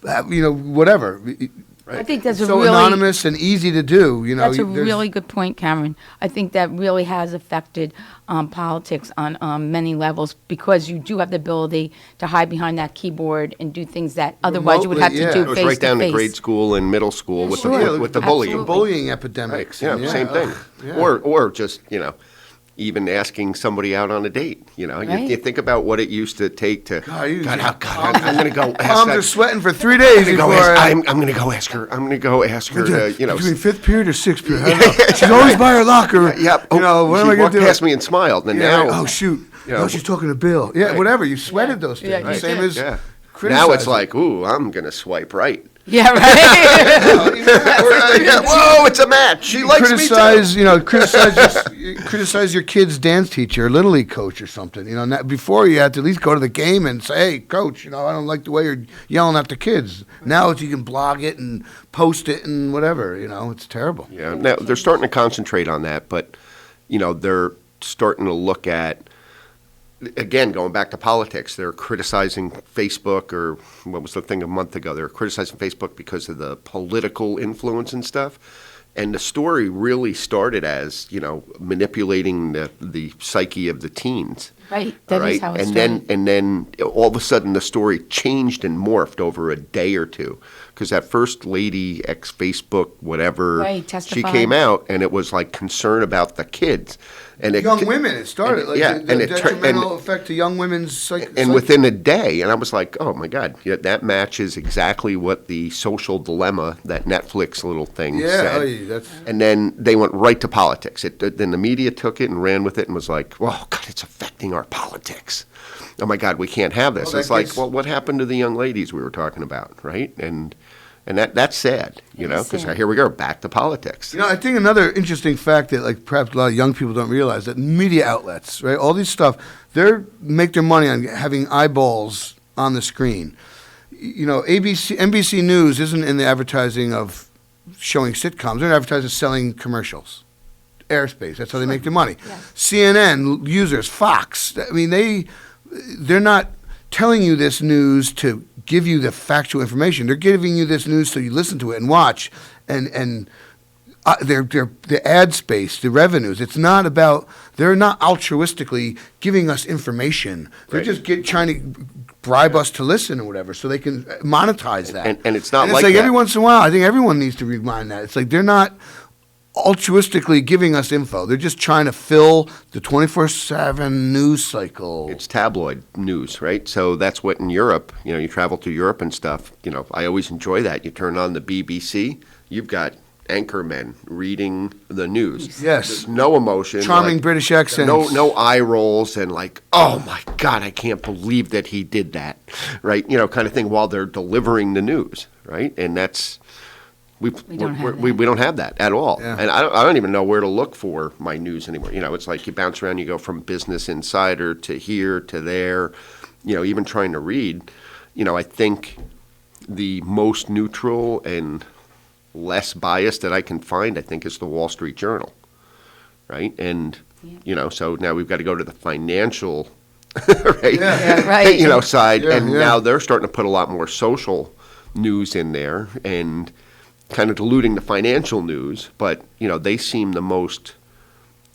whatever. Right. I think that's so anonymous and easy to do. That's a really good point, Cameron. I think that really has affected politics on many levels because you do have the ability to hide behind that keyboard and do things that otherwise you would have to do face to face. It was right down to grade school and middle school with the bullying. Bullying epidemics. Right. Yeah, same thing. Yeah. Or just, even asking somebody out on a date, you think about what it used to take to. I'm going to go. Palms are sweating for 3 days. I'm going to go ask her. I'm going to go ask her. Between fifth period or sixth period. She's always by her locker. Yep. What am I going to do? She past me and smiled, and now. Oh shoot! She's talking to Bill. Yeah, whatever. You sweated those things. Yeah, Same as. Now it's like, ooh, I'm going to swipe right. Yeah, right. Whoa, it's a match. She likes me too. Criticize your kid's dance teacher, or little league coach, or something. Before you had to at least go to the game and say, "Hey, coach, I don't like the way you're yelling at the kids." Now you can blog it and post it and whatever. It's terrible. Yeah. Now they're starting to concentrate on that, but they're starting to look at. Again, going back to politics, they're criticizing Facebook, or what was the thing a month ago? They're criticizing Facebook because of the political influence and stuff. And the story really started as, manipulating the psyche of the teens. Right, that is how it and then all of a sudden the story changed and morphed over a day or two, because that first lady, ex-Facebook, whatever, Right, she testified. came out and it was like concern about the kids. And Young women, it started. The it detrimental effect to young women's psyche. and within a day, and I was like, oh my God, that matches exactly what the social dilemma, that Netflix little thing said. And then they went right to politics. Then the media took it and ran with it and was like, oh God, it's affecting our politics. Oh my God, we can't have this. Well, It's like, well, what happened to the young ladies we were talking about, right? And that's sad, because here we go, back to politics. I think another interesting fact that, like, perhaps a lot of young people don't realize, that media outlets, right, all these stuff, they make their money on having eyeballs on the screen. NBC News isn't in the advertising of showing sitcoms. They're advertising selling commercials, airspace. That's how they make their money. Yes. CNN users, Fox. I mean, they're not telling you this news to give you the factual information. They're giving you this news so you listen to it and watch, and their ad space, the revenues. It's not about. They're not altruistically giving us information. They're just trying to bribe us to listen or whatever, so they can monetize that. And it's not and like it's like that. every once in a while. I think everyone needs to remind that. It's like they're not altruistically giving us info. They're just trying to fill the 24/7 news cycle. It's tabloid news, right? So that's what in Europe, you travel to Europe and stuff, I always enjoy that. You turn on the BBC, you've got anchormen reading the news. Yes. There's no emotion. Charming British accents. No eye rolls and like, oh my God, I can't believe that he did that, right? Kind of thing while they're delivering the news, right? And that's... We don't have that at all. Yeah. And I don't even know where to look for my news anymore. It's like you bounce around, you go from Business Insider to here to there, even trying to read. I think the most neutral and less biased that I can find, I think, is the Wall Street Journal, right? And, so now we've got to go to the financial right? Yeah, right. Side. And now they're starting to put a lot more social news in there and kind of diluting the financial news, but they seem the most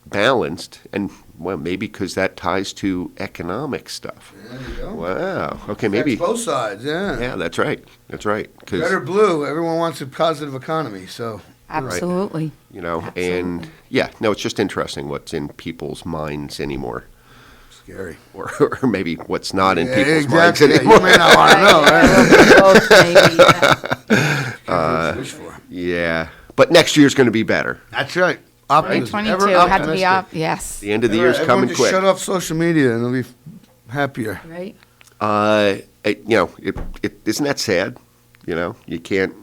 balanced, and well, maybe because that ties to economic stuff. There you go. Wow. Okay, maybe both sides. Yeah. Yeah, that's right. That's right. Red or blue, everyone wants a positive economy. So absolutely. And it's just interesting what's in people's minds anymore. Scary. Or maybe what's not in people's minds Yeah, anymore. you may not want to know, right? Yeah. But next year's going to be better. That's right. Optimism. 2022 had to be up. Yes. The end of the year's coming just quick. Shut off social media and they'll be happier. Right. Isn't that sad? You can't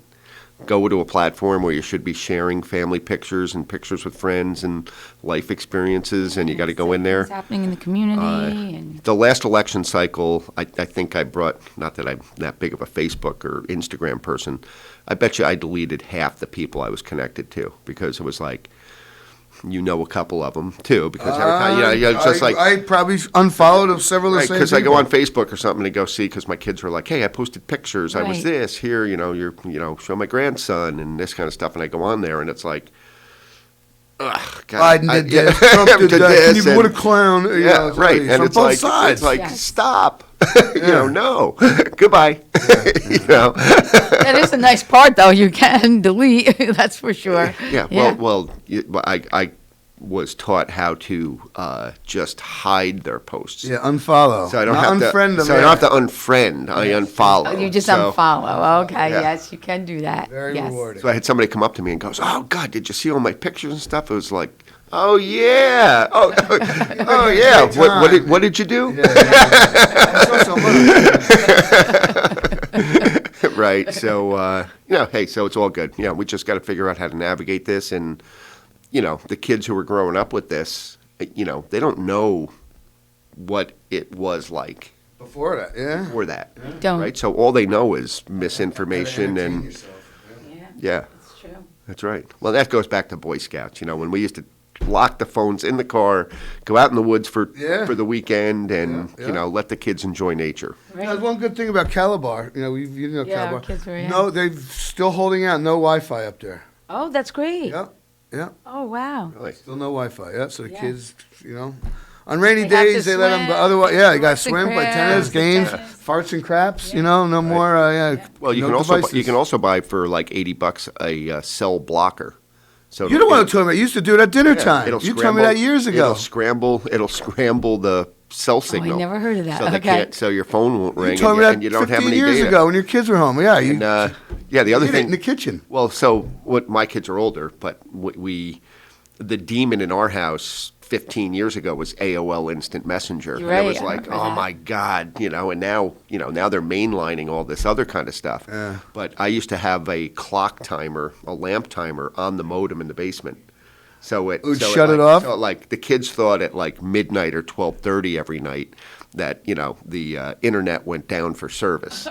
go to a platform where you should be sharing family pictures and pictures with friends and life experiences, and you got to go in there. What's happening in the community. And The last election cycle, I think I brought, not that I'm that big of a Facebook or Instagram person, I bet you I deleted half the people I was connected to, because it was like, a couple of them too, because every time, it's just like I probably unfollowed several of the same because I go people. on Facebook or something to go see, because my kids were like, hey, I posted pictures, I was Right. this here, show my grandson and this kind of stuff, and I go on there and it's like, ugh, God, Biden did this, Trump did that, and what a clown. Yeah, right, and from it's both like sides. stop, no, goodbye, that is a nice part, though. You can delete. That's for sure. Yeah, I was taught how to just hide their posts. Yeah, unfollow. So I don't Not have unfriend to. them. So I don't have to unfriend. I unfollow. Oh, you just So- unfollow. Okay. Yeah. Yes, you can do that. Very yes. rewarding. So I had somebody come up to me and goes, "Oh God, did you see all my pictures and stuff?" It was like, "Oh yeah, oh yeah." What did you do? Right. So hey, so it's all good. We just got to figure out how to navigate this, and the kids who are growing up with this, they don't know what it was like Before that, yeah. before that. Don't. Right. So all they know is misinformation and yeah. That's true. That's right. Well, that goes back to Boy Scouts. When we used to lock the phones in the car, go out in the woods for the weekend, and let the kids enjoy nature. Right. There's one good thing about Calabar. Yeah, Calabar. our kids are, yeah. No, they're still holding out. No Wi-Fi up there. Oh, that's great. Yep. Yeah. Oh, wow. Really? Still no Wi-Fi. Yeah. So the Yeah. kids, On rainy They have to days, they let them. But otherwise, you got to swim, play tennis, games, farts and craps. No more. Well, you no can also devices. you can also buy for like $80 a cell blocker. So You don't want to tell me. I used to do it at dinner time. It'll You told me that years ago. It'll scramble the cell signal. never heard of that. So they Okay. can't. So your phone won't ring. You told me that and you don't have 15 any years data. ago when your kids were home. Yeah, you. And, the other did it thing in the kitchen. Well, so what? My kids are older, but the demon in our house 15 years ago was AOL Instant Messenger. You're And it right, was I like, remember oh that. my God, and now they're mainlining all this other kind of stuff. Yeah. But I used to have a clock timer, a lamp timer on the modem in the basement. So it would shut it off? So like the kids thought at like midnight or 12:30 every night that the internet went down for service. So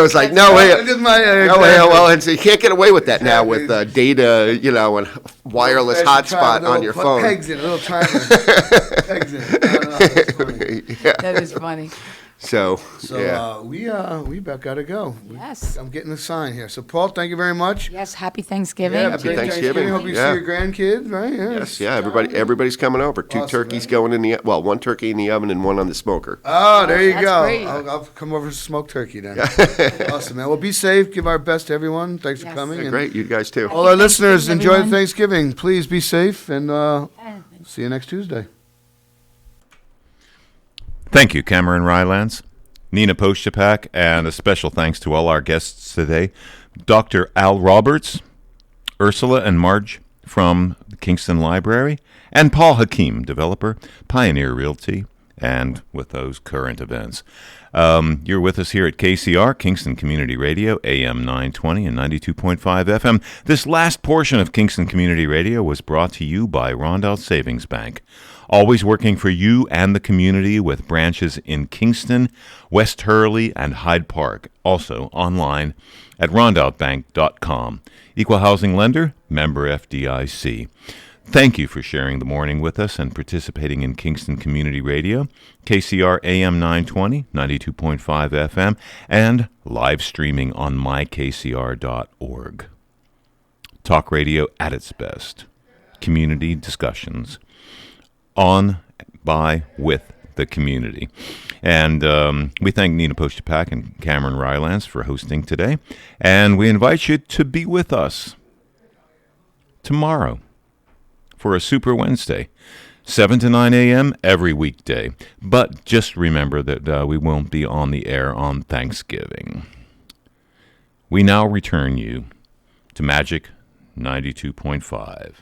it's like no way, and so you can't get away with that now with data, and wireless hotspot on your phone. Pegs in a little timer. Pegs in. That's funny. That is funny. So yeah. We about got to go. Yes. I'm getting the sign here. So Paul, thank you very much. Yes, happy Thanksgiving. Yeah, Happy great Thanksgiving. Hope you Yeah. see your grandkids, right? Yes, yeah. Everybody's coming over. Two Awesome, turkeys man. going in the one turkey in the oven and one on the smoker. Oh, there you That's go. great. I'll come over to smoke turkey then. Awesome, man. Well, be safe. Give our best to everyone. Thanks for coming. Yeah, and great, you guys too. all our listeners, enjoy everyone. Thanksgiving. Please be safe, and see you next Tuesday. Thank you, Cameron Rylance, Nina Postupack, and a special thanks to all our guests today, Dr. Al Roberts, Ursula and Marge from the Kingston Library, and Paul Hakim, developer, Pioneer Realty, and with those current events. You're with us here at KCR, Kingston Community Radio, AM 920 and 92.5 FM. This last portion of Kingston Community Radio was brought to you by Rondell Savings Bank. Always working for you and the community with branches in Kingston, West Hurley, and Hyde Park. Also online at rondelbank.com. Equal housing lender, member FDIC. Thank you for sharing the morning with us and participating in Kingston Community Radio, KCR AM 920, 92.5 FM, and live streaming on mykcr.org. Talk radio at its best. Community discussions. On, by, with the community. And we thank Nina Postupack and Cameron Rylance for hosting today. And we invite you to be with us tomorrow for a Super Wednesday, 7 to 9 a.m. every weekday. But just remember that we won't be on the air on Thanksgiving. We now return you to Magic 92.5.